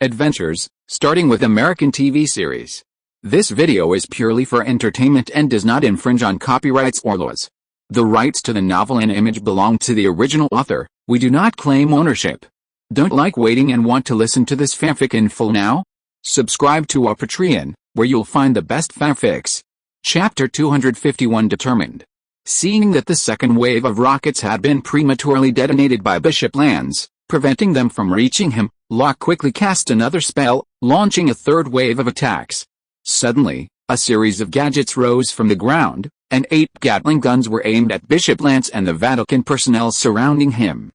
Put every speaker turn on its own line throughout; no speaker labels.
adventures, starting with American TV series. This video is purely for entertainment and does not infringe on copyrights or laws. The rights to the novel and image belong to the original author. We do not claim ownership. Don't like waiting and want to listen to this fanfic in full now? Subscribe to our Patreon, where you'll find the best fanfics. Chapter 251 Determined. Seeing that the second wave of rockets had been prematurely detonated by Bishop Lance, preventing them from reaching him, Locke quickly cast another spell, launching a third wave of attacks. Suddenly, a series of gadgets rose from the ground, and 8 Gatling guns were aimed at Bishop Lance and the Vatican personnel surrounding him.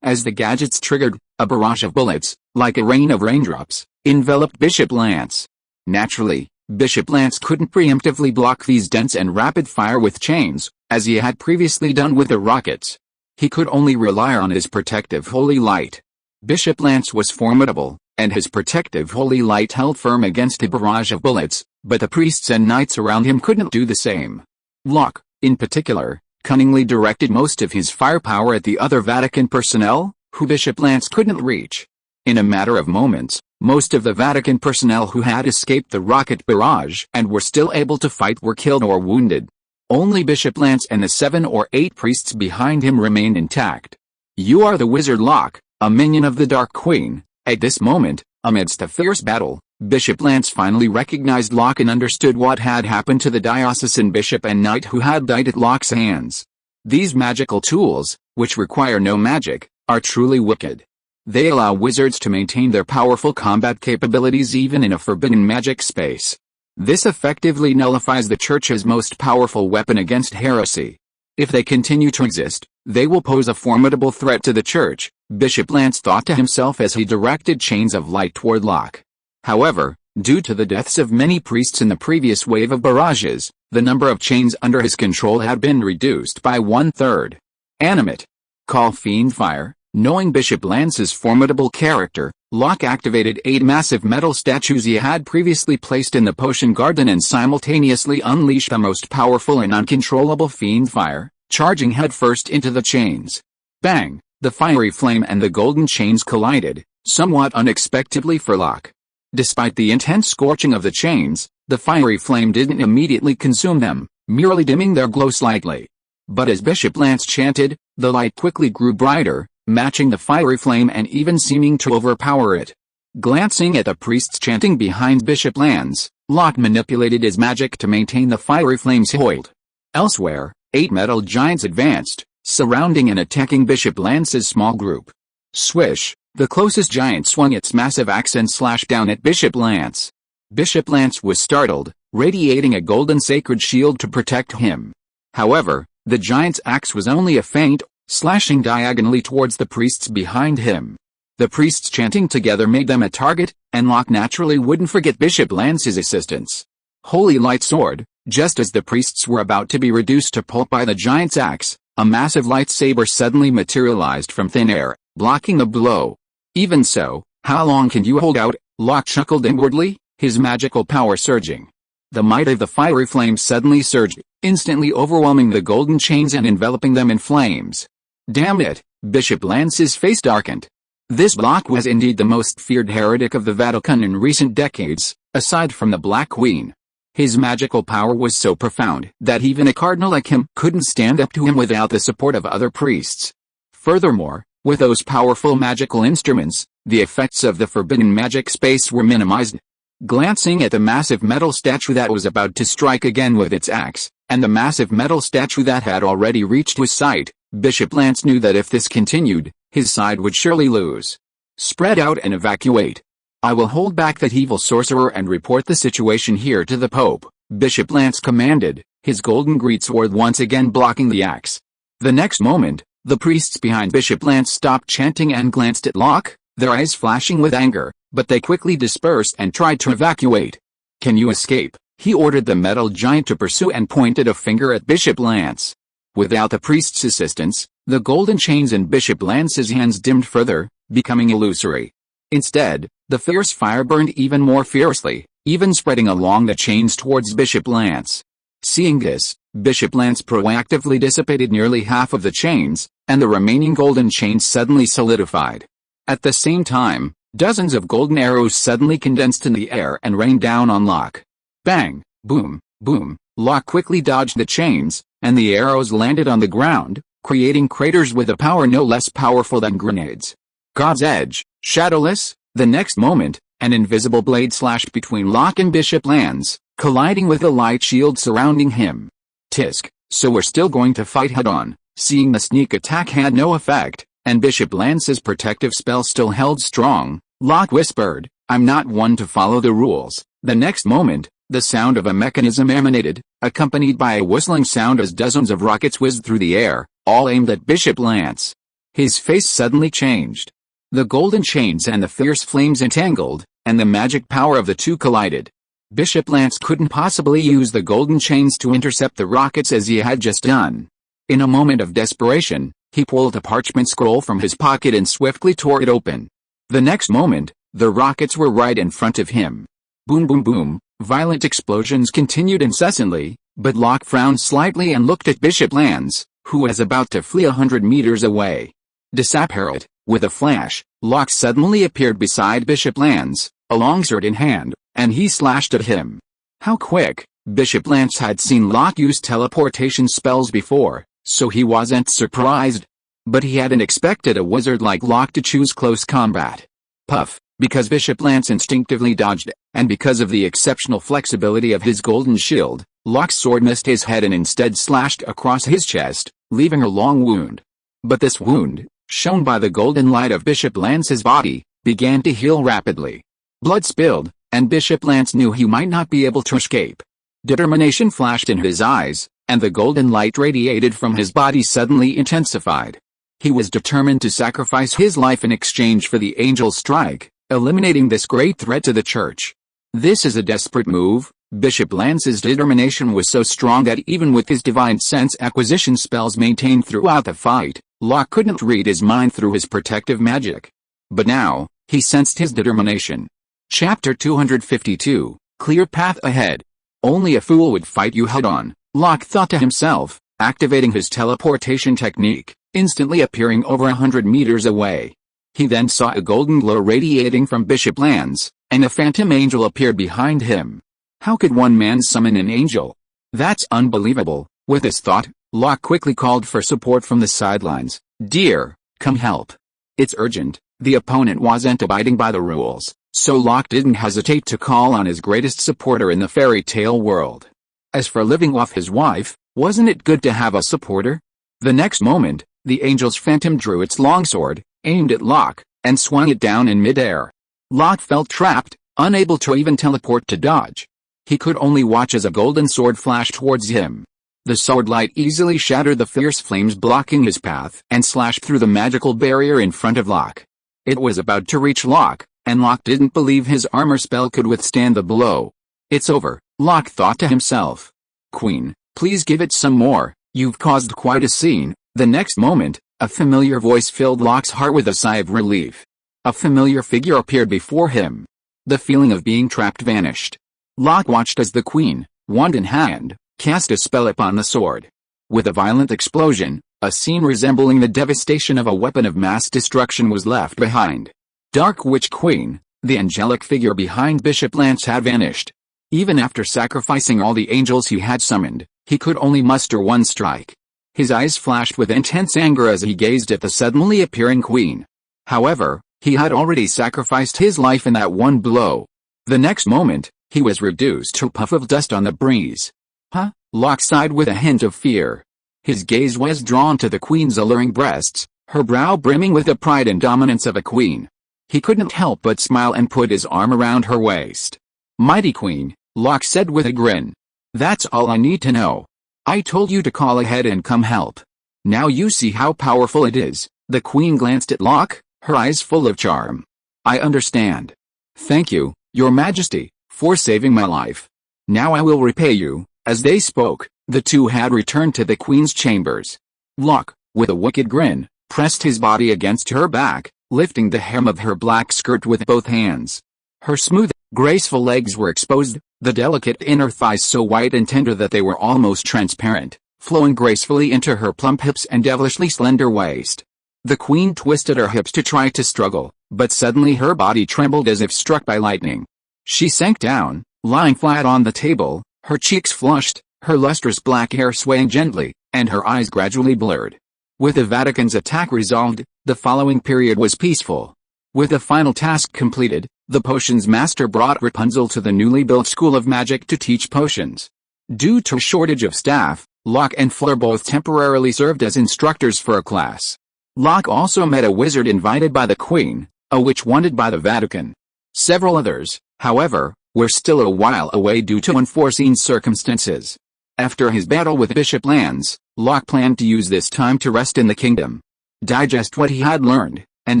As the gadgets triggered, a barrage of bullets, like a rain of raindrops, enveloped Bishop Lance. Naturally, Bishop Lance couldn't preemptively block these dense and rapid fire with chains, as he had previously done with the rockets. He could only rely on his protective holy light. Bishop Lance was formidable, and his protective holy light held firm against a barrage of bullets, but the priests and knights around him couldn't do the same. Locke, in particular, cunningly directed most of his firepower at the other Vatican personnel, who Bishop Lance couldn't reach. In a matter of moments, most of the Vatican personnel who had escaped the rocket barrage and were still able to fight were killed or wounded. Only Bishop Lance and the 7 or 8 priests behind him remained intact. "You are the wizard Locke, a minion of the Dark Queen." At this moment, amidst a fierce battle, Bishop Lance finally recognized Locke and understood what had happened to the diocesan bishop and knight who had died at Locke's hands. These magical tools, which require no magic, are truly wicked. They allow wizards to maintain their powerful combat capabilities even in a forbidden magic space. This effectively nullifies the Church's most powerful weapon against heresy. If they continue to exist, they will pose a formidable threat to the Church, Bishop Lance thought to himself as he directed chains of light toward Locke. However, due to the deaths of many priests in the previous wave of barrages, the number of chains under his control had been reduced by 1/3. Animate. Call Fiend Fire. Knowing Bishop Lance's formidable character, Locke activated 8 massive metal statues he had previously placed in the potion garden and simultaneously unleashed the most powerful and uncontrollable Fiend Fire, charging headfirst into the chains. Bang! The fiery flame and the golden chains collided, somewhat unexpectedly for Locke. Despite the intense scorching of the chains, the fiery flame didn't immediately consume them, merely dimming their glow slightly. But as Bishop Lance chanted, the light quickly grew brighter, matching the fiery flame and even seeming to overpower it. Glancing at the priests chanting behind Bishop Lance, Locke manipulated his magic to maintain the fiery flame's hold. Elsewhere, 8 metal giants advanced, surrounding and attacking Bishop Lance's small group. Swish! The closest giant swung its massive axe and slashed down at Bishop Lance. Bishop Lance was startled, radiating a golden sacred shield to protect him. However, the giant's axe was only a feint, slashing diagonally towards the priests behind him. The priests chanting together made them a target, and Locke naturally wouldn't forget Bishop Lance's assistance. Holy Light Sword. Just as the priests were about to be reduced to pulp by the giant's axe, a massive lightsaber suddenly materialized from thin air, blocking the blow. Even so, how long can you hold out? Locke chuckled inwardly, his magical power surging. The might of the fiery flame suddenly surged, instantly overwhelming the golden chains and enveloping them in flames. Damn it! Bishop Lance's face darkened. This Locke was indeed the most feared heretic of the Vatican in recent decades, aside from the Black Queen. His magical power was so profound that even a cardinal like him couldn't stand up to him without the support of other priests. Furthermore, with those powerful magical instruments, the effects of the forbidden magic space were minimized. Glancing at the massive metal statue that was about to strike again with its axe, and the massive metal statue that had already reached his sight, Bishop Lance knew that if this continued, his side would surely lose. Spread out and evacuate. I will hold back that evil sorcerer and report the situation here to the Pope, Bishop Lance commanded, his golden greatsword once again blocking the axe. The next moment, the priests behind Bishop Lance stopped chanting and glanced at Locke, their eyes flashing with anger, but they quickly dispersed and tried to evacuate. "Can you escape?" he ordered the metal giant to pursue and pointed a finger at Bishop Lance. Without the priest's assistance, the golden chains in Bishop Lance's hands dimmed further, becoming illusory. Instead, the fierce fire burned even more fiercely, even spreading along the chains towards Bishop Lance. Seeing this, Bishop Lance proactively dissipated nearly half of the chains, and the remaining golden chains suddenly solidified. At the same time, Dozens of golden arrows suddenly condensed in the air and rained down on Locke. Bang! Boom! Boom! Locke quickly dodged the chains, and the arrows landed on the ground, creating craters with a power no less powerful than grenades. God's edge, shadowless. The next moment, an invisible blade slashed between Locke and Bishop Lance, colliding with the light shield surrounding him. Tisk, so we're still going to fight head-on. Seeing the sneak attack had no effect, and Bishop Lance's protective spell still held strong, Locke whispered, "I'm not one to follow the rules." The next moment, the sound of a mechanism emanated, accompanied by a whistling sound as dozens of rockets whizzed through the air, all aimed at Bishop Lance. His face suddenly changed. The golden chains and the fierce flames entangled, and the magic power of the two collided. Bishop Lance couldn't possibly use the golden chains to intercept the rockets as he had just done. In a moment of desperation, he pulled a parchment scroll from his pocket and swiftly tore it open. The next moment, the rockets were right in front of him. Boom boom boom, violent explosions continued incessantly, but Locke frowned slightly and looked at Bishop Lance, who was about to flee 100 meters away. Disappeared. With a flash, Locke suddenly appeared beside Bishop Lance, a longsword in hand, and he slashed at him. How quick! Bishop Lance had seen Locke use teleportation spells before, so he wasn't surprised. But he hadn't expected a wizard like Locke to choose close combat. Puff! Because Bishop Lance instinctively dodged, and because of the exceptional flexibility of his golden shield, Locke's sword missed his head and instead slashed across his chest, leaving a long wound. But this wound, shown by the golden light of Bishop Lance's body, began to heal rapidly. Blood spilled, and Bishop Lance knew he might not be able to escape. Determination flashed in his eyes, and the golden light radiated from his body suddenly intensified. He was determined to sacrifice his life in exchange for the angel's strike, eliminating this great threat to the church. This is a desperate move. Bishop Lance's determination was so strong that even with his divine sense acquisition spells maintained throughout the fight, Locke couldn't read his mind through his protective magic. But now, he sensed his determination. Chapter 252, Clear Path Ahead. Only a fool would fight you head-on, Locke thought to himself, activating his teleportation technique, instantly appearing over 100 meters away. He then saw a golden glow radiating from Bishop Lance, and a phantom angel appeared behind him. How could one man summon an angel? That's unbelievable. With this thought, Locke quickly called for support from the sidelines. "Dear, come help. It's urgent." The opponent wasn't abiding by the rules, so Locke didn't hesitate to call on his greatest supporter in the fairy tale world. As for living off his wife, wasn't it good to have a supporter? The next moment, the angel's phantom drew its longsword, aimed at Locke, and swung it down in midair. Locke felt trapped, unable to even teleport to dodge. He could only watch as a golden sword flashed towards him. The sword light easily shattered the fierce flames blocking his path and slashed through the magical barrier in front of Locke. It was about to reach Locke, and Locke didn't believe his armor spell could withstand the blow. "It's over," Locke thought to himself. "Queen, please give it some more, you've caused quite a scene." The next moment, a familiar voice filled Locke's heart with a sigh of relief. A familiar figure appeared before him. The feeling of being trapped vanished. Locke watched as the queen, wand in hand, cast a spell upon the sword. With a violent explosion, a scene resembling the devastation of a weapon of mass destruction was left behind. Dark Witch Queen, the angelic figure behind Bishop Lance had vanished. Even after sacrificing all the angels he had summoned, he could only muster one strike. His eyes flashed with intense anger as he gazed at the suddenly appearing queen. However, he had already sacrificed his life in that one blow. The next moment, he was reduced to a puff of dust on the breeze. "Huh?" Locke sighed with a hint of fear. His gaze was drawn to the queen's alluring breasts, her brow brimming with the pride and dominance of a queen. He couldn't help but smile and put his arm around her waist. "Mighty queen," Locke said with a grin. "That's all I need to know. I told you to call ahead and come help. Now you see how powerful it is." The queen glanced at Locke, her eyes full of charm. "I understand. Thank you, Your Majesty, for saving my life. Now I will repay you." As they spoke, the two had returned to the queen's chambers. Locke, with a wicked grin, pressed his body against her back, lifting the hem of her black skirt with both hands. Her smooth, graceful legs were exposed, the delicate inner thighs so white and tender that they were almost transparent, flowing gracefully into her plump hips and devilishly slender waist. The queen twisted her hips to try to struggle, but suddenly her body trembled as if struck by lightning. She sank down, lying flat on the table, her cheeks flushed, her lustrous black hair swaying gently, and her eyes gradually blurred. With the Vatican's attack resolved, the following period was peaceful. With the final task completed, the potions master brought Rapunzel to the newly built School of Magic to teach potions. Due to a shortage of staff, Locke and Fleur both temporarily served as instructors for a class. Locke also met a wizard invited by the Queen, a witch wanted by the Vatican. Several others, however, were still a while away due to unforeseen circumstances. After his battle with Bishop Lance, Locke planned to use this time to rest in the kingdom, digest what he had learned, and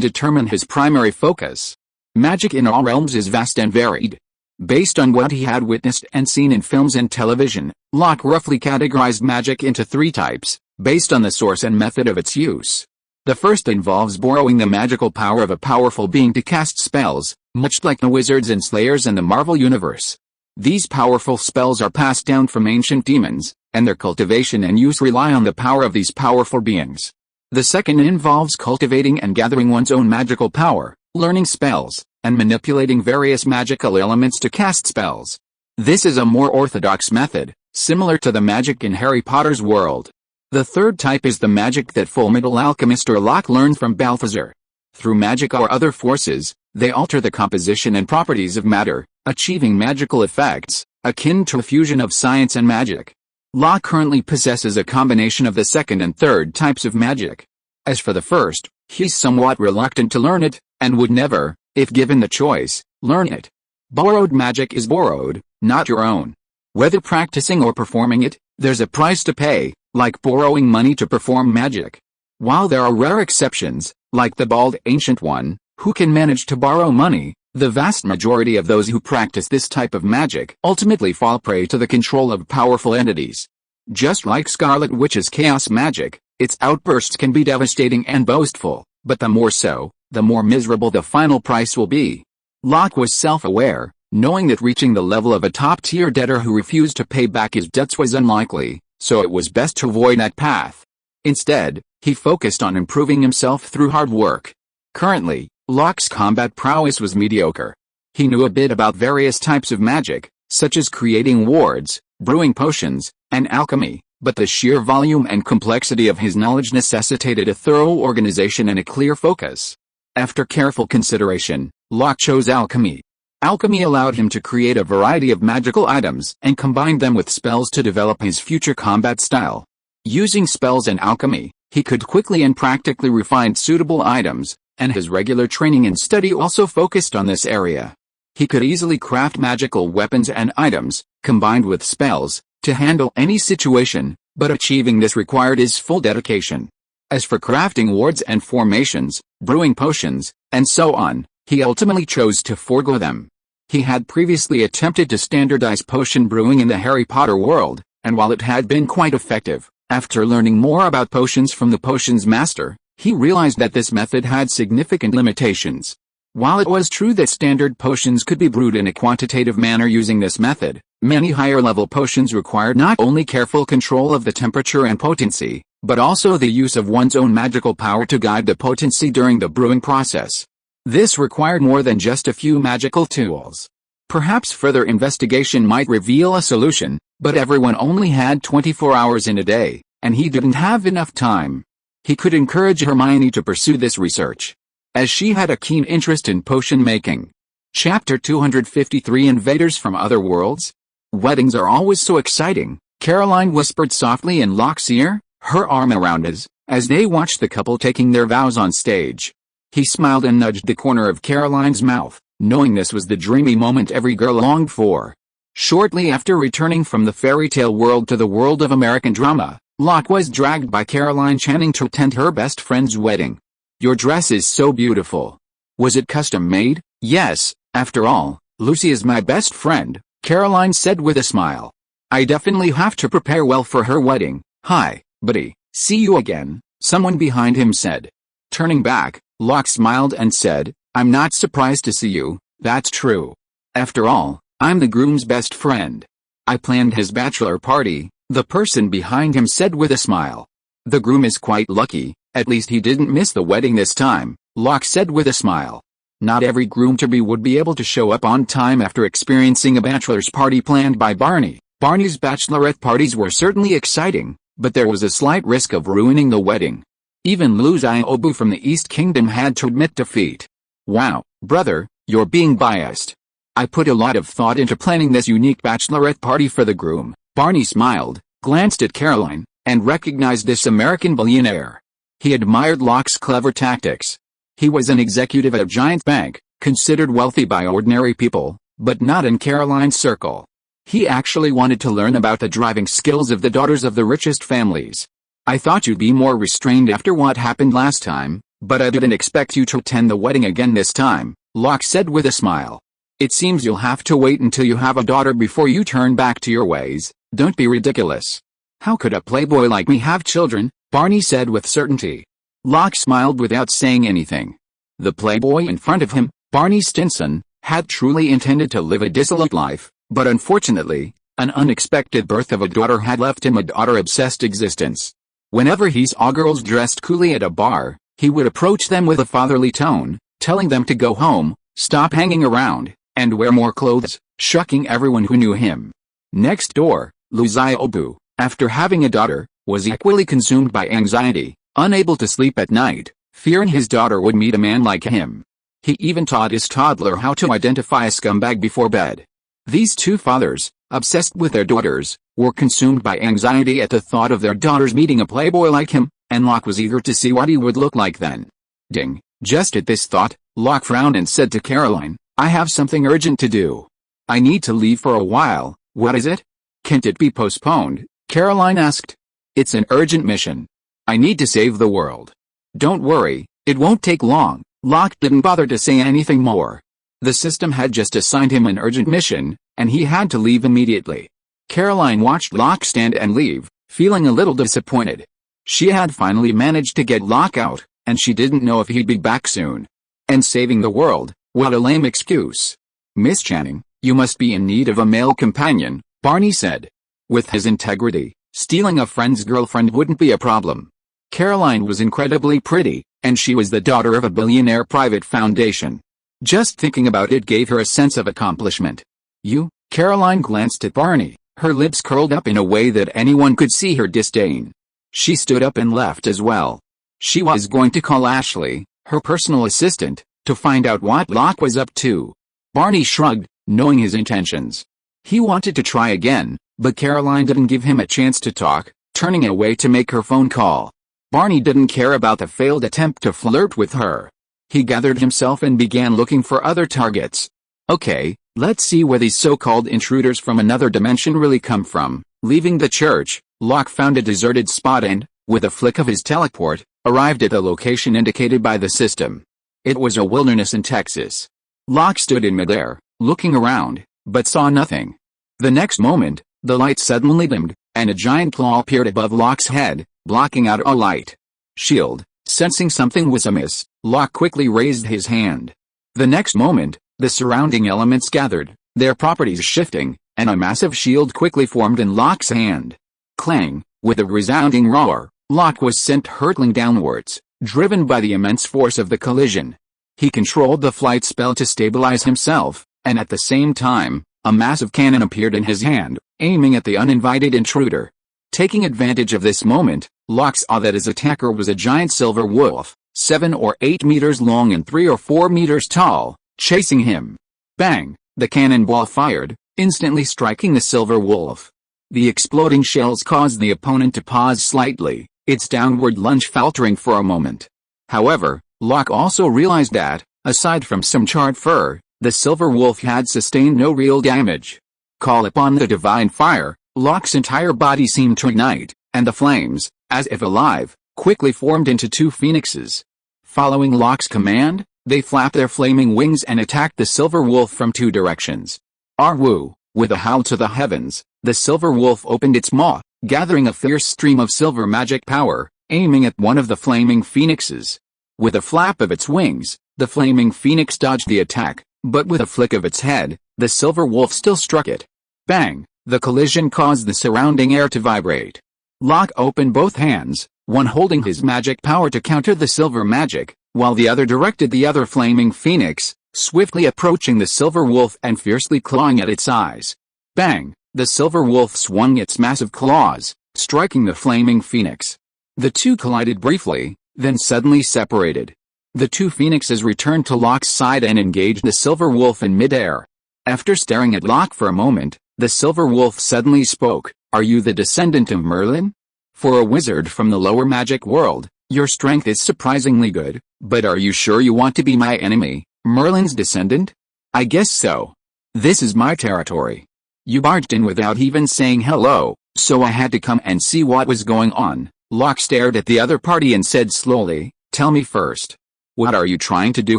determine his primary focus. Magic in all realms is vast and varied. Based on what he had witnessed and seen in films and television, Locke roughly categorized magic into 3 types, based on the source and method of its use. The first involves borrowing the magical power of a powerful being to cast spells, much like the wizards and slayers in the Marvel Universe. These powerful spells are passed down from ancient demons, and their cultivation and use rely on the power of these powerful beings. The second involves cultivating and gathering one's own magical power, learning spells, and manipulating various magical elements to cast spells. This is a more orthodox method, similar to the magic in Harry Potter's world. The third type is the magic that Fullmetal Alchemist or Locke learned from Balthazar. Through magic or other forces, they alter the composition and properties of matter, achieving magical effects, akin to a fusion of science and magic. Locke currently possesses a combination of the second and third types of magic. As for the first, he's somewhat reluctant to learn it, and would never, if given the choice, learn it. Borrowed magic is borrowed, not your own. Whether practicing or performing it, there's a price to pay, like borrowing money to perform magic. While there are rare exceptions, like the bald ancient one, who can manage to borrow money, the vast majority of those who practice this type of magic ultimately fall prey to the control of powerful entities. Just like Scarlet Witch's chaos magic, its outbursts can be devastating and boastful, but the more so, the more miserable the final price will be. Locke was self-aware, knowing that reaching the level of a top-tier debtor who refused to pay back his debts was unlikely, so it was best to avoid that path. Instead, he focused on improving himself through hard work. Currently, Locke's combat prowess was mediocre. He knew a bit about various types of magic, such as creating wards, brewing potions, and alchemy, but the sheer volume and complexity of his knowledge necessitated a thorough organization and a clear focus. After careful consideration, Locke chose alchemy. Alchemy allowed him to create a variety of magical items and combine them with spells to develop his future combat style. Using spells and alchemy, he could quickly and practically refine suitable items, and his regular training and study also focused on this area. He could easily craft magical weapons and items, combined with spells, to handle any situation, but achieving this required his full dedication. As for crafting wards and formations, brewing potions, and so on, he ultimately chose to forego them. He had previously attempted to standardize potion brewing in the Harry Potter world, and while it had been quite effective, after learning more about potions from the potions master, he realized that this method had significant limitations. While it was true that standard potions could be brewed in a quantitative manner using this method, many higher-level potions required not only careful control of the temperature and potency, but also the use of one's own magical power to guide the potency during the brewing process. This required more than just a few magical tools. Perhaps further investigation might reveal a solution, but everyone only had 24 hours in a day, and he didn't have enough time. He could encourage Hermione to pursue this research, as she had a keen interest in potion making. Chapter 253 Invaders from Other Worlds? Weddings are always so exciting, Caroline whispered softly in Locke's ear, her arm around his, as they watched the couple taking their vows on stage. He smiled and nudged the corner of Caroline's mouth, knowing this was the dreamy moment every girl longed for. Shortly after returning from the fairy tale world to the world of American drama, Locke was dragged by Caroline Channing to attend her best friend's wedding. Your dress is so beautiful. Was it custom made? Yes, after all, Lucy is my best friend, Caroline said with a smile. I definitely have to prepare well for her wedding. Hi, buddy, see you again, someone behind him said. Turning back, Locke smiled and said, I'm not surprised to see you, that's true. After all, I'm the groom's best friend. I planned his bachelor party, the person behind him said with a smile. The groom is quite lucky, At least he didn't miss the wedding this time, Locke said with a smile. Not every groom-to-be would be able to show up on time after experiencing a bachelor's party planned by Barney. Barney's bachelorette parties were certainly exciting, but there was a slight risk of ruining the wedding. Even Luzaiobu from the East Kingdom had to admit defeat. Wow, brother, you're being biased. I put a lot of thought into planning this unique bachelorette party for the groom. Barney smiled, glanced at Caroline, and recognized this American billionaire. He admired Locke's clever tactics. He was an executive at a giant bank, considered wealthy by ordinary people, but not in Caroline's circle. He actually wanted to learn about the driving skills of the daughters of the richest families. I thought you'd be more restrained after what happened last time, but I didn't expect you to attend the wedding again this time, Locke said with a smile. It seems you'll have to wait until you have a daughter before you turn back to your ways. Don't be ridiculous. How could a playboy like me have children? Barney said with certainty. Locke smiled without saying anything. The playboy in front of him, Barney Stinson, had truly intended to live a dissolute life, but unfortunately, an unexpected birth of a daughter had left him a daughter-obsessed existence. Whenever he saw girls dressed coolly at a bar, he would approach them with a fatherly tone, telling them to go home, stop hanging around, and wear more clothes, shucking everyone who knew him. Next door, Luzaiobu, after having a daughter, was equally consumed by anxiety, unable to sleep at night, fearing his daughter would meet a man like him. He even taught his toddler how to identify a scumbag before bed. These two fathers, obsessed with their daughters, were consumed by anxiety at the thought of their daughters meeting a playboy like him, and Locke was eager to see what he would look like then. Ding. Just at this thought, Locke frowned and said to Caroline, I have something urgent to do. I need to leave for a while. What is it? Can't it be postponed? Caroline asked. It's an urgent mission. I need to save the world. Don't worry, it won't take long. Locke didn't bother to say anything more. The system had just assigned him an urgent mission, and he had to leave immediately. Caroline watched Locke stand and leave, feeling a little disappointed. She had finally managed to get Locke out, and she didn't know if he'd be back soon. And saving the world, what a lame excuse. Miss Channing, you must be in need of a male companion, Barney said. With his integrity, stealing a friend's girlfriend wouldn't be a problem. Caroline was incredibly pretty, and she was the daughter of a billionaire private foundation. Just thinking about it gave her a sense of accomplishment. You? Caroline glanced at Barney, her lips curled up in a way that anyone could see her disdain. She stood up and left as well. She was going to call Ashley, her personal assistant, to find out what Locke was up to. Barney shrugged, knowing his intentions. He wanted to try again, but Caroline didn't give him a chance to talk, turning away to make her phone call. Barney didn't care about the failed attempt to flirt with her. He gathered himself and began looking for other targets. Okay, let's see where these so-called intruders from another dimension really come from. Leaving the church, Locke found a deserted spot and, with a flick of his teleport, arrived at the location indicated by the system. It was a wilderness in Texas. Locke stood in midair, looking around, but saw nothing. The next moment, the light suddenly dimmed, and a giant claw appeared above Locke's head, blocking out all light. Shield. Sensing something was amiss, Locke quickly raised his hand. The next moment, the surrounding elements gathered, their properties shifting, and a massive shield quickly formed in Locke's hand. Clang! With a resounding roar, Locke was sent hurtling downwards, driven by the immense force of the collision. He controlled the flight spell to stabilize himself, and at the same time, a massive cannon appeared in his hand, aiming at the uninvited intruder. Taking advantage of this moment, Locke saw that his attacker was a giant silver wolf, 7 or 8 meters long and 3 or 4 meters tall, chasing him. Bang! The cannonball fired, instantly striking the silver wolf. The exploding shells caused the opponent to pause slightly, its downward lunge faltering for a moment. However, Locke also realized that, aside from some charred fur, the silver wolf had sustained no real damage. Call upon the divine fire, Locke's entire body seemed to ignite, and the flames, as if alive, quickly formed into 2 phoenixes. Following Locke's command, they flapped their flaming wings and attacked the silver wolf from 2 directions. Arwoo! With a howl to the heavens, the silver wolf opened its maw, gathering a fierce stream of silver magic power, aiming at one of the flaming phoenixes. With a flap of its wings, the flaming phoenix dodged the attack, but with a flick of its head, the silver wolf still struck it. Bang! The collision caused the surrounding air to vibrate. Locke opened both hands, one holding his magic power to counter the silver magic, while the other directed the other flaming phoenix, swiftly approaching the silver wolf and fiercely clawing at its eyes. Bang! The silver wolf swung its massive claws, striking the flaming phoenix. The two collided briefly, then suddenly separated. The two phoenixes returned to Locke's side and engaged the silver wolf in midair. After staring at Locke for a moment, the silver wolf suddenly spoke. "Are you the descendant of Merlin? For a wizard from the lower magic world, your strength is surprisingly good, but are you sure you want to be my enemy, Merlin's descendant?" "I guess so. This is my territory. You barged in without even saying hello, so I had to come and see what was going on." Locke stared at the other party and said slowly, "Tell me first. What are you trying to do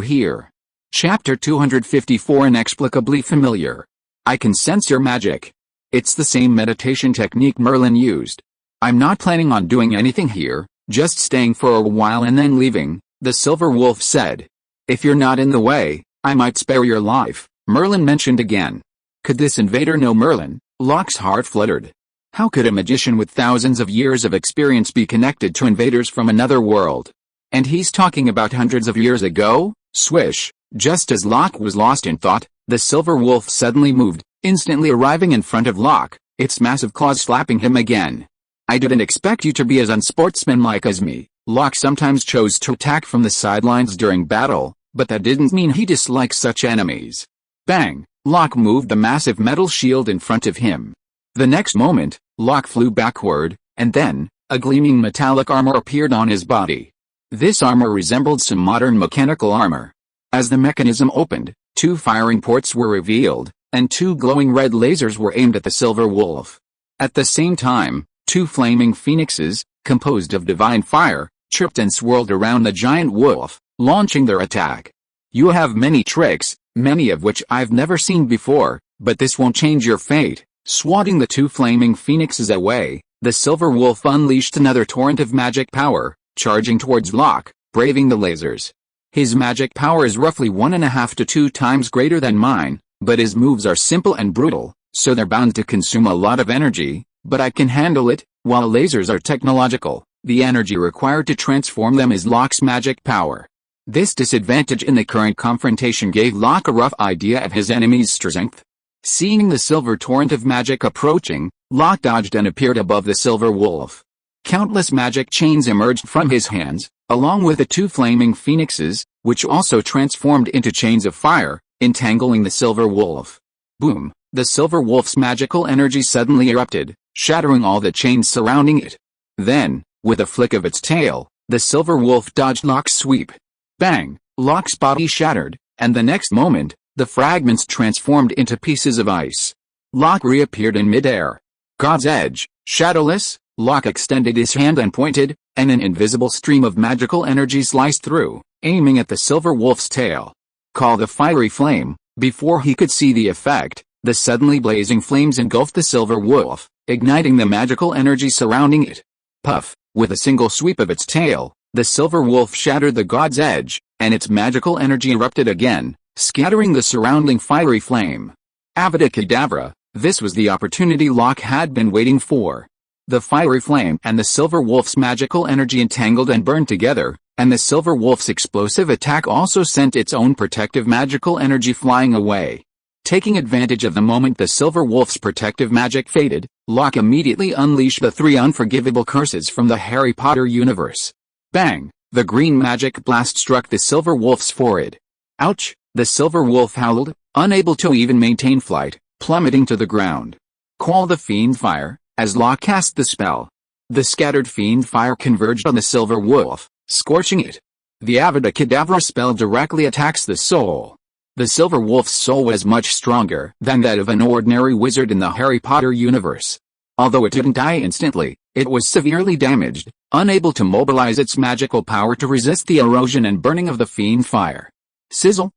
here?" Chapter 254 Inexplicably familiar. "I can sense your magic. It's the same meditation technique Merlin used. I'm not planning on doing anything here, just staying for a while and then leaving," the silver wolf said. "If you're not in the way, I might spare your life," Merlin mentioned again. Could this invader know Merlin? Locke's heart fluttered. How could a magician with thousands of years of experience be connected to invaders from another world? And he's talking about hundreds of years ago? Swish! Just as Locke was lost in thought, the silver wolf suddenly moved, instantly arriving in front of Locke, its massive claws slapping him again. "I didn't expect you to be as unsportsmanlike as me." Locke sometimes chose to attack from the sidelines during battle, but that didn't mean he disliked such enemies. Bang! Locke moved the massive metal shield in front of him. The next moment, Locke flew backward, and then, a gleaming metallic armor appeared on his body. This armor resembled some modern mechanical armor. As the mechanism opened, two firing ports were revealed, and two glowing red lasers were aimed at the silver wolf. At the same time, two flaming phoenixes, composed of divine fire, chirped and swirled around the giant wolf, launching their attack. "You have many tricks, many of which I've never seen before, but this won't change your fate." Swatting the two flaming phoenixes away, the silver wolf unleashed another torrent of magic power, charging towards Locke, braving the lasers. His magic power is roughly 1.5 to 2 times greater than mine, but his moves are simple and brutal, so they're bound to consume a lot of energy, but I can handle it. While lasers are technological, the energy required to transform them is Locke's magic power. This disadvantage in the current confrontation gave Locke a rough idea of his enemy's strength. Seeing the silver torrent of magic approaching, Locke dodged and appeared above the silver wolf. Countless magic chains emerged from his hands, along with the two flaming phoenixes, which also transformed into chains of fire, entangling the silver wolf. Boom! The silver wolf's magical energy suddenly erupted, shattering all the chains surrounding it. Then, with a flick of its tail, the silver wolf dodged Locke's sweep. Bang! Locke's body shattered, and the next moment, the fragments transformed into pieces of ice. Locke reappeared in midair. God's edge, shadowless, Locke extended his hand and pointed, and an invisible stream of magical energy sliced through, aiming at the silver wolf's tail. Called a fiery flame, before he could see the effect, the suddenly blazing flames engulfed the silver wolf, igniting the magical energy surrounding it. Puff! With a single sweep of its tail, the silver wolf shattered the God's edge, and its magical energy erupted again, scattering the surrounding fiery flame. Avada Kedavra! This was the opportunity Locke had been waiting for. The fiery flame and the silver wolf's magical energy entangled and burned together, and the silver wolf's explosive attack also sent its own protective magical energy flying away. Taking advantage of the moment the silver wolf's protective magic faded, Locke immediately unleashed the 3 unforgivable curses from the Harry Potter universe. Bang! The green magic blast struck the silver wolf's forehead. Ouch! The silver wolf howled, unable to even maintain flight, plummeting to the ground. Call the fiend fire! As Locke cast the spell, the scattered fiend fire converged on the silver wolf, scorching it. The Avada Kedavra spell directly attacks the soul. The silver wolf's soul was much stronger than that of an ordinary wizard in the Harry Potter universe. Although it didn't die instantly, it was severely damaged, unable to mobilize its magical power to resist the erosion and burning of the fiend fire. Sizzle!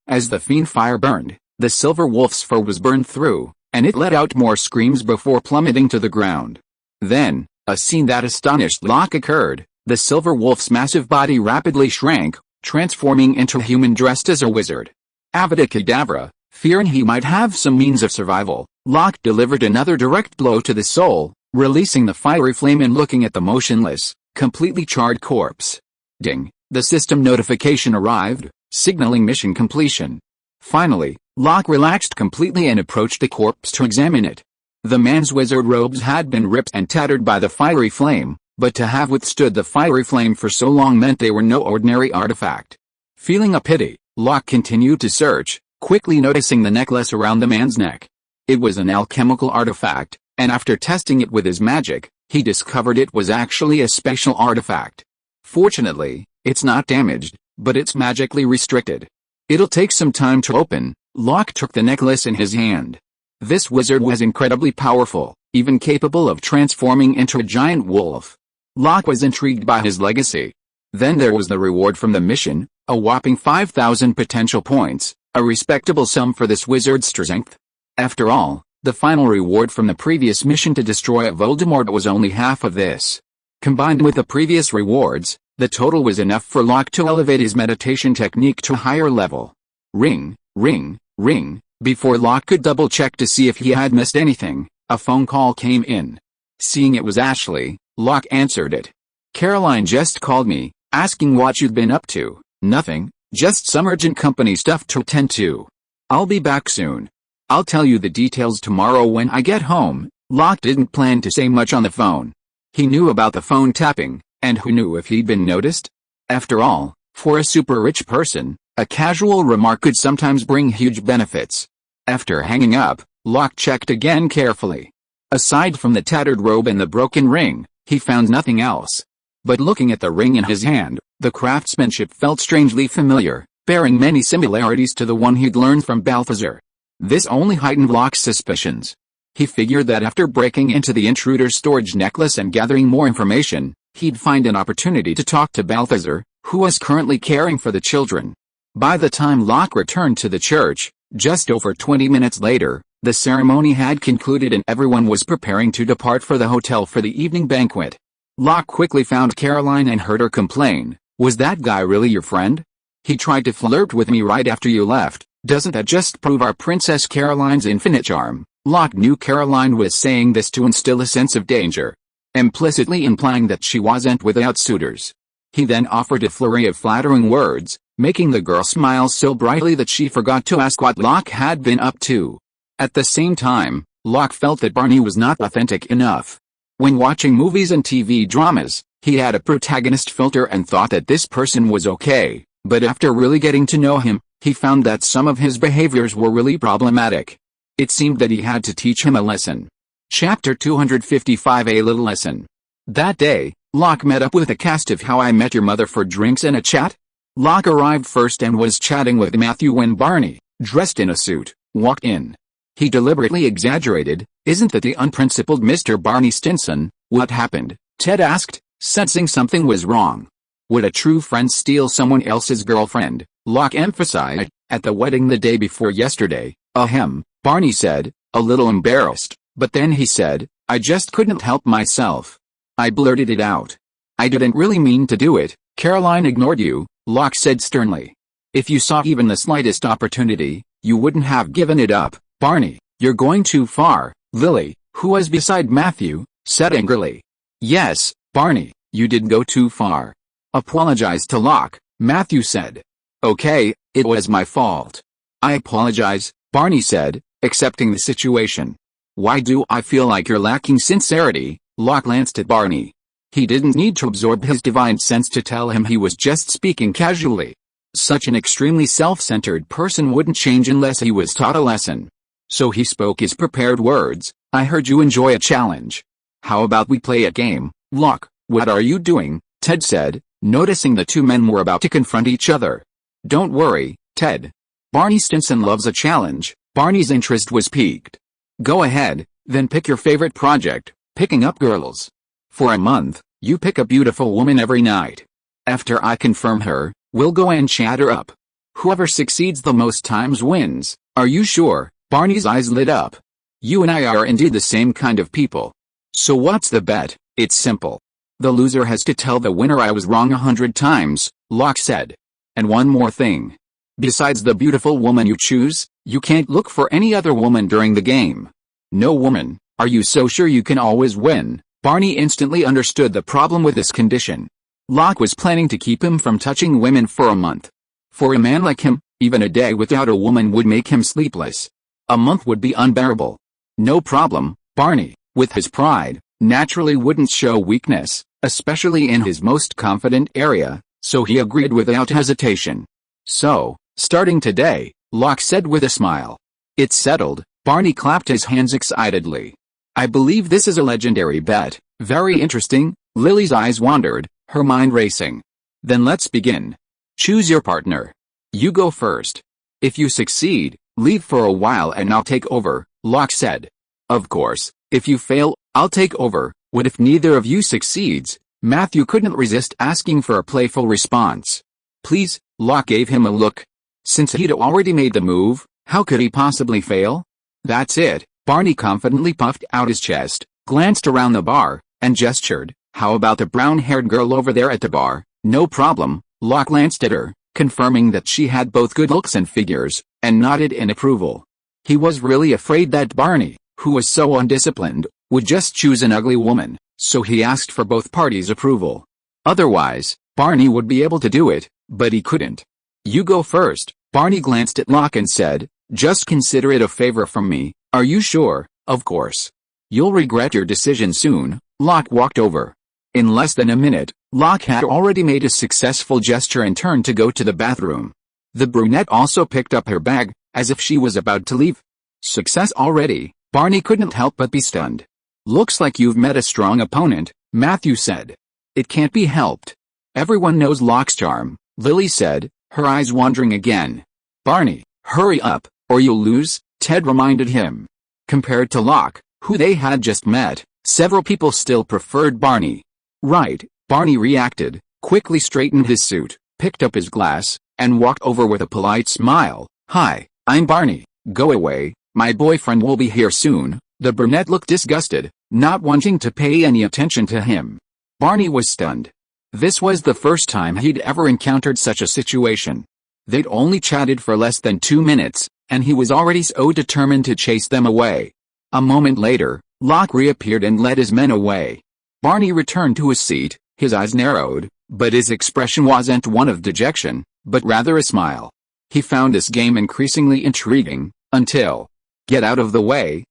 As the fiend fire burned, the silver wolf's fur was burned through, and it let out more screams before plummeting to the ground. Then, a scene that astonished Locke occurred. The silver wolf's massive body rapidly shrank, transforming into a human dressed as a wizard. Avada Kedavra! Fearing he might have some means of survival, Locke delivered another direct blow to the soul, releasing the fiery flame and looking at the motionless, completely charred corpse. Ding, the system notification arrived, signaling mission completion. Finally, Locke relaxed completely and approached the corpse to examine it. The man's wizard robes had been ripped and tattered by the fiery flame, but to have withstood the fiery flame for so long meant they were no ordinary artifact. Feeling a pity, Locke continued to search, quickly noticing the necklace around the man's neck. It was an alchemical artifact, and after testing it with his magic, he discovered it was actually a special artifact. Fortunately, it's not damaged, but it's magically restricted. It'll take some time to open. Locke took the necklace in his hand. This wizard was incredibly powerful, even capable of transforming into a giant wolf. Locke was intrigued by his legacy. Then there was the reward from the mission, a whopping 5,000 potential points, a respectable sum for this wizard's strength. After all, the final reward from the previous mission to destroy Voldemort was only half of this. Combined with the previous rewards, the total was enough for Locke to elevate his meditation technique to a higher level. Ring, ring, ring. Before Locke could double-check to see if he had missed anything, a phone call came in. Seeing it was Ashley, Locke answered it. "Caroline just called me, asking what you've been up to." "Nothing, just some urgent company stuff to attend to. I'll be back soon. I'll tell you the details tomorrow when I get home." Locke didn't plan to say much on the phone. He knew about the phone tapping, and who knew if he'd been noticed? After all, for a super-rich person, a casual remark could sometimes bring huge benefits. After hanging up, Locke checked again carefully. Aside from the tattered robe and the broken ring, he found nothing else. But looking at the ring in his hand, the craftsmanship felt strangely familiar, bearing many similarities to the one he'd learned from Balthazar. This only heightened Locke's suspicions. He figured that after breaking into the intruder's storage necklace and gathering more information, he'd find an opportunity to talk to Balthazar, who was currently caring for the children. By the time Locke returned to the church, just over 20 minutes later, the ceremony had concluded and everyone was preparing to depart for the hotel for the evening banquet. Locke quickly found Caroline and heard her complain, "Was that guy really your friend? He tried to flirt with me right after you left. Doesn't that just prove our Princess Caroline's infinite charm?" Locke knew Caroline was saying this to instill a sense of danger, implicitly implying that she wasn't without suitors. He then offered a flurry of flattering words, making the girl smile so brightly that she forgot to ask what Locke had been up to. At the same time, Locke felt that Barney was not authentic enough. When watching movies and TV dramas, he had a protagonist filter and thought that this person was okay, but after really getting to know him, he found that some of his behaviors were really problematic. It seemed that he had to teach him a lesson. Chapter 255, A Little Lesson. That day, Locke met up with the cast of How I Met Your Mother for drinks and a chat. Locke arrived first and was chatting with Matthew when Barney, dressed in a suit, walked in. He deliberately exaggerated, "Isn't that the unprincipled Mr. Barney Stinson?" "What happened?" Ted asked, sensing something was wrong. "Would a true friend steal someone else's girlfriend?" Locke emphasized. "At the wedding the day before yesterday." "Ahem," Barney said, a little embarrassed, but then he said, "I just couldn't help myself. I blurted it out. I didn't really mean to do it." "Caroline ignored you," Locke said sternly. "If you saw even the slightest opportunity, you wouldn't have given it up." "Barney, you're going too far," Lily, who was beside Matthew, said angrily. "Yes, Barney, you did go too far." "Apologize to Locke," Matthew said. "Okay, it was my fault." "I apologize," Barney said, accepting the situation. "Why do I feel like you're lacking sincerity?" Locke glanced at Barney. He didn't need to absorb his divine sense to tell him he was just speaking casually. Such an extremely self-centered person wouldn't change unless he was taught a lesson. So he spoke his prepared words. "I heard you enjoy a challenge. How about we play a game?" "Locke, what are you doing?" Ted said, noticing the two men were about to confront each other. "Don't worry, Ted. Barney Stinson loves a challenge." Barney's interest was piqued. "Go ahead, then pick your favorite project, picking up girls. For a month, you pick a beautiful woman every night. After I confirm her, we'll go and chat her up. Whoever succeeds the most times wins." "Are you sure?" Barney's eyes lit up. "You and I are indeed the same kind of people. So what's the bet?" "It's simple. The loser has to tell the winner I was wrong 100 times, Locke said. "And one more thing. Besides the beautiful woman you choose, you can't look for any other woman during the game." "No woman? Are you so sure you can always win?" Barney instantly understood the problem with this condition. Locke was planning to keep him from touching women for a month. For a man like him, even a day without a woman would make him sleepless. A month would be unbearable. No problem, Barney, with his pride, naturally wouldn't show weakness, especially in his most confident area, so he agreed without hesitation. So, starting today, Locke said with a smile. It's settled. Barney clapped his hands excitedly. I believe this is a legendary bet. Very interesting. Lily's eyes wandered, her mind racing. Then let's begin. Choose your partner. You go first. If you succeed, leave for a while and I'll take over, Locke said. Of course, if you fail, I'll take over. What if neither of you succeeds? Matthew couldn't resist asking for a playful response. Please, Locke gave him a look. Since he'd already made the move, how could he possibly fail? That's it, Barney confidently puffed out his chest, glanced around the bar, and gestured. How about the brown-haired girl over there at the bar? No problem. Locke glanced at her, confirming that she had both good looks and figures, and nodded in approval. He was really afraid that Barney, who was so undisciplined, would just choose an ugly woman, so he asked for both parties' approval. Otherwise, Barney would be able to do it, but he couldn't. You go first. Barney glanced at Locke and said, just consider it a favor from me. Are you sure? Of course. You'll regret your decision soon. Locke walked over. In less than a minute, Locke had already made a successful gesture and turned to go to the bathroom. The brunette also picked up her bag, as if she was about to leave. Success already? Barney couldn't help but be stunned. Looks like you've met a strong opponent, Matthew said. It can't be helped. Everyone knows Locke's charm, Lily said, her eyes wandering again. Barney, hurry up, or you'll lose, Ted reminded him. Compared to Locke, who they had just met, several people still preferred Barney. Right, Barney reacted, quickly straightened his suit, picked up his glass, and walked over with a polite smile. Hi, I'm Barney. Go away, my boyfriend will be here soon. The brunette looked disgusted, not wanting to pay any attention to him. Barney was stunned. This was the first time he'd ever encountered such a situation. They'd only chatted for less than 2 minutes, and he was already so determined to chase them away. A moment later, Locke reappeared and led his men away. Barney returned to his seat, his eyes narrowed, but his expression wasn't one of dejection, but rather a smile. He found this game increasingly intriguing, until... Get out of the way,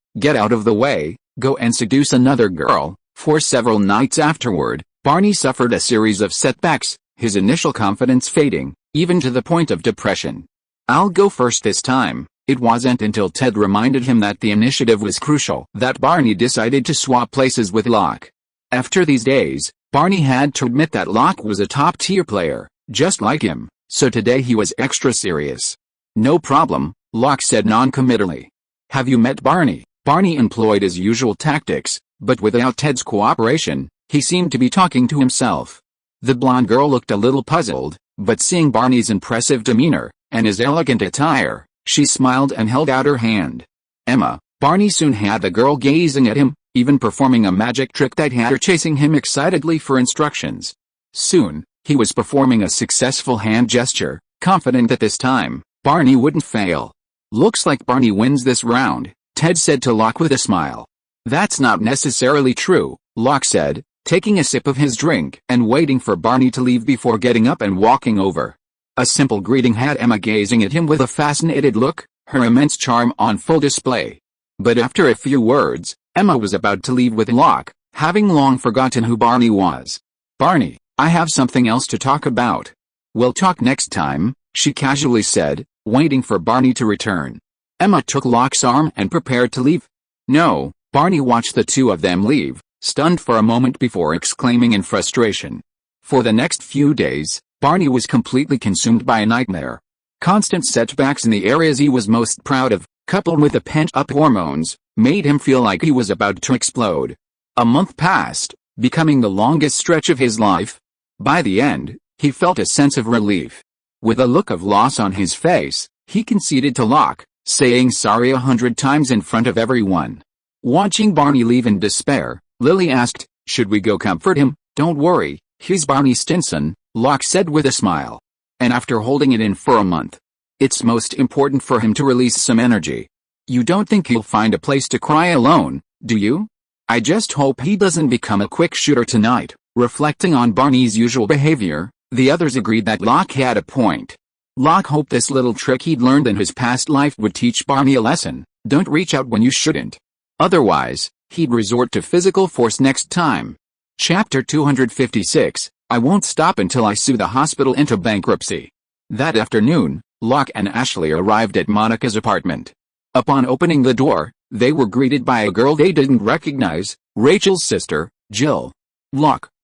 go and seduce another girl. For several nights afterward, Barney suffered a series of setbacks, his initial confidence fading, even to the point of depression. I'll go first this time. It wasn't until Ted reminded him that the initiative was crucial that Barney decided to swap places with Locke. After these days, Barney had to admit that Locke was a top-tier player, just like him, so today he was extra serious. No problem, Locke said non-committally. Have you met Barney? Barney employed his usual tactics, but without Ted's cooperation, he seemed to be talking to himself. The blonde girl looked a little puzzled, but seeing Barney's impressive demeanor, and his elegant attire, she smiled and held out her hand. Emma. Barney soon had the girl gazing at him, even performing a magic trick that had her chasing him excitedly for instructions. Soon, he was performing a successful hand gesture, confident that this time, Barney wouldn't fail. Looks like Barney wins this round, Ted said to Locke with a smile. That's not necessarily true, Locke said, taking a sip of his drink and waiting for Barney to leave before getting up and walking over. A simple greeting had Emma gazing at him with a fascinated look, her immense charm on full display. But after a few words, Emma was about to leave with Locke, having long forgotten who Barney was. Barney, I have something else to talk about. We'll talk next time, she casually said, waiting for Barney to return. Emma took Locke's arm and prepared to leave. No, Barney watched the two of them leave, stunned for a moment before exclaiming in frustration. For the next few days, Barney was completely consumed by a nightmare. Constant setbacks in the areas he was most proud of, coupled with the pent-up hormones, made him feel like he was about to explode. A month passed, becoming the longest stretch of his life. By the end, he felt a sense of relief. With a look of loss on his face, he conceded to Locke, saying sorry 100 times in front of everyone. Watching Barney leave in despair, Lily asked, should we go comfort him? Don't worry, he's Barney Stinson, Locke said with a smile. And after holding it in for a month, it's most important for him to release some energy. You don't think he'll find a place to cry alone, do you? I just hope he doesn't become a quick shooter tonight." Reflecting on Barney's usual behavior, the others agreed that Locke had a point. Locke hoped this little trick he'd learned in his past life would teach Barney a lesson: don't reach out when you shouldn't. Otherwise, he'd resort to physical force next time. Chapter 256, I won't stop until I sue the hospital into bankruptcy. That afternoon, Locke and Ashley arrived at Monica's apartment. Upon opening the door, they were greeted by a girl they didn't recognize, Rachel's sister, Jill.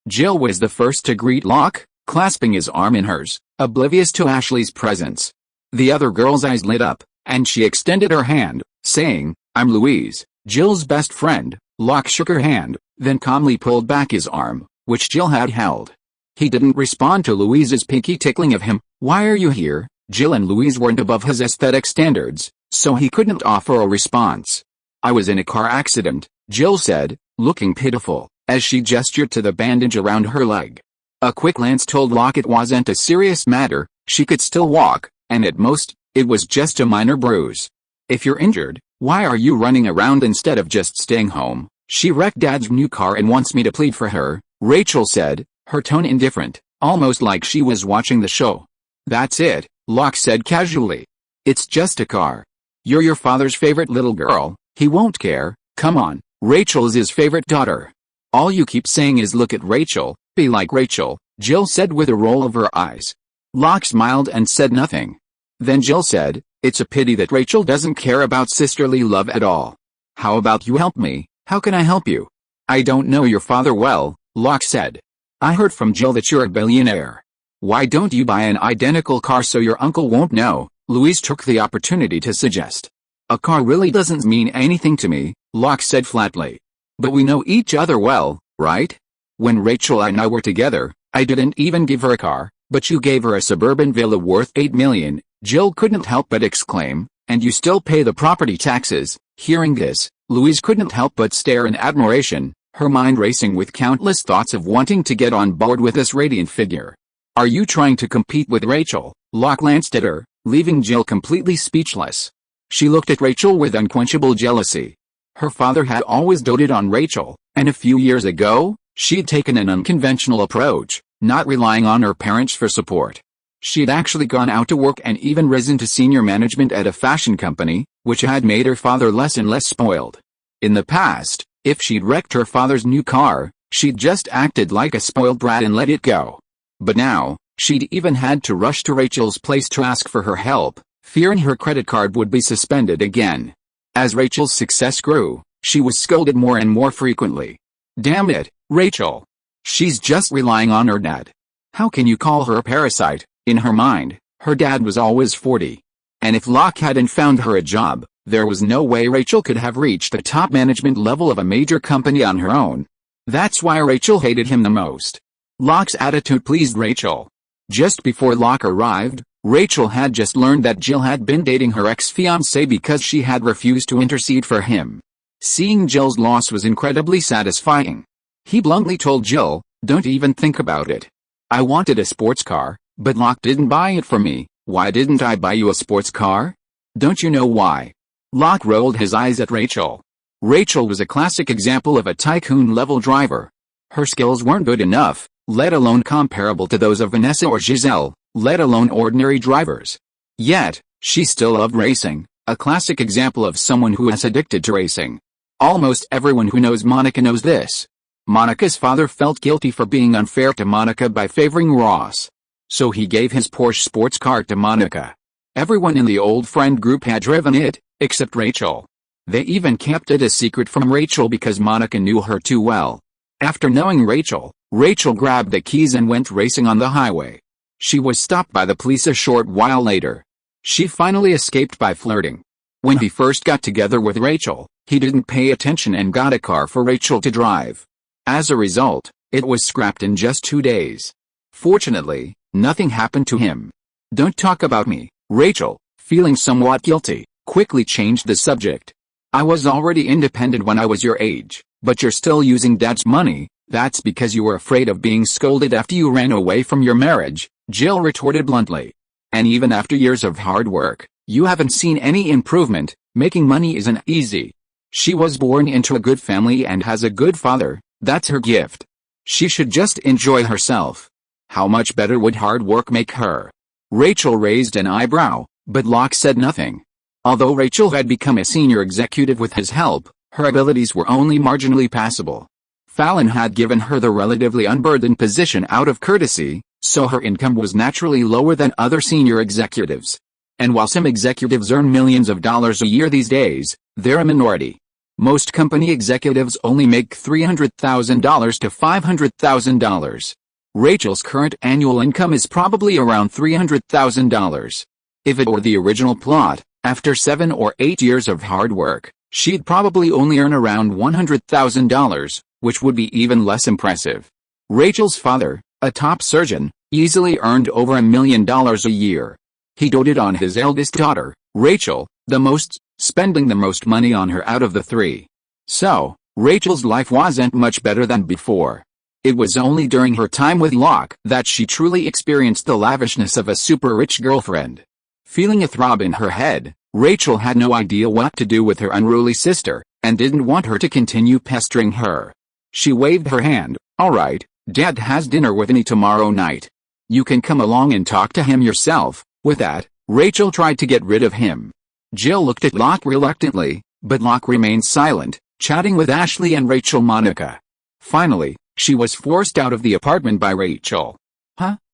Jill was the first to greet Locke, clasping his arm in hers, oblivious to Ashley's presence. The other girl's eyes lit up, and she extended her hand, saying, "I'm Louise, Jill's best friend." Locke shook her hand, then calmly pulled back his arm, which Jill had held. He didn't respond to Louise's pinky tickling of him. "Why are you here?" Jill and Louise weren't above his aesthetic standards, so he couldn't offer a response. "I was in a car accident," Jill said, looking pitiful, as she gestured to the bandage around her leg. A quick glance told Locke it wasn't a serious matter, she could still walk, and at most, it was just a minor bruise. "If you're injured, why are you running around instead of just staying home? She wrecked Dad's new car and wants me to plead for her," Rachel said, her tone indifferent, almost like she was watching the show. "That's it," Locke said casually. "It's just a car. You're your father's favorite little girl, he won't care. Come on, Rachel's his favorite daughter. All you keep saying is look at Rachel, be like Rachel," Jill said with a roll of her eyes. Locke smiled and said nothing. Then Jill said, "It's a pity that Rachel doesn't care about sisterly love at all. How about you help me?" "How can I help you?" "I don't know your father well," Locke said. "I heard from Jill that you're a billionaire. Why don't you buy an identical car so your uncle won't know?" Louise took the opportunity to suggest. "A car really doesn't mean anything to me," Locke said flatly. "But we know each other well, right? When Rachel and I were together, I didn't even give her a car, but you gave her a suburban villa worth $8 million, Jill couldn't help but exclaim, "and you still pay the property taxes." Hearing this, Louise couldn't help but stare in admiration, her mind racing with countless thoughts of wanting to get on board with this radiant figure. "Are you trying to compete with Rachel?" Locke glanced at her, leaving Jill completely speechless. She looked at Rachel with unquenchable jealousy. Her father had always doted on Rachel, and a few years ago, she'd taken an unconventional approach, not relying on her parents for support. She'd actually gone out to work and even risen to senior management at a fashion company, which had made her father less and less spoiled. In the past, if she'd wrecked her father's new car, she'd just acted like a spoiled brat and let it go. But now, she'd even had to rush to Rachel's place to ask for her help, fearing her credit card would be suspended again. As Rachel's success grew, she was scolded more and more frequently. "Damn it, Rachel. She's just relying on her dad. How can you call her a parasite?" In her mind, her dad was always 40. And if Locke hadn't found her a job, there was no way Rachel could have reached the top management level of a major company on her own. That's why Rachel hated him the most. Locke's attitude pleased Rachel. Just before Locke arrived, Rachel had just learned that Jill had been dating her ex-fiancé because she had refused to intercede for him. Seeing Jill's loss was incredibly satisfying. He bluntly told Jill, "Don't even think about it. I wanted a sports car, but Locke didn't buy it for me." "Why didn't I buy you a sports car?" "Don't you know why?" Locke rolled his eyes at Rachel. Rachel was a classic example of a tycoon-level driver. Her skills weren't good enough, let alone comparable to those of Vanessa or Giselle, let alone ordinary drivers. Yet, she still loved racing, a classic example of someone who is addicted to racing. Almost everyone who knows Monica knows this. Monica's father felt guilty for being unfair to Monica by favoring Ross. So he gave his Porsche sports car to Monica. Everyone in the old friend group had driven it, except Rachel. They even kept it a secret from Rachel because Monica knew her too well. After knowing Rachel, Rachel grabbed the keys and went racing on the highway. She was stopped by the police a short while later. She finally escaped by flirting. When he first got together with Rachel, he didn't pay attention and got a car for Rachel to drive. As a result, it was scrapped in just 2 days. Fortunately, nothing happened to him. "Don't talk about me," Rachel, feeling somewhat guilty, quickly changed the subject. "I was already independent when I was your age, but you're still using Dad's money. That's because you were afraid of being scolded after you ran away from your marriage," Jill retorted bluntly. "And even after years of hard work, you haven't seen any improvement. Making money isn't easy." She was born into a good family and has a good father. That's her gift. She should just enjoy herself. How much better would hard work make her? Rachel raised an eyebrow, but Locke said nothing. Although Rachel had become a senior executive with his help, her abilities were only marginally passable. Fallon had given her the relatively unburdened position out of courtesy, so her income was naturally lower than other senior executives. And while some executives earn millions of dollars a year these days, they're a minority. Most company executives only make $300,000 to $500,000. Rachel's current annual income is probably around $300,000. If it were the original plot, after 7 or 8 years of hard work, she'd probably only earn around $100,000, which would be even less impressive. Rachel's father, a top surgeon, easily earned over $1 million a year. He doted on his eldest daughter, Rachel, the most, spending the most money on her out of the three. So, Rachel's life wasn't much better than before. It was only during her time with Locke that she truly experienced the lavishness of a super-rich girlfriend. Feeling a throb in her head, Rachel had no idea what to do with her unruly sister, and didn't want her to continue pestering her. She waved her hand. "All right, Dad has dinner with me tomorrow night. You can come along and talk to him yourself." With that, Rachel tried to get rid of him. Jill looked at Locke reluctantly, but Locke remained silent, chatting with Ashley and Rachel Monica. Finally, she was forced out of the apartment by Rachel.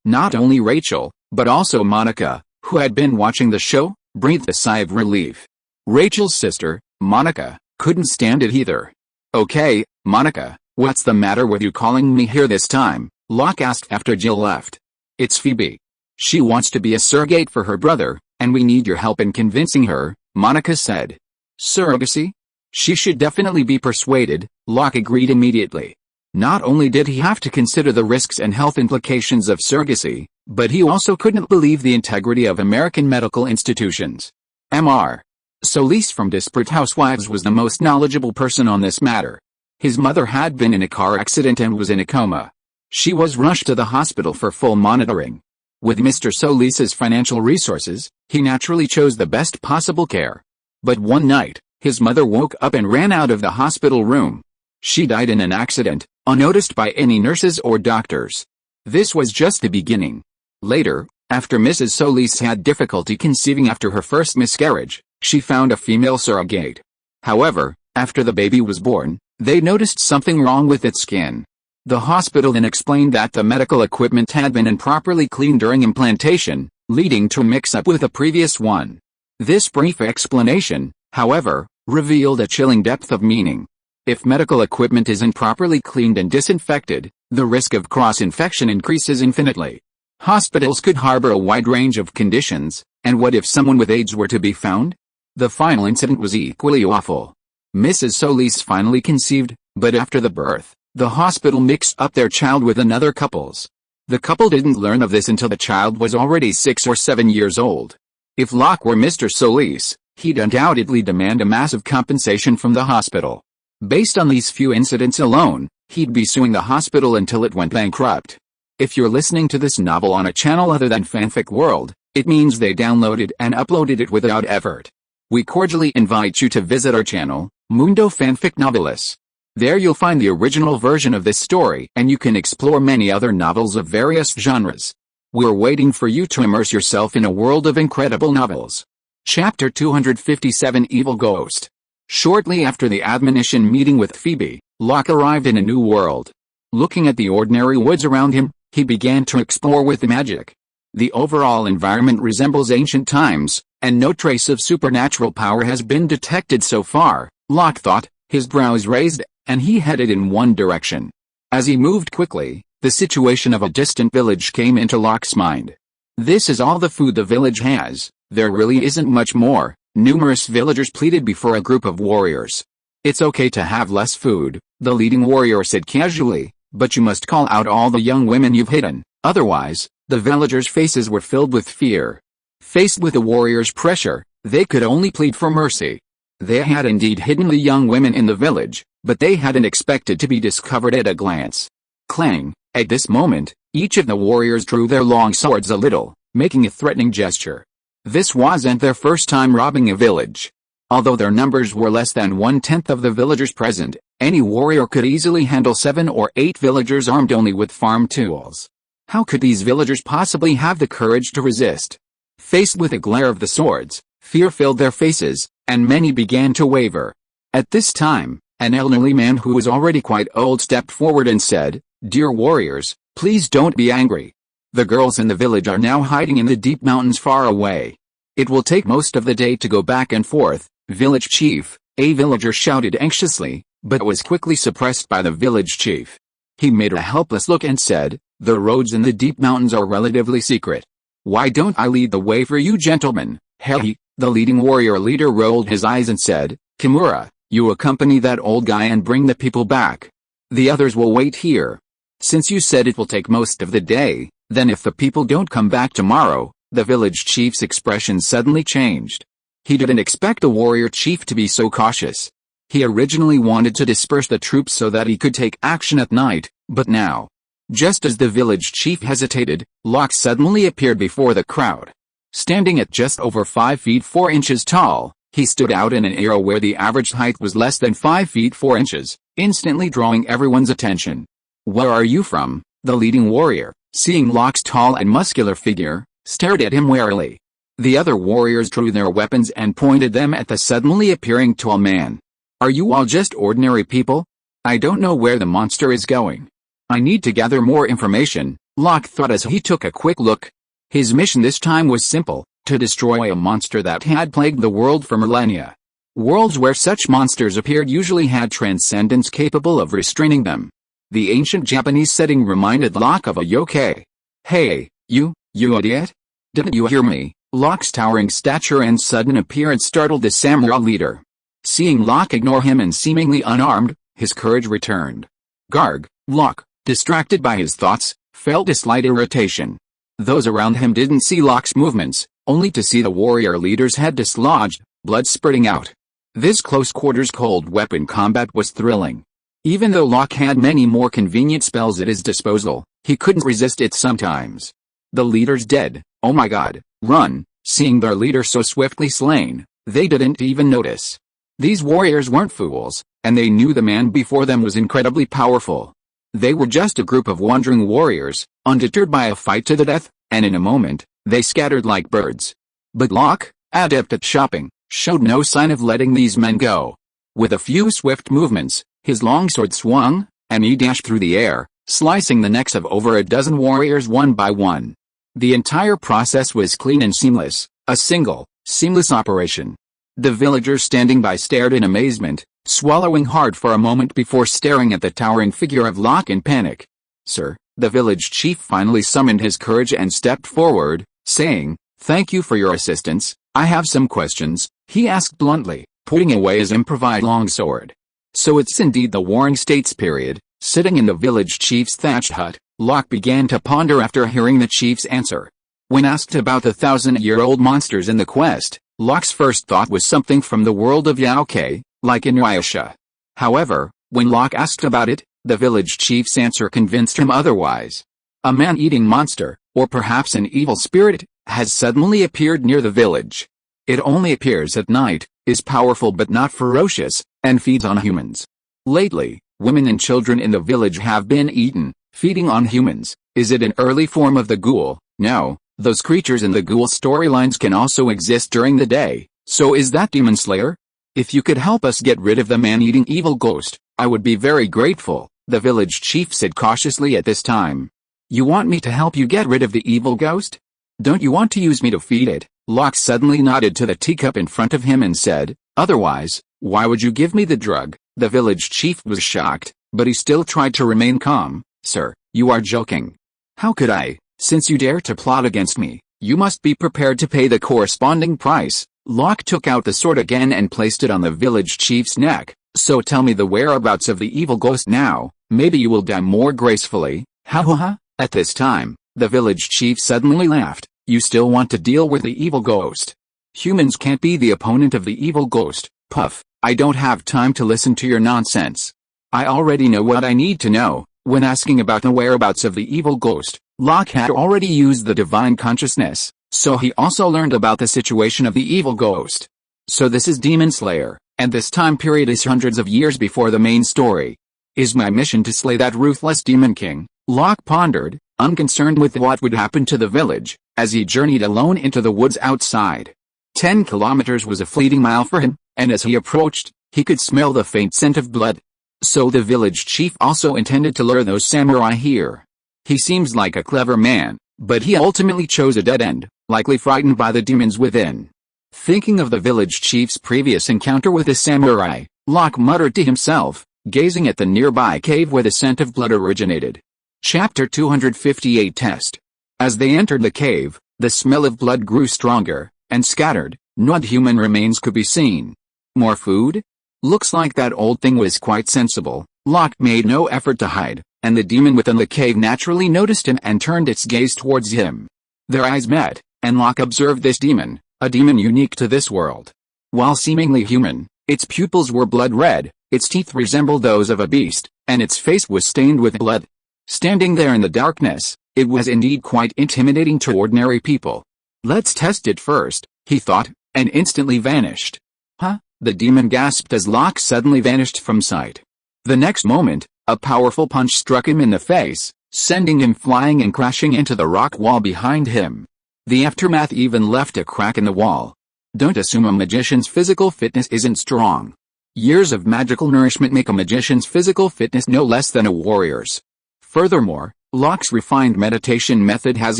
Not only Rachel, but also Monica, who had been watching the show, breathed a sigh of relief. Rachel's sister, Monica, couldn't stand it either. "Okay, Monica, what's the matter with you calling me here this time?" Locke asked after Jill left. "It's Phoebe. She wants to be a surrogate for her brother, and we need your help in convincing her," Monica said. "Surrogacy? She should definitely be persuaded," Locke agreed immediately. Not only did he have to consider the risks and health implications of surrogacy, but he also couldn't believe the integrity of American medical institutions. Mr. Solis from Desperate Housewives was the most knowledgeable person on this matter. His mother had been in a car accident and was in a coma. She was rushed to the hospital for full monitoring. With Mr. Solis's financial resources, he naturally chose the best possible care. But one night, his mother woke up and ran out of the hospital room. She died in an accident, unnoticed by any nurses or doctors. This was just the beginning. Later, after Mrs. Solis had difficulty conceiving after her first miscarriage, she found a female surrogate. However, after the baby was born, they noticed something wrong with its skin. The hospital then explained that the medical equipment had been improperly cleaned during implantation, leading to a mix-up with the previous one. This brief explanation, however, revealed a chilling depth of meaning. If medical equipment isn't properly cleaned and disinfected, the risk of cross-infection increases infinitely. Hospitals could harbor a wide range of conditions, and what if someone with AIDS were to be found? The final incident was equally awful. Mrs. Solis finally conceived, but after the birth, the hospital mixed up their child with another couple's. The couple didn't learn of this until the child was already 6 or 7 years old. If Locke were Mr. Solis, he'd undoubtedly demand a massive compensation from the hospital. Based on these few incidents alone, he'd be suing the hospital until it went bankrupt. If you're listening to this novel on a channel other than Fanfic World, it means they downloaded and uploaded it without effort. We cordially invite you to visit our channel, Mundo Fanfic Novelis. There you'll find the original version of this story and you can explore many other novels of various genres. We're waiting for you to immerse yourself in a world of incredible novels. Chapter 257 Evil Ghost. Shortly after the admonition meeting with Phoebe, Locke arrived in a new world. Looking at the ordinary woods around him, he began to explore with magic. The overall environment resembles ancient times, and no trace of supernatural power has been detected so far, Locke thought, his brows raised, and he headed in one direction. As he moved quickly, the situation of a distant village came into Locke's mind. "This is all the food the village has, there really isn't much more," numerous villagers pleaded before a group of warriors. "It's okay to have less food," the leading warrior said casually, "but you must call out all the young women you've hidden, otherwise." The villagers' faces were filled with fear. Faced with the warriors' pressure, they could only plead for mercy. They had indeed hidden the young women in the village, but they hadn't expected to be discovered at a glance. Clang! At this moment, each of the warriors drew their long swords a little, making a threatening gesture. This wasn't their first time robbing a village. Although their numbers were less than 1/10 of the villagers present, any warrior could easily handle 7 or 8 villagers armed only with farm tools. How could these villagers possibly have the courage to resist? Faced with a glare of the swords, fear filled their faces, and many began to waver. At this time, an elderly man who was already quite old stepped forward and said, "Dear warriors, please don't be angry. The girls in the village are now hiding in the deep mountains far away. It will take most of the day to go back and forth, village chief," a villager shouted anxiously, but was quickly suppressed by the village chief. He made a helpless look and said, "The roads in the deep mountains are relatively secret. Why don't I lead the way for you gentlemen?" Hey, the leading warrior leader rolled his eyes and said, "Kimura, you accompany that old guy and bring the people back. The others will wait here. Since you said it will take most of the day, then if the people don't come back tomorrow," the village chief's expression suddenly changed. He didn't expect the warrior chief to be so cautious. He originally wanted to disperse the troops so that he could take action at night, but now, just as the village chief hesitated, Locke suddenly appeared before the crowd. Standing at just over 5 feet 4 inches tall, he stood out in an area where the average height was less than 5 feet 4 inches, instantly drawing everyone's attention. "Where are you from?" The leading warrior, seeing Locke's tall and muscular figure, stared at him warily. The other warriors drew their weapons and pointed them at the suddenly appearing tall man. "Are you all just ordinary people? I don't know where the monster is going. I need to gather more information," Locke thought as he took a quick look. His mission this time was simple: to destroy a monster that had plagued the world for millennia. Worlds where such monsters appeared usually had transcendence capable of restraining them. The ancient Japanese setting reminded Locke of a yokai. "Hey, you idiot! Didn't you hear me?" Locke's towering stature and sudden appearance startled the samurai leader. Seeing Locke ignore him and seemingly unarmed, his courage returned. Garg, Locke, distracted by his thoughts, felt a slight irritation. Those around him didn't see Locke's movements, only to see the warrior leader's head dislodged, blood spurting out. This close-quarters cold weapon combat was thrilling. Even though Locke had many more convenient spells at his disposal, he couldn't resist it sometimes. "The leader's dead, oh my god, run!" Seeing their leader so swiftly slain, they didn't even notice. These warriors weren't fools, and they knew the man before them was incredibly powerful. They were just a group of wandering warriors, undeterred by a fight to the death, and in a moment, they scattered like birds. But Locke, adept at shopping, showed no sign of letting these men go. With a few swift movements, his longsword swung, and he dashed through the air, slicing the necks of over a dozen warriors one by one. The entire process was clean and seamless, a single, seamless operation. The villagers standing by stared in amazement, swallowing hard for a moment before staring at the towering figure of Locke in panic. "Sir," the village chief finally summoned his courage and stepped forward, saying, "Thank you for your assistance. I have some questions," he asked bluntly, putting away his improvised longsword. So it's indeed the Warring States period. Sitting in the village chief's thatched hut, Locke began to ponder after hearing the chief's answer. When asked about the 1,000-year-old monsters in the quest, Locke's first thought was something from the world of yokai, like Inuyasha. However, when Locke asked about it, the village chief's answer convinced him otherwise. A man-eating monster, or perhaps an evil spirit, has suddenly appeared near the village. It only appears at night, is powerful but not ferocious, and feeds on humans. Lately, women and children in the village have been eaten, feeding on humans. Is it an early form of the ghoul? No, those creatures in the ghoul storylines can also exist during the day, so is that Demon Slayer? If you could help us get rid of the man-eating evil ghost, I would be very grateful, the village chief said cautiously at this time. You want me to help you get rid of the evil ghost? Don't you want to use me to feed it? Locke suddenly nodded to the teacup in front of him and said, "Otherwise, why would you give me the drug?" The village chief was shocked, but he still tried to remain calm. "Sir, you are joking. How could I? Since you dare to plot against me, you must be prepared to pay the corresponding price." Locke took out the sword again and placed it on the village chief's neck. "So tell me the whereabouts of the evil ghost now, maybe you will die more gracefully." Ha ha ha. At this time, the village chief suddenly laughed. "You still want to deal with the evil ghost? Humans can't be the opponent of the evil ghost." Puff, "I don't have time to listen to your nonsense. I already know what I need to know." When asking about the whereabouts of the evil ghost, Locke had already used the divine consciousness, so he also learned about the situation of the evil ghost. So this is Demon Slayer, and this time period is hundreds of years before the main story. Is my mission to slay that ruthless Demon King? Locke pondered, unconcerned with what would happen to the village, as he journeyed alone into the woods outside. 10 kilometers was a fleeting mile for him, and as he approached, he could smell the faint scent of blood. So the village chief also intended to lure those samurai here. He seems like a clever man, but he ultimately chose a dead end, likely frightened by the demons within. Thinking of the village chief's previous encounter with the samurai, Locke muttered to himself, gazing at the nearby cave where the scent of blood originated. Chapter 258 Test. As they entered the cave, the smell of blood grew stronger, and scattered, gnawed human remains could be seen. More food? Looks like that old thing was quite sensible. Locke made no effort to hide, and the demon within the cave naturally noticed him and turned its gaze towards him. Their eyes met, and Locke observed this demon, a demon unique to this world. While seemingly human, its pupils were blood red, its teeth resembled those of a beast, and its face was stained with blood. Standing there in the darkness, it was indeed quite intimidating to ordinary people. Let's test it first, he thought, and instantly vanished. Huh? The demon gasped as Locke suddenly vanished from sight. The next moment, a powerful punch struck him in the face, sending him flying and crashing into the rock wall behind him. The aftermath even left a crack in the wall. Don't assume a magician's physical fitness isn't strong. Years of magical nourishment make a magician's physical fitness no less than a warrior's. Furthermore, Locke's refined meditation method has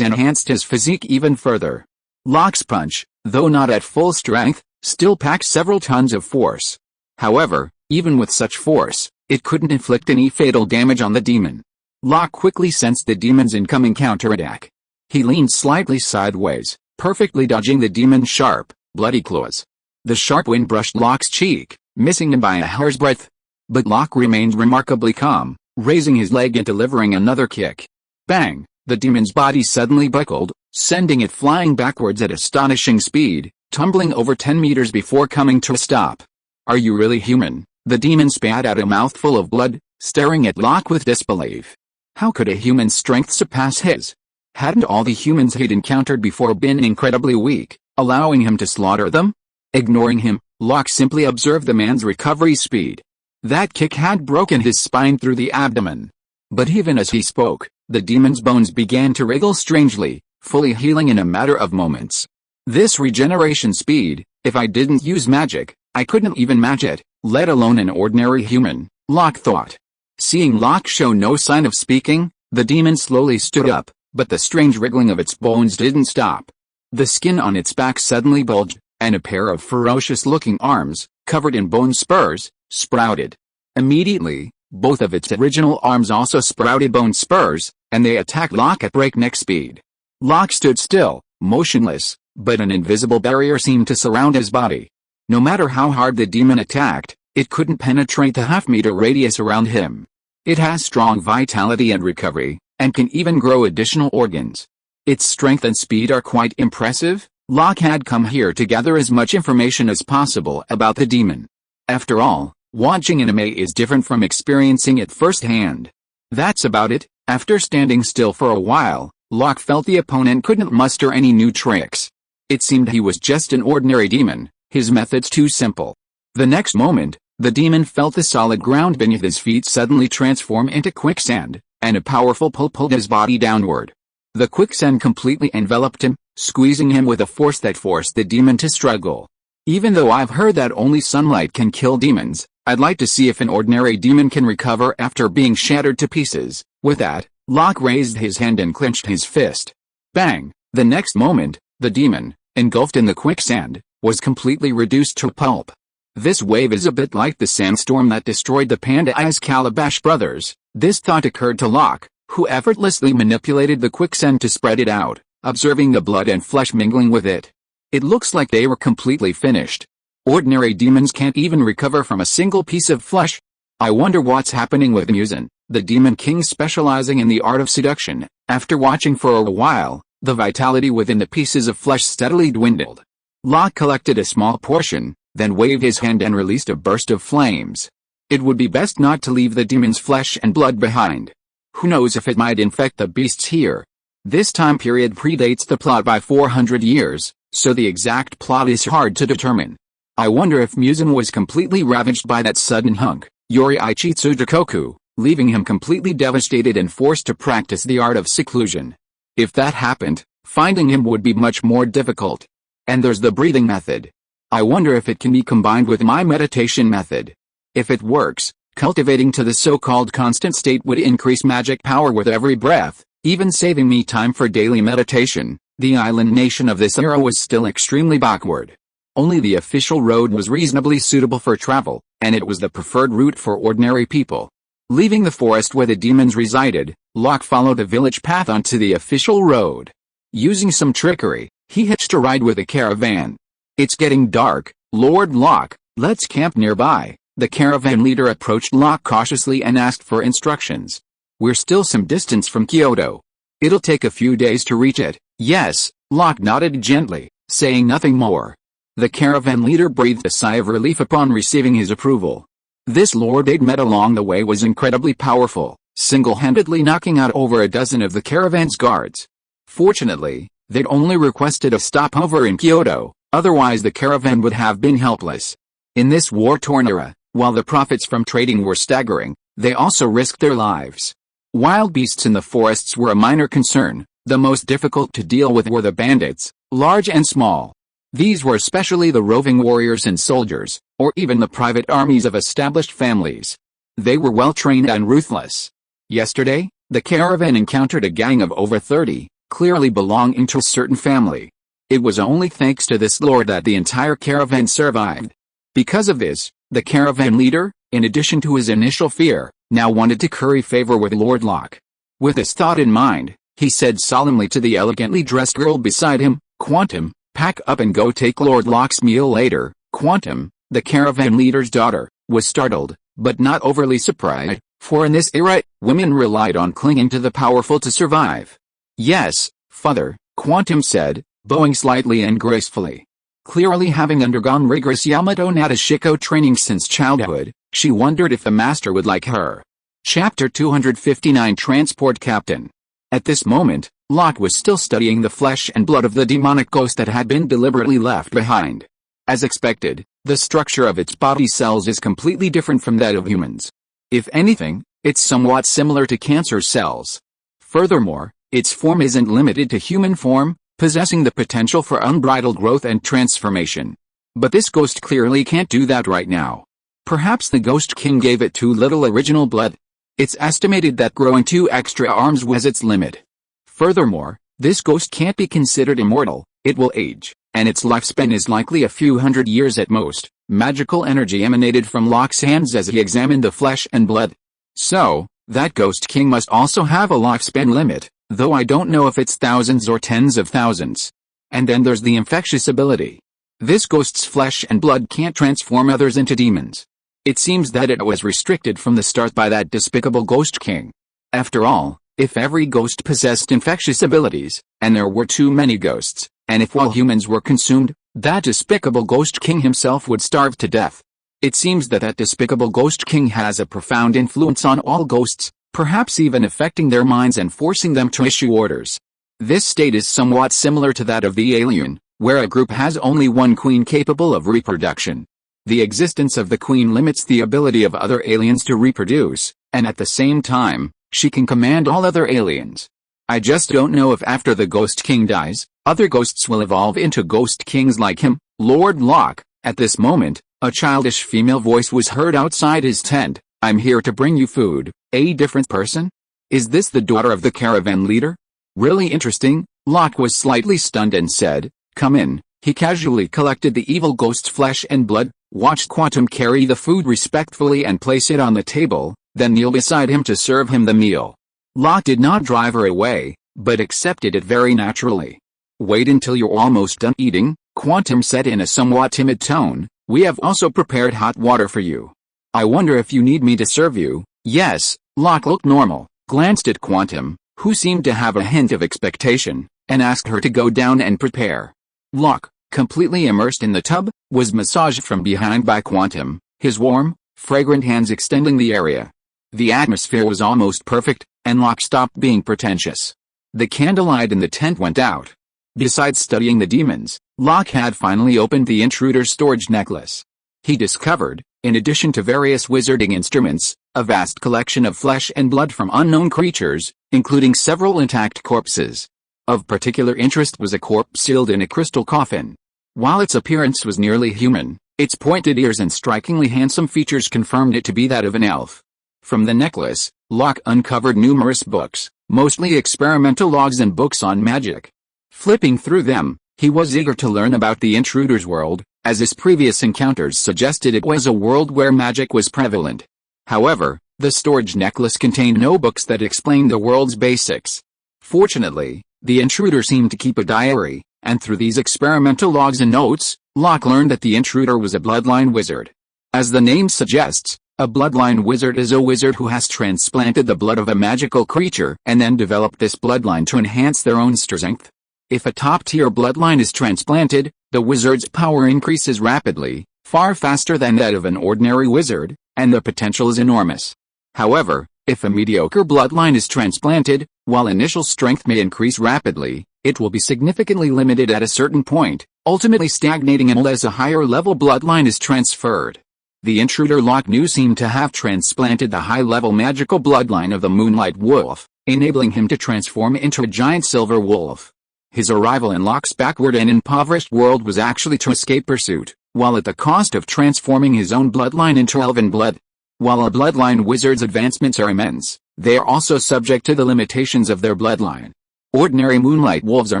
enhanced his physique even further. Locke's punch, though not at full strength, still packed several tons of force. However, even with such force, it couldn't inflict any fatal damage on the demon. Locke quickly sensed the demon's incoming counterattack. He leaned slightly sideways, perfectly dodging the demon's sharp, bloody claws. The sharp wind brushed Locke's cheek, missing him by a hair's breadth. But Locke remained remarkably calm, raising his leg and delivering another kick. Bang! The demon's body suddenly buckled, sending it flying backwards at astonishing speed, tumbling over 10 meters before coming to a stop. Are you really human? The demon spat out a mouthful of blood, staring at Locke with disbelief. How could a human's strength surpass his? Hadn't all the humans he'd encountered before been incredibly weak, allowing him to slaughter them? Ignoring him, Locke simply observed the man's recovery speed. That kick had broken his spine through the abdomen. But even as he spoke, the demon's bones began to wriggle strangely, fully healing in a matter of moments. This regeneration speed, if I didn't use magic, I couldn't even match it, let alone an ordinary human, Locke thought. Seeing Locke show no sign of speaking, the demon slowly stood up, but the strange wriggling of its bones didn't stop. The skin on its back suddenly bulged, and a pair of ferocious-looking arms, covered in bone spurs, sprouted. Immediately, both of its original arms also sprouted bone spurs, and they attacked Locke at breakneck speed. Locke stood still, motionless, but an invisible barrier seemed to surround his body. No matter how hard the demon attacked, it couldn't penetrate the half-meter radius around him. It has strong vitality and recovery, and can even grow additional organs. Its strength and speed are quite impressive. Locke had come here to gather as much information as possible about the demon. After all, watching anime is different from experiencing it firsthand. That's about it. After standing still for a while, Locke felt the opponent couldn't muster any new tricks. It seemed he was just an ordinary demon, his methods too simple. The next moment, the demon felt the solid ground beneath his feet suddenly transform into quicksand, and a powerful pull pulled his body downward. The quicksand completely enveloped him, squeezing him with a force that forced the demon to struggle. Even though I've heard that only sunlight can kill demons, I'd like to see if an ordinary demon can recover after being shattered to pieces. With that, Locke raised his hand and clenched his fist. Bang! The next moment, the demon, engulfed in the quicksand, was completely reduced to pulp. This wave is a bit like the sandstorm that destroyed the Panda Eyes Calabash brothers. This thought occurred to Locke, who effortlessly manipulated the quicksand to spread it out, observing the blood and flesh mingling with it. It looks like they were completely finished. Ordinary demons can't even recover from a single piece of flesh. I wonder what's happening with Musen, the demon king specializing in the art of seduction. After watching for a while, the vitality within the pieces of flesh steadily dwindled. Locke collected a small portion, then waved his hand and released a burst of flames. It would be best not to leave the demon's flesh and blood behind. Who knows if it might infect the beasts here. This time period predates the plot by 400 years, so the exact plot is hard to determine. I wonder if Muzan was completely ravaged by that sudden hunk, Yoriichi Tsuchikoku, leaving him completely devastated and forced to practice the art of seclusion. If that happened, finding him would be much more difficult. And there's the breathing method. I wonder if it can be combined with my meditation method. If it works, cultivating to the so-called constant state would increase magic power with every breath, even saving me time for daily meditation. The island nation of this era was still extremely backward. Only the official road was reasonably suitable for travel, and it was the preferred route for ordinary people. Leaving the forest where the demons resided, Locke followed the village path onto the official road. Using some trickery, he hitched a ride with a caravan. It's getting dark, Lord Locke, let's camp nearby. The caravan leader approached Locke cautiously and asked for instructions. We're still some distance from Kyoto. It'll take a few days to reach it. Yes, Locke nodded gently, saying nothing more. The caravan leader breathed a sigh of relief upon receiving his approval. This lord they'd met along the way was incredibly powerful, single-handedly knocking out over a dozen of the caravan's guards. Fortunately, they'd only requested a stopover in Kyoto, otherwise the caravan would have been helpless. In this war-torn era, while the profits from trading were staggering, they also risked their lives. Wild beasts in the forests were a minor concern. The most difficult to deal with were the bandits, large and small. These were especially the roving warriors and soldiers, or even the private armies of established families. They were well-trained and ruthless. Yesterday, the caravan encountered a gang of over 30, clearly belonging to a certain family. It was only thanks to this lord that the entire caravan survived. Because of this, the caravan leader, in addition to his initial fear, now wanted to curry favor with Lord Locke. With this thought in mind, he said solemnly to the elegantly dressed girl beside him, "Quantum, pack up and go take Lord Locke's meal later." Quantum, the caravan leader's daughter, was startled, but not overly surprised, for in this era, women relied on clinging to the powerful to survive. "Yes, father," Quantum said, bowing slightly and gracefully. Clearly having undergone rigorous Yamato Nadeshiko training since childhood, she wondered if the master would like her. Chapter 259 Transport Captain. At this moment, Locke was still studying the flesh and blood of the demonic ghost that had been deliberately left behind. As expected, the structure of its body cells is completely different from that of humans. If anything, it's somewhat similar to cancer cells. Furthermore, its form isn't limited to human form, possessing the potential for unbridled growth and transformation. But this ghost clearly can't do that right now. Perhaps the Ghost King gave it too little original blood. It's estimated that growing 2 extra arms was its limit. Furthermore, this ghost can't be considered immortal, it will age, and its lifespan is likely a few hundred years at most. Magical energy emanated from Locke's hands as he examined the flesh and blood. So, that Ghost King must also have a lifespan limit, though I don't know if it's thousands or tens of thousands. And then there's the infectious ability. This ghost's flesh and blood can't transform others into demons. It seems that it was restricted from the start by that despicable Ghost King. After all, if every ghost possessed infectious abilities, and there were too many ghosts, and if all humans were consumed, that despicable Ghost King himself would starve to death. It seems that that despicable Ghost King has a profound influence on all ghosts, perhaps even affecting their minds and forcing them to issue orders. This state is somewhat similar to that of the alien, where a group has only one queen capable of reproduction. The existence of the queen limits the ability of other aliens to reproduce, and at the same time, she can command all other aliens. I just don't know if after the Ghost King dies, other ghosts will evolve into Ghost Kings like him. Lord Locke. At this moment, a childish female voice was heard outside his tent. "I'm here to bring you food." A different person? Is this the daughter of the caravan leader? Really interesting. Locke was slightly stunned and said, "Come in." He casually collected the evil ghost's flesh and blood, watched Quantum carry the food respectfully and place it on the table, then kneel beside him to serve him the meal. Locke did not drive her away, but accepted it very naturally. "Wait until you're almost done eating," Quantum said in a somewhat timid tone. "We have also prepared hot water for you. I wonder if you need me to serve you." "Yes." Locke looked normal, glanced at Quantum, who seemed to have a hint of expectation, and asked her to go down and prepare. Locke, completely immersed in the tub, was massaged from behind by Quantum, his warm, fragrant hands extending the area. The atmosphere was almost perfect, and Locke stopped being pretentious. The candlelight in the tent went out. Besides studying the demons, Locke had finally opened the intruder's storage necklace. He discovered, in addition to various wizarding instruments, a vast collection of flesh and blood from unknown creatures, including several intact corpses. Of particular interest was a corpse sealed in a crystal coffin. While its appearance was nearly human, its pointed ears and strikingly handsome features confirmed it to be that of an elf. From the necklace, Locke uncovered numerous books, mostly experimental logs and books on magic. Flipping through them, he was eager to learn about the intruder's world, as his previous encounters suggested it was a world where magic was prevalent. However, the storage necklace contained no books that explained the world's basics. Fortunately, the intruder seemed to keep a diary, and through these experimental logs and notes, Locke learned that the intruder was a bloodline wizard. As the name suggests, a bloodline wizard is a wizard who has transplanted the blood of a magical creature and then developed this bloodline to enhance their own strength. If a top-tier bloodline is transplanted, the wizard's power increases rapidly, far faster than that of an ordinary wizard, and the potential is enormous. However, if a mediocre bloodline is transplanted, while initial strength may increase rapidly, it will be significantly limited at a certain point, ultimately stagnating unless a higher-level bloodline is transferred. The intruder Locke knew seemed to have transplanted the high-level magical bloodline of the Moonlight Wolf, enabling him to transform into a giant silver wolf. His arrival in Locke's backward and impoverished world was actually to escape pursuit, while at the cost of transforming his own bloodline into elven blood. While a bloodline wizard's advancements are immense, they are also subject to the limitations of their bloodline. Ordinary Moonlight Wolves are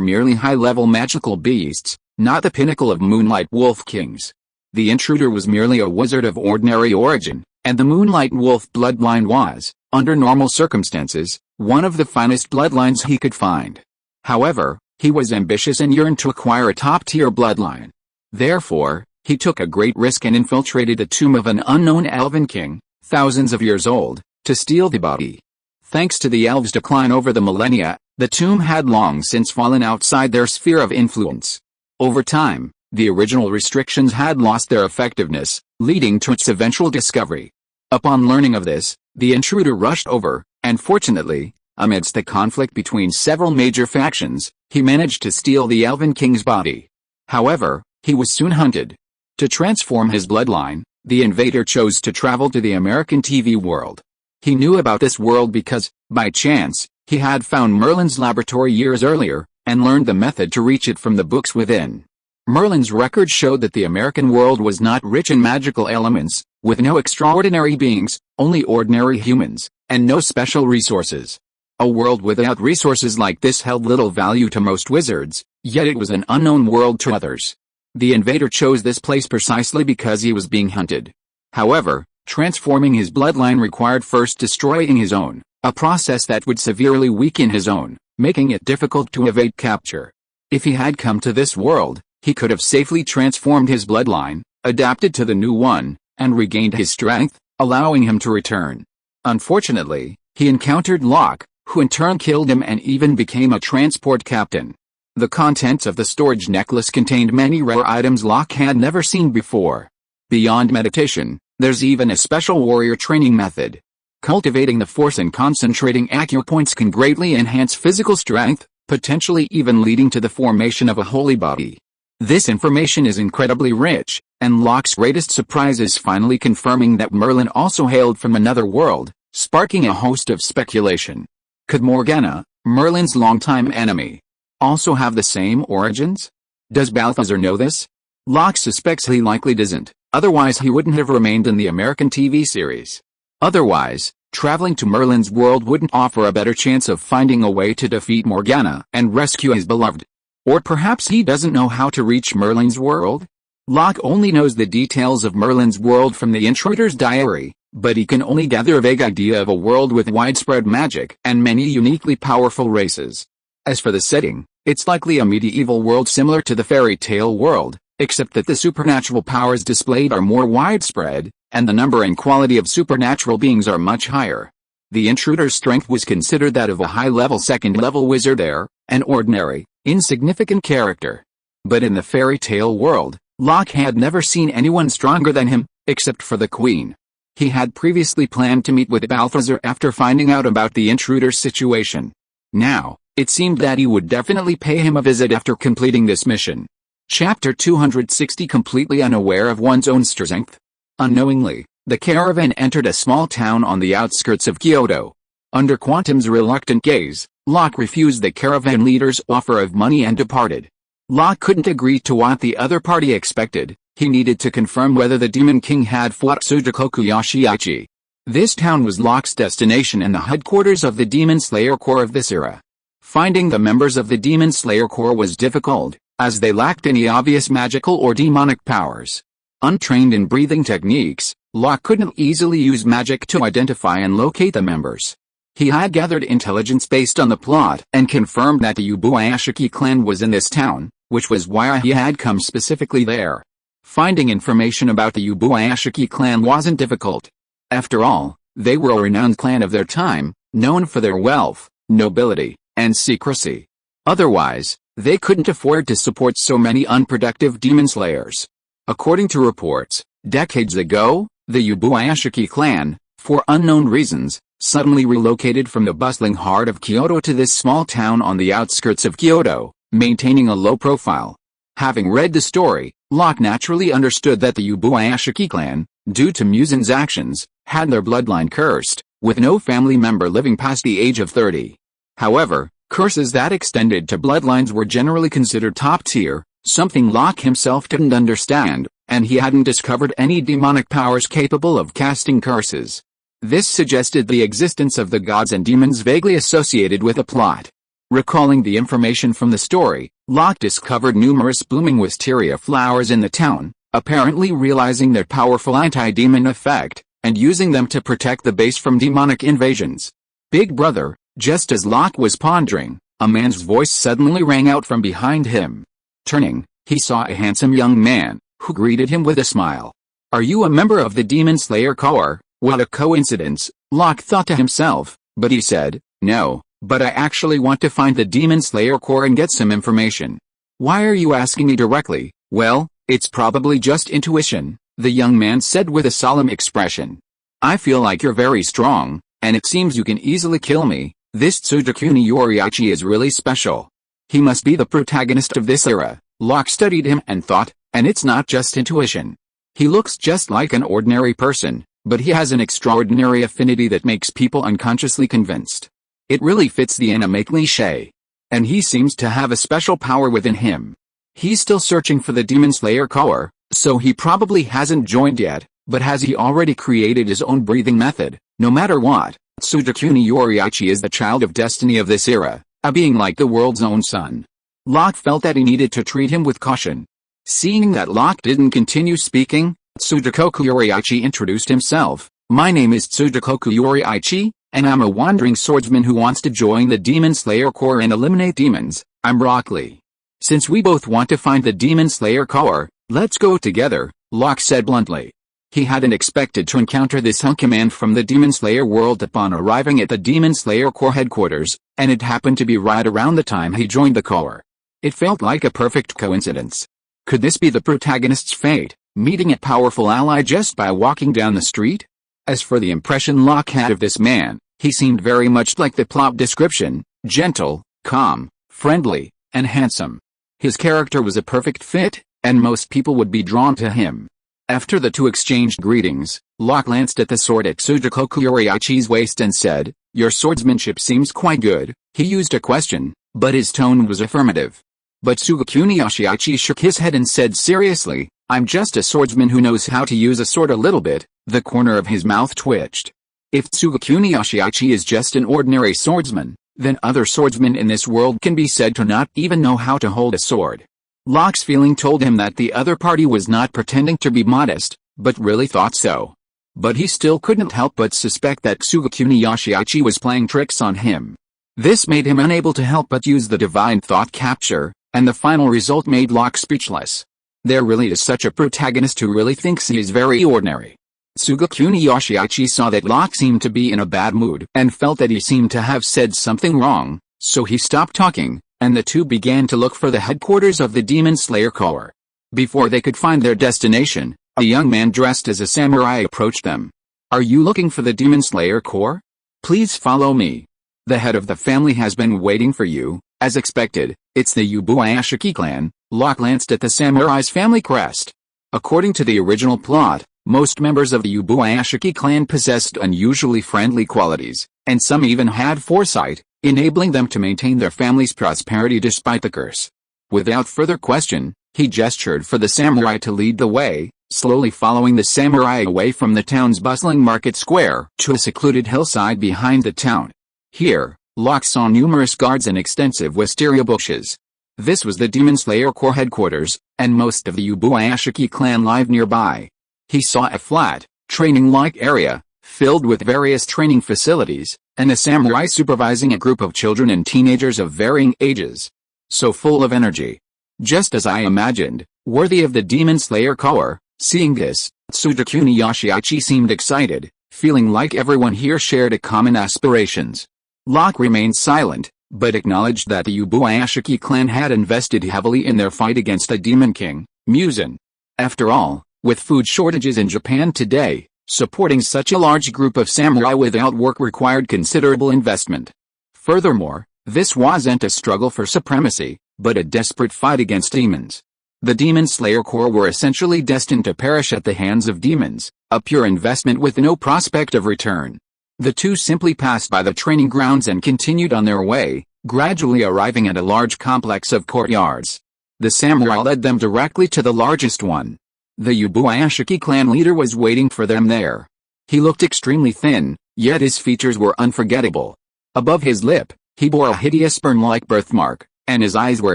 merely high-level magical beasts, not the pinnacle of Moonlight Wolf Kings. The intruder was merely a wizard of ordinary origin, and the Moonlight Wolf bloodline was, under normal circumstances, one of the finest bloodlines he could find. However, he was ambitious and yearned to acquire a top-tier bloodline. Therefore, he took a great risk and infiltrated the tomb of an unknown elven king, thousands of years old, to steal the body. Thanks to the elves' decline over the millennia, the tomb had long since fallen outside their sphere of influence. Over time, the original restrictions had lost their effectiveness, leading to its eventual discovery. Upon learning of this, the intruder rushed over, and fortunately, amidst the conflict between several major factions, he managed to steal the Elven King's body. However, he was soon hunted. To transform his bloodline, the invader chose to travel to the American TV world. He knew about this world because, by chance, he had found Merlin's laboratory years earlier, and learned the method to reach it from the books within. Merlin's record showed that the American world was not rich in magical elements, with no extraordinary beings, only ordinary humans, and no special resources. A world without resources like this held little value to most wizards, yet it was an unknown world to others. The invader chose this place precisely because he was being hunted. However, transforming his bloodline required first destroying his own, a process that would severely weaken his own, making it difficult to evade capture. If he had come to this world, he could have safely transformed his bloodline, adapted to the new one, and regained his strength, allowing him to return. Unfortunately, he encountered Locke, who in turn killed him and even became a transport captain. The contents of the storage necklace contained many rare items Locke had never seen before. Beyond meditation, there's even a special warrior training method. Cultivating the force and concentrating acupoints can greatly enhance physical strength, potentially even leading to the formation of a holy body. This information is incredibly rich, and Locke's greatest surprise is finally confirming that Merlin also hailed from another world, sparking a host of speculation. Could Morgana, Merlin's longtime enemy, also have the same origins? Does Balthazar know this? Locke suspects he likely doesn't, otherwise he wouldn't have remained in the American TV series. Otherwise, traveling to Merlin's world wouldn't offer a better chance of finding a way to defeat Morgana and rescue his beloved. Or perhaps he doesn't know how to reach Merlin's world? Locke only knows the details of Merlin's world from the intruder's diary, but he can only gather a vague idea of a world with widespread magic and many uniquely powerful races. As for the setting, it's likely a medieval world similar to the fairy tale world, except that the supernatural powers displayed are more widespread, and the number and quality of supernatural beings are much higher. The intruder's strength was considered that of a high-level second-level wizard there, an ordinary, insignificant character. But in the fairy tale world, Locke had never seen anyone stronger than him, except for the Queen. He had previously planned to meet with Balthazar after finding out about the intruder's situation. Now, it seemed that he would definitely pay him a visit after completing this mission. Chapter 260. Completely unaware of one's own strength. Unknowingly, the caravan entered a small town on the outskirts of Kyoto. Under Quantum's reluctant gaze, Locke refused the caravan leader's offer of money and departed. Locke couldn't agree to what the other party expected. He needed to confirm whether the Demon King had fought Tsuchikoku Yoshiichi. This town was Locke's destination and the headquarters of the Demon Slayer Corps of this era. Finding the members of the Demon Slayer Corps was difficult, as they lacked any obvious magical or demonic powers. Untrained in breathing techniques, Locke couldn't easily use magic to identify and locate the members. He had gathered intelligence based on the plot and confirmed that the Yubuayashiki clan was in this town, which was why he had come specifically there. Finding information about the Yubuayashiki clan wasn't difficult. After all, they were a renowned clan of their time, known for their wealth, nobility, and secrecy. Otherwise, they couldn't afford to support so many unproductive demon slayers. According to reports, decades ago, the Yubuayashiki clan, for unknown reasons, suddenly relocated from the bustling heart of Kyoto to this small town on the outskirts of Kyoto, maintaining a low profile. Having read the story, Locke naturally understood that the Yubuayashiki clan, due to Muzin's actions, had their bloodline cursed, with no family member living past the age of 30. However, curses that extended to bloodlines were generally considered top tier, something Locke himself didn't understand, and he hadn't discovered any demonic powers capable of casting curses. This suggested the existence of the gods and demons vaguely associated with the plot. Recalling the information from the story, Locke discovered numerous blooming wisteria flowers in the town, apparently realizing their powerful anti-demon effect, and using them to protect the base from demonic invasions. Big brother, just as Locke was pondering, a man's voice suddenly rang out from behind him. Turning, he saw a handsome young man, who greeted him with a smile. "Are you a member of the Demon Slayer Corps?" What a coincidence, Locke thought to himself, but he said, "No, but I actually want to find the Demon Slayer Corps and get some information." "Why are you asking me directly?" "Well, it's probably just intuition," the young man said with a solemn expression. "I feel like you're very strong, and it seems you can easily kill me. This Tsujikuni Yoriichi is really special. He must be the protagonist of this era." Locke studied him and thought, and it's not just intuition. He looks just like an ordinary person, but he has an extraordinary affinity that makes people unconsciously convinced. It really fits the anime cliché. And he seems to have a special power within him. He's still searching for the Demon Slayer Corps, so he probably hasn't joined yet, but has he already created his own breathing method? No matter what, Tsujikuni Yoriichi is the child of destiny of this era, a being like the world's own son. Locke felt that he needed to treat him with caution. Seeing that Locke didn't continue speaking, Tsujikoku Yoriichi introduced himself. "My name is Tsujikoku Yoriichi, and I'm a wandering swordsman who wants to join the Demon Slayer Corps and eliminate demons. I'm Locke Lee. Since we both want to find the Demon Slayer Corps, let's go together," Locke said bluntly. He hadn't expected to encounter this hunk man from the Demon Slayer world upon arriving at the Demon Slayer Corps headquarters, and it happened to be right around the time he joined the Corps. It felt like a perfect coincidence. Could this be the protagonist's fate, meeting a powerful ally just by walking down the street? As for the impression Locke had of this man, he seemed very much like the plot description: gentle, calm, friendly, and handsome. His character was a perfect fit, and most people would be drawn to him. After the two exchanged greetings, Locke glanced at the sword at Tsujikoku Yoriichi's waist and said, "Your swordsmanship seems quite good." He used a question, but his tone was affirmative. But Tsujikuni Yoshiichi shook his head and said seriously, "I'm just a swordsman who knows how to use a sword a little bit." The corner of his mouth twitched. If Tsujikuni Yoshiichi is just an ordinary swordsman, then other swordsmen in this world can be said to not even know how to hold a sword. Locke's feeling told him that the other party was not pretending to be modest, but really thought so. But he still couldn't help but suspect that Tsujikuni Yoshiichi was playing tricks on him. This made him unable to help but use the divine thought capture, and the final result made Locke speechless. There really is such a protagonist who really thinks he is very ordinary. Tsujikuni Yoshiichi saw that Locke seemed to be in a bad mood and felt that he seemed to have said something wrong, so he stopped talking, and the two began to look for the headquarters of the Demon Slayer Corps. Before they could find their destination, a young man dressed as a samurai approached them. "Are you looking for the Demon Slayer Corps? Please follow me." The head of the family has been waiting for you." As expected, it's the Yubuayashiki clan. Locke glanced at the samurai's family crest. According to the original plot, most members of the Yubuayashiki clan possessed unusually friendly qualities, and some even had foresight, enabling them to maintain their family's prosperity despite the curse. Without further question, he gestured for the samurai to lead the way, slowly following the samurai away from the town's bustling market square to a secluded hillside behind the town. Here, Locke saw numerous guards and extensive wisteria bushes. This was the Demon Slayer Corps headquarters, and most of the Yubuayashiki clan lived nearby. He saw a flat, training-like area, filled with various training facilities, and a samurai supervising a group of children and teenagers of varying ages. So full of energy. Just as I imagined, worthy of the Demon Slayer Corps. Seeing this, Tsugakuni Yoshiichi seemed excited, feeling like everyone here shared a common aspirations. Locke remained silent, but acknowledged that the Yubuayashiki clan had invested heavily in their fight against the Demon King, Muzan. After all, with food shortages in Japan today, supporting such a large group of samurai without work required considerable investment. Furthermore, this wasn't a struggle for supremacy, but a desperate fight against demons. The Demon Slayer Corps were essentially destined to perish at the hands of demons, a pure investment with no prospect of return. The two simply passed by the training grounds and continued on their way, gradually arriving at a large complex of courtyards. The samurai led them directly to the largest one. The Yubuayashiki clan leader was waiting for them there. He looked extremely thin, yet his features were unforgettable. Above his lip, he bore a hideous burn-like birthmark, and his eyes were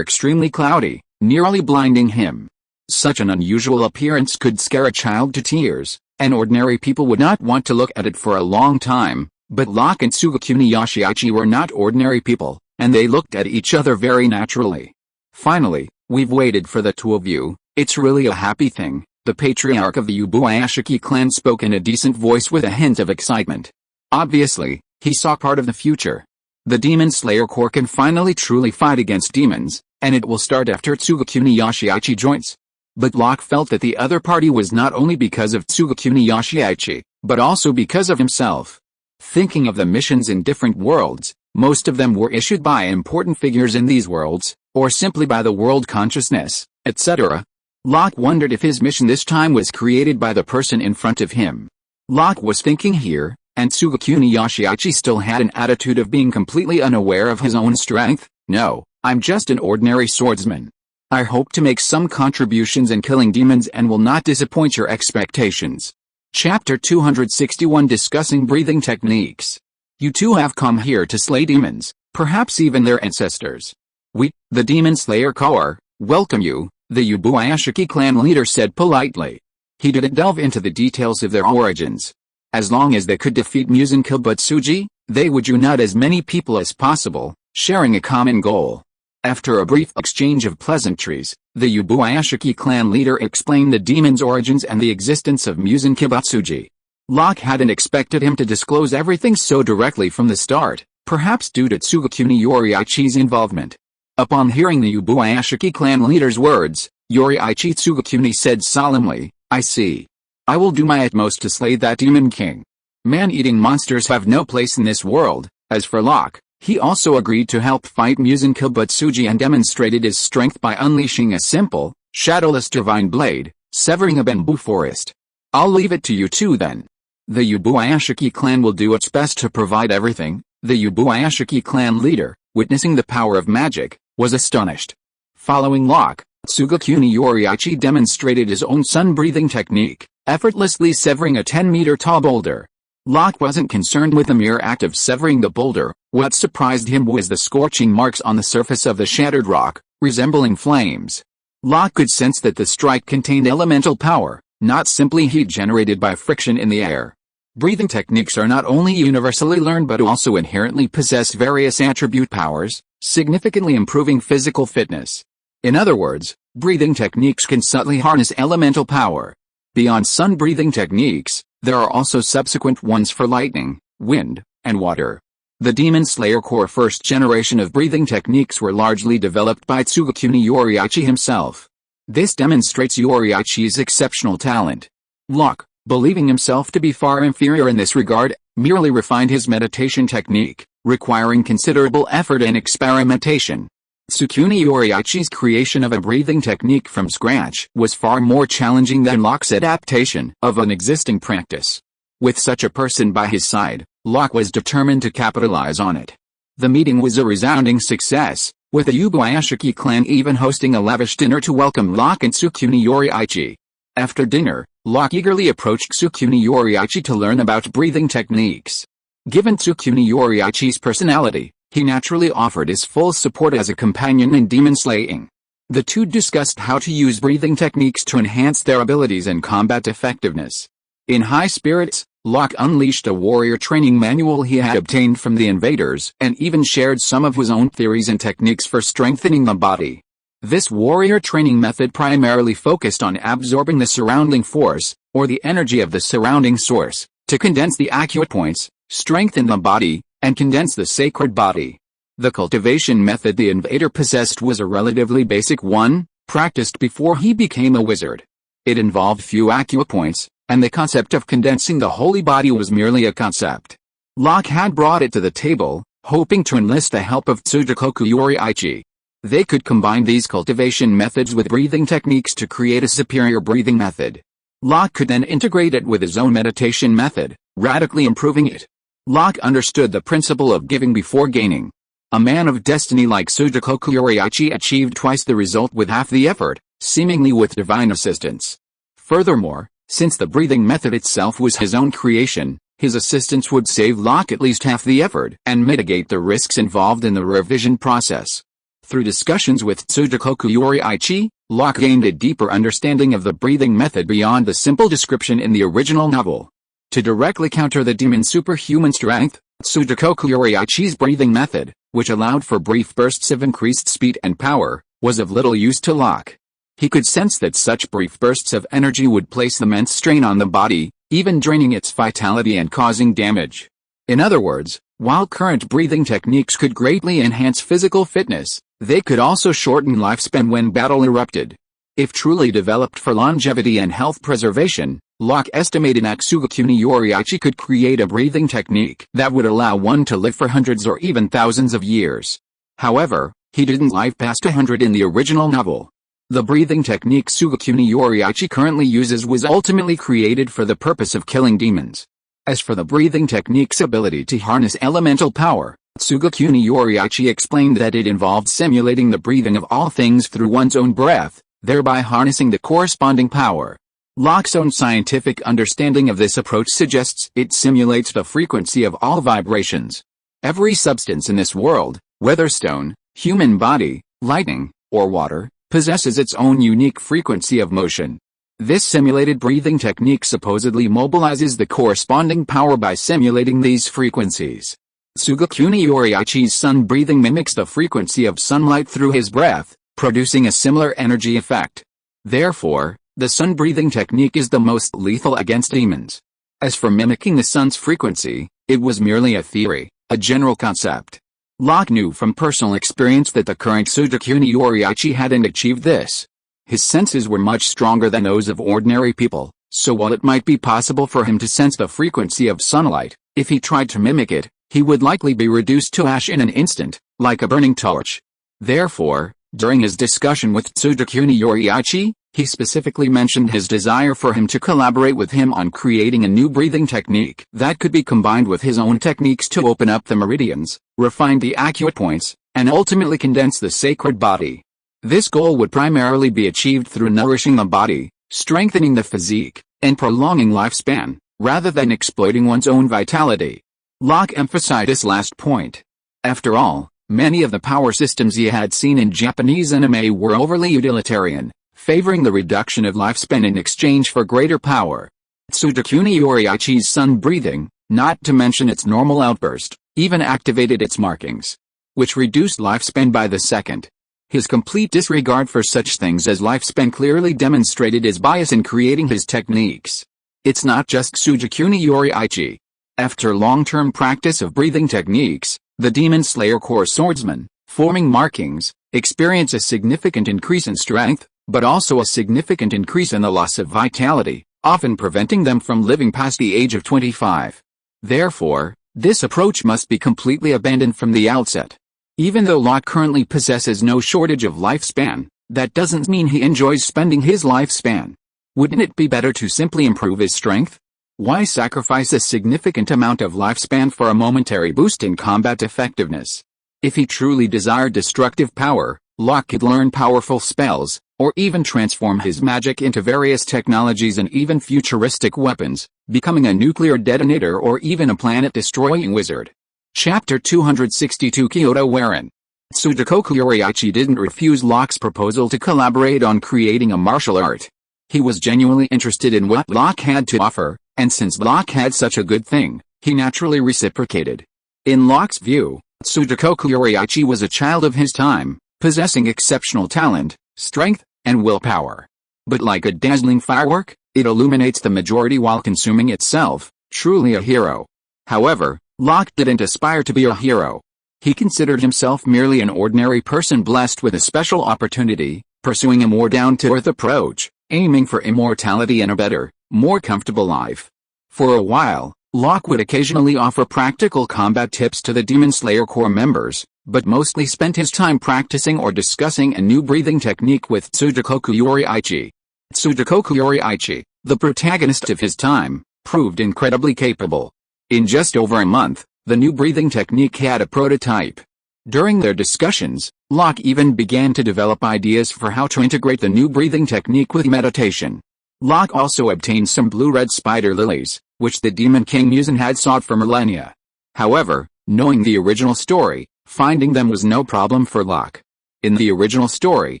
extremely cloudy, nearly blinding him. Such an unusual appearance could scare a child to tears, and ordinary people would not want to look at it for a long time, but Locke and Tsugakuni Yoshiichi were not ordinary people, and they looked at each other very naturally. "Finally, we've waited for the two of you. It's really a happy thing," the patriarch of the Yubuayashiki clan spoke in a decent voice with a hint of excitement. Obviously, he saw part of the future. The Demon Slayer Corps can finally truly fight against demons, and it will start after Tsugakuni Yoshiichi joins. But Locke felt that the other party was not only because of Tsugakuni Yoshiichi, but also because of himself. Thinking of the missions in different worlds, most of them were issued by important figures in these worlds, or simply by the world consciousness, etc. Locke wondered if his mission this time was created by the person in front of him. Locke was thinking here, and Tsugakuni Yoshiichi still had an attitude of being completely unaware of his own strength. "No, I'm just an ordinary swordsman. I hope to make some contributions in killing demons and will not disappoint your expectations." Chapter 261 Discussing Breathing Techniques. "You two have come here to slay demons, perhaps even their ancestors. We, the Demon Slayer Corps, welcome you," the Yubuayashiki clan leader said politely. He didn't delve into the details of their origins. As long as they could defeat Muzan Kibutsuji, they would unite as many people as possible, sharing a common goal. After a brief exchange of pleasantries, the Yubuayashiki clan leader explained the demon's origins and the existence of Muzan Kibutsuji. Locke hadn't expected him to disclose everything so directly from the start, perhaps due to Tsugakuni Yoriichi's involvement. Upon hearing the Yubuayashiki clan leader's words, Yoriichi Tsugakuni said solemnly, "I see. I will do my utmost to slay that demon king. Man-eating monsters have no place in this world." As for Locke, he also agreed to help fight Muzan Kibutsuji and demonstrated his strength by unleashing a simple, shadowless divine blade, severing a bamboo forest. "I'll leave it to you two then. The Yubuayashiki clan will do its best to provide everything." The Yubuayashiki clan leader, witnessing the power of magic, was astonished. Following Locke, Tsugakuni Yoriichi demonstrated his own sun-breathing technique, effortlessly severing a 10-meter-tall boulder. Locke wasn't concerned with the mere act of severing the boulder. What surprised him was the scorching marks on the surface of the shattered rock, resembling flames. Locke could sense that the strike contained elemental power, not simply heat generated by friction in the air. Breathing techniques are not only universally learned but also inherently possess various attribute powers, significantly improving physical fitness. In other words, breathing techniques can subtly harness elemental power. Beyond sun-breathing techniques, there are also subsequent ones for lightning, wind, and water. The Demon Slayer Corps first generation of breathing techniques were largely developed by Tsugakuni Yoriichi himself. This demonstrates Yoriichi's exceptional talent. Locke, Believing himself to be far inferior in this regard, merely refined his meditation technique, requiring considerable effort and experimentation. Tsukuni Yoriichi's creation of a breathing technique from scratch was far more challenging than Locke's adaptation of an existing practice. With such a person by his side, Locke was determined to capitalize on it. The meeting was a resounding success, with the Yubuayashiki clan even hosting a lavish dinner to welcome Locke and Tsukuni Yoriichi. After dinner, Locke eagerly approached Tsukuni Yoriichi to learn about breathing techniques. Given Tsukuni Yoriichi's personality, he naturally offered his full support as a companion in demon slaying. The two discussed how to use breathing techniques to enhance their abilities and combat effectiveness. In high spirits, Locke unleashed a warrior training manual he had obtained from the invaders and even shared some of his own theories and techniques for strengthening the body. This warrior training method primarily focused on absorbing the surrounding force, or the energy of the surrounding source, to condense the acupoints, strengthen the body, and condense the sacred body. The cultivation method the invader possessed was a relatively basic one, practiced before he became a wizard. It involved few acupoints, and the concept of condensing the holy body was merely a concept. Locke had brought it to the table, hoping to enlist the help of Tsugakoku Yoriichi. They could combine these cultivation methods with breathing techniques to create a superior breathing method. Locke could then integrate it with his own meditation method, radically improving it. Locke understood the principle of giving before gaining. A man of destiny like Tsugakoku Yoriichi achieved twice the result with half the effort, seemingly with divine assistance. Furthermore, since the breathing method itself was his own creation, his assistance would save Locke at least half the effort and mitigate the risks involved in the revision process. Through discussions with Tsugakoku Yoriichi, Locke gained a deeper understanding of the breathing method beyond the simple description in the original novel. To directly counter the demon's superhuman strength, Tsugakoku Yoriichi's breathing method, which allowed for brief bursts of increased speed and power, was of little use to Locke. He could sense that such brief bursts of energy would place immense strain on the body, even draining its vitality and causing damage. In other words, while current breathing techniques could greatly enhance physical fitness, they could also shorten lifespan when battle erupted. If truly developed for longevity and health preservation, Locke estimated that Tsugakuni Yoriichi could create a breathing technique that would allow one to live for hundreds or even thousands of years. However, he didn't live past 100 in the original novel. The breathing technique Tsugakuni Yoriichi currently uses was ultimately created for the purpose of killing demons. As for the breathing technique's ability to harness elemental power, Tsugakuni Yoriichi explained that it involved simulating the breathing of all things through one's own breath, thereby harnessing the corresponding power. Locke's own scientific understanding of this approach suggests it simulates the frequency of all vibrations. Every substance in this world, whether stone, human body, lightning, or water, possesses its own unique frequency of motion. This simulated breathing technique supposedly mobilizes the corresponding power by simulating these frequencies. Tsugakuni Yoriichi's sun breathing mimics the frequency of sunlight through his breath, producing a similar energy effect. Therefore, the sun breathing technique is the most lethal against demons. As for mimicking the sun's frequency, it was merely a theory, a general concept. Locke knew from personal experience that the current Tsugakuni Yoriichi hadn't achieved this. His senses were much stronger than those of ordinary people, so while it might be possible for him to sense the frequency of sunlight, if he tried to mimic it, he would likely be reduced to ash in an instant, like a burning torch. Therefore, during his discussion with Tsugakuni Yoriichi, he specifically mentioned his desire for him to collaborate with him on creating a new breathing technique that could be combined with his own techniques to open up the meridians, refine the acupoints, and ultimately condense the sacred body. This goal would primarily be achieved through nourishing the body, strengthening the physique, and prolonging lifespan, rather than exploiting one's own vitality. Locke emphasized this last point. After all, many of the power systems he had seen in Japanese anime were overly utilitarian, favoring the reduction of lifespan in exchange for greater power. Tsugakuni Yoriichi's sun breathing, not to mention its normal outburst, even activated its markings, which reduced lifespan by the second. His complete disregard for such things as lifespan clearly demonstrated his bias in creating his techniques. It's not just Tsugakuni Yoriichi. After long-term practice of breathing techniques, the Demon Slayer core swordsman, forming markings, experience a significant increase in strength, but also a significant increase in the loss of vitality, often preventing them from living past the age of 25. Therefore, this approach must be completely abandoned from the outset. Even though Locke currently possesses no shortage of lifespan, that doesn't mean he enjoys spending his lifespan. Wouldn't it be better to simply improve his strength? Why sacrifice a significant amount of lifespan for a momentary boost in combat effectiveness? If he truly desired destructive power, Locke could learn powerful spells, or even transform his magic into various technologies and even futuristic weapons, becoming a nuclear detonator or even a planet-destroying wizard. Chapter 262 Kyoto Wherein Tsutoku Yoriichi didn't refuse Locke's proposal to collaborate on creating a martial art. He was genuinely interested in what Locke had to offer, and since Locke had such a good thing, he naturally reciprocated. In Locke's view, Tsutoku Yoriichi was a child of his time, possessing exceptional talent, strength, and willpower. But like a dazzling firework, it illuminates the majority while consuming itself, truly a hero. However, Locke didn't aspire to be a hero. He considered himself merely an ordinary person blessed with a special opportunity, pursuing a more down-to-earth approach, aiming for immortality and a better, more comfortable life. For a while, Locke would occasionally offer practical combat tips to the Demon Slayer Corps members, but mostly spent his time practicing or discussing a new breathing technique with Tsutoku Yoriichi. Tsutoku Yoriichi, the protagonist of his time, proved incredibly capable. In just over a month, the new breathing technique had a prototype. During their discussions, Locke even began to develop ideas for how to integrate the new breathing technique with meditation. Locke also obtained some blue-red spider lilies, which the Demon King Muzan had sought for millennia. However, knowing the original story, finding them was no problem for Locke. In the original story,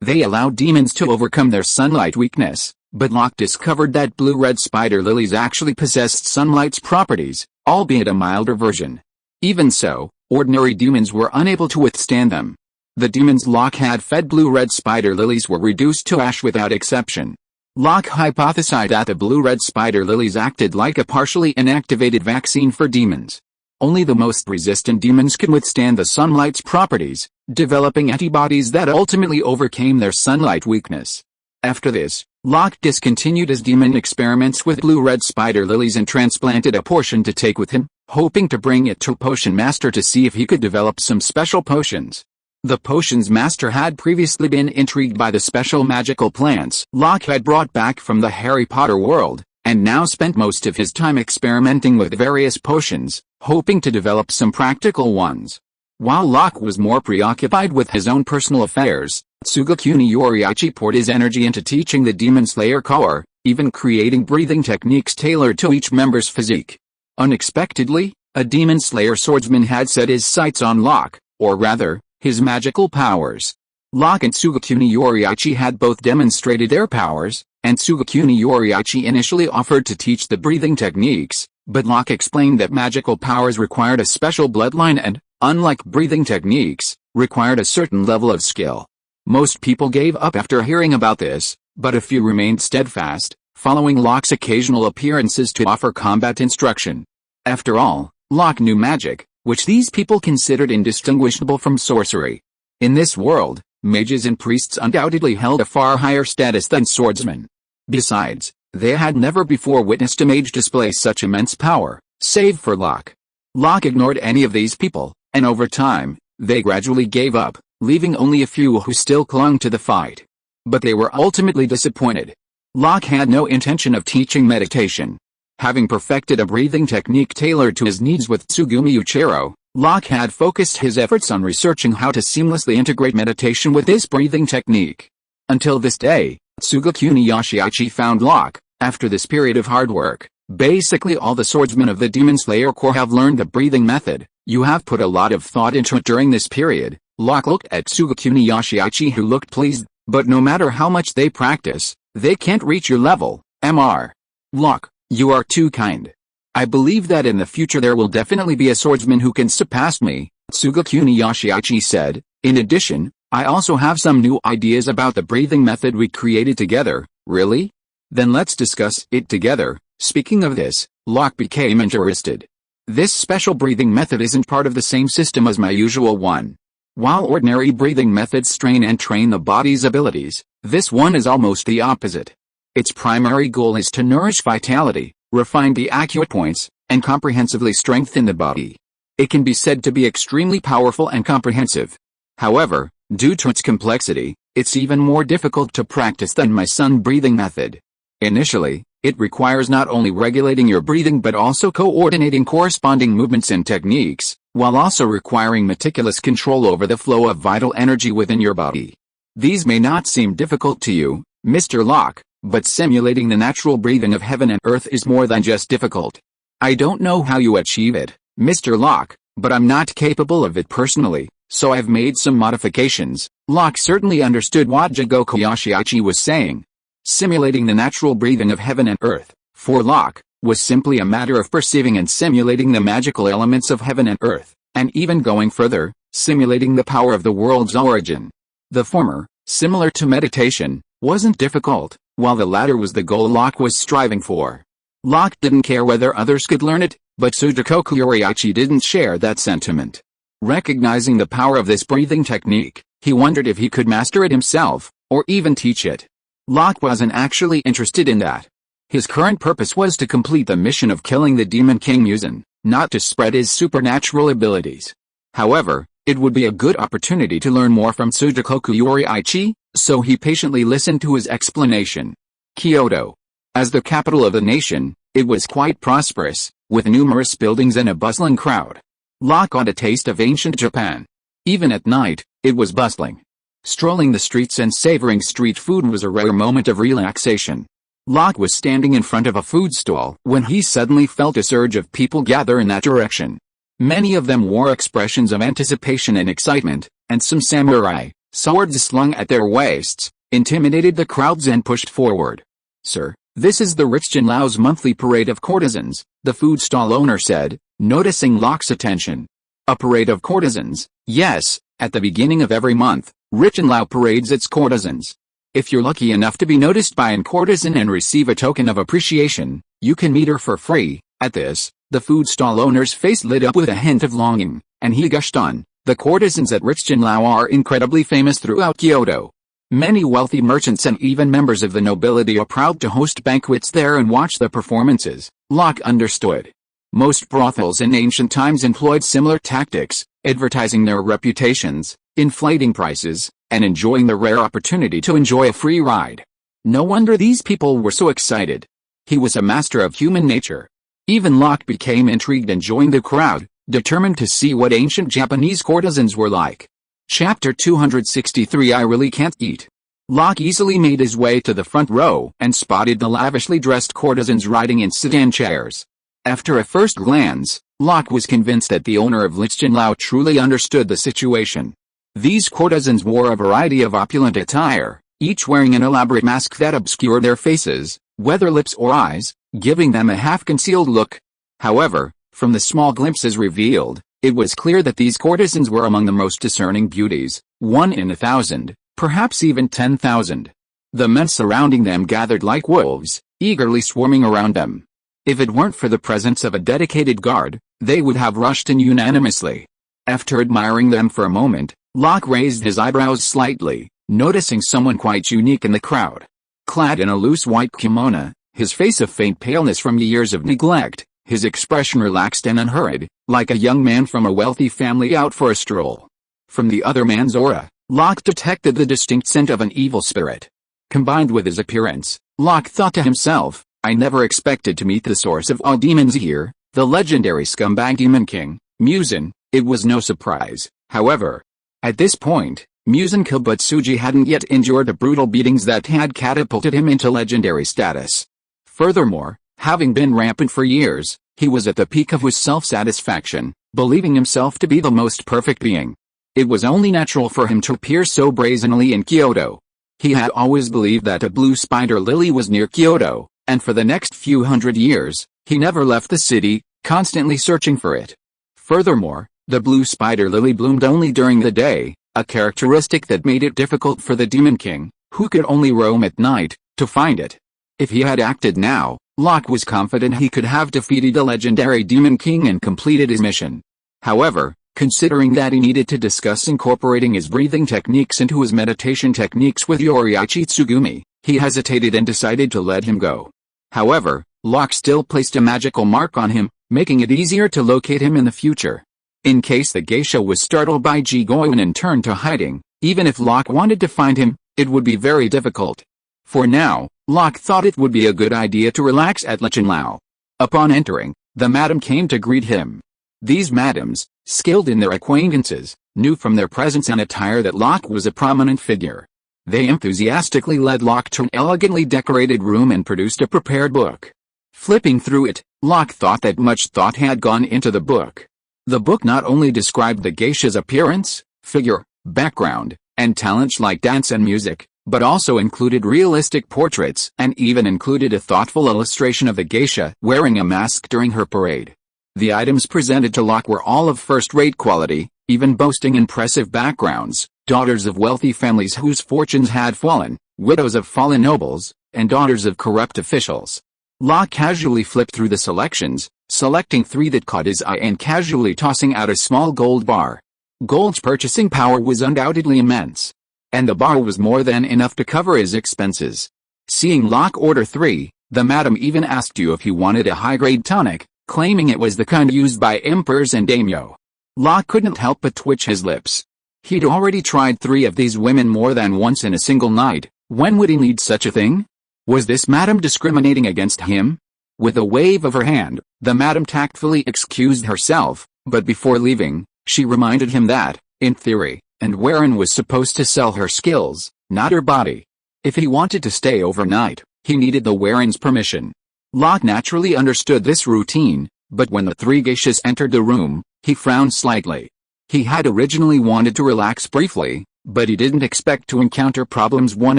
they allowed demons to overcome their sunlight weakness, but Locke discovered that blue-red spider lilies actually possessed sunlight's properties, albeit a milder version. Even so, ordinary demons were unable to withstand them. The demons Locke had fed blue-red spider lilies were reduced to ash without exception. Locke hypothesized that the blue-red spider lilies acted like a partially inactivated vaccine for demons. Only the most resistant demons could withstand the sunlight's properties, developing antibodies that ultimately overcame their sunlight weakness. After this, Locke discontinued his demon experiments with blue-red spider lilies and transplanted a portion to take with him, hoping to bring it to Potion Master to see if he could develop some special potions. The Potions Master had previously been intrigued by the special magical plants Locke had brought back from the Harry Potter world, and now spent most of his time experimenting with various potions, hoping to develop some practical ones. While Locke was more preoccupied with his own personal affairs, Tsutoku Yoriichi poured his energy into teaching the Demon Slayer Corps, even creating breathing techniques tailored to each member's physique. Unexpectedly, a Demon Slayer swordsman had set his sights on Locke, or rather, his magical powers. Locke and Tsutoku Yoriichi had both demonstrated their powers, and Tsutoku Yoriichi initially offered to teach the breathing techniques, but Locke explained that magical powers required a special bloodline and, unlike breathing techniques, required a certain level of skill. Most people gave up after hearing about this, but a few remained steadfast, following Locke's occasional appearances to offer combat instruction. After all, Locke knew magic, which these people considered indistinguishable from sorcery. In this world, mages and priests undoubtedly held a far higher status than swordsmen. Besides, they had never before witnessed a mage display such immense power, save for Locke. Locke ignored any of these people, and over time, they gradually gave up, leaving only a few who still clung to the fight. But they were ultimately disappointed. Locke had no intention of teaching meditation. Having perfected a breathing technique tailored to his needs with Tsugumi Uchiro, Locke had focused his efforts on researching how to seamlessly integrate meditation with this breathing technique. Until this day, Tsutoku Yoriichi found Locke, after this period of hard work. Basically all the swordsmen of the Demon Slayer Corps have learned the breathing method. You have put a lot of thought into it during this period. Locke looked at Tsutoku Yoriichi, who looked pleased, but no matter how much they practice, they can't reach your level, Mr. Locke, you are too kind. I believe that in the future there will definitely be a swordsman who can surpass me, Tsutoku Yoriichi said. In addition, I also have some new ideas about the breathing method we created together. Really? Then let's discuss it together. Speaking of this, Locke became interested. This special breathing method isn't part of the same system as my usual one. While ordinary breathing methods strain and train the body's abilities, this one is almost the opposite. Its primary goal is to nourish vitality, refine the acupoints, and comprehensively strengthen the body. It can be said to be extremely powerful and comprehensive. However, due to its complexity, it's even more difficult to practice than my sun breathing method. Initially, it requires not only regulating your breathing but also coordinating corresponding movements and techniques, while also requiring meticulous control over the flow of vital energy within your body. These may not seem difficult to you, Mr. Locke, but simulating the natural breathing of heaven and earth is more than just difficult. I don't know how you achieve it, Mr. Locke, but I'm not capable of it personally, so I've made some modifications. Locke certainly understood what Jigoku Yoshiichi was saying. Simulating the natural breathing of heaven and earth, for Locke, was simply a matter of perceiving and simulating the magical elements of heaven and earth, and even going further, simulating the power of the world's origin. The former, similar to meditation, wasn't difficult, while the latter was the goal Locke was striving for. Locke didn't care whether others could learn it, but Sujigoku Yoriichi didn't share that sentiment. Recognizing the power of this breathing technique, he wondered if he could master it himself, or even teach it. Locke wasn't actually interested in that. His current purpose was to complete the mission of killing the Demon King Muzan, not to spread his supernatural abilities. However, it would be a good opportunity to learn more from Sujigoku Yoriichi, so he patiently listened to his explanation. Kyoto. As the capital of the nation, it was quite prosperous, with numerous buildings and a bustling crowd. Locke got a taste of ancient Japan. Even at night, it was bustling. Strolling the streets and savoring street food was a rare moment of relaxation. Locke was standing in front of a food stall when he suddenly felt a surge of people gather in that direction. Many of them wore expressions of anticipation and excitement, and some samurai, swords slung at their waists, intimidated the crowds and pushed forward. "Sir, this is the Rich Jinlao's monthly parade of courtesans," the food stall owner said, noticing Locke's attention. "A parade of courtesans? Yes, at the beginning of every month, Rich Jinlao parades its courtesans. If you're lucky enough to be noticed by a courtesan and receive a token of appreciation, you can meet her for free." At this, the food stall owner's face lit up with a hint of longing, and he gushed on, "The courtesans at Rich Jinlao are incredibly famous throughout Kyoto. Many wealthy merchants and even members of the nobility are proud to host banquets there and watch the performances." Locke understood. Most brothels in ancient times employed similar tactics, advertising their reputations, inflating prices, and enjoying the rare opportunity to enjoy a free ride. No wonder these people were so excited. He was a master of human nature. Even Locke became intrigued and joined the crowd, determined to see what ancient Japanese courtesans were like. Chapter 263 I Really Can't Eat. Locke easily made his way to the front row and spotted the lavishly dressed courtesans riding in sedan chairs. After a first glance, Locke was convinced that the owner of Rich Jinlao truly understood the situation. These courtesans wore a variety of opulent attire, each wearing an elaborate mask that obscured their faces, whether lips or eyes, giving them a half-concealed look. However, from the small glimpses revealed, it was clear that these courtesans were among the most discerning beauties, 1 in 1,000, perhaps even 10,000. The men surrounding them gathered like wolves, eagerly swarming around them. If it weren't for the presence of a dedicated guard, they would have rushed in unanimously. After admiring them for a moment, Locke raised his eyebrows slightly, noticing someone quite unique in the crowd. Clad in a loose white kimono, his face a faint paleness from years of neglect, his expression relaxed and unhurried, like a young man from a wealthy family out for a stroll. From the other man's aura, Locke detected the distinct scent of an evil spirit. Combined with his appearance, Locke thought to himself, "I never expected to meet the source of all demons here, the legendary scumbag Demon King, Muzan." It was no surprise, however. At this point, Muzan Kibutsuji hadn't yet endured the brutal beatings that had catapulted him into legendary status. Furthermore, having been rampant for years, he was at the peak of his self-satisfaction, believing himself to be the most perfect being. It was only natural for him to appear so brazenly in Kyoto. He had always believed that a blue spider lily was near Kyoto, and for the next few hundred years, he never left the city, constantly searching for it. Furthermore, the blue spider lily bloomed only during the day, a characteristic that made it difficult for the Demon King, who could only roam at night, to find it. If he had acted now, Locke was confident he could have defeated the legendary Demon King and completed his mission. However, considering that he needed to discuss incorporating his breathing techniques into his meditation techniques with Yoriichi Tsugumi, He hesitated and decided to let him go. However, Locke still placed a magical mark on him, making it easier to locate him in the future. In case the geisha was startled by Ji-goen and turned to hiding, even if Locke wanted to find him, it would be very difficult. For now, Locke thought it would be a good idea to relax at Lechenlao. Upon entering, the madam came to greet him. These madams, skilled in their acquaintances, knew from their presence and attire that Locke was a prominent figure. They enthusiastically led Locke to an elegantly decorated room and produced a prepared book. Flipping through it, Locke thought that much thought had gone into the book. The book not only described the geisha's appearance, figure, background, and talents like dance and music, but also included realistic portraits and even included a thoughtful illustration of the geisha wearing a mask during her parade. The items presented to Locke were all of first-rate quality, even boasting impressive backgrounds: daughters of wealthy families whose fortunes had fallen, widows of fallen nobles, and daughters of corrupt officials. Locke casually flipped through the selections, selecting 3 that caught his eye and casually tossing out a small gold bar. Gold's purchasing power was undoubtedly immense, and the bar was more than enough to cover his expenses. Seeing Locke order 3, the madam even asked you if he wanted a high-grade tonic, claiming it was the kind used by emperors and daimyo. Locke couldn't help but twitch his lips. He'd already tried 3 of these women more than once in a single night. When would he need such a thing? Was this madam discriminating against him? With a wave of her hand, the madam tactfully excused herself, but before leaving, she reminded him that, in theory, and Warren was supposed to sell her skills, not her body. If he wanted to stay overnight, he needed the Warren's permission. Locke naturally understood this routine, but when the 3 geishas entered the room, he frowned slightly. He had originally wanted to relax briefly, but he didn't expect to encounter problems one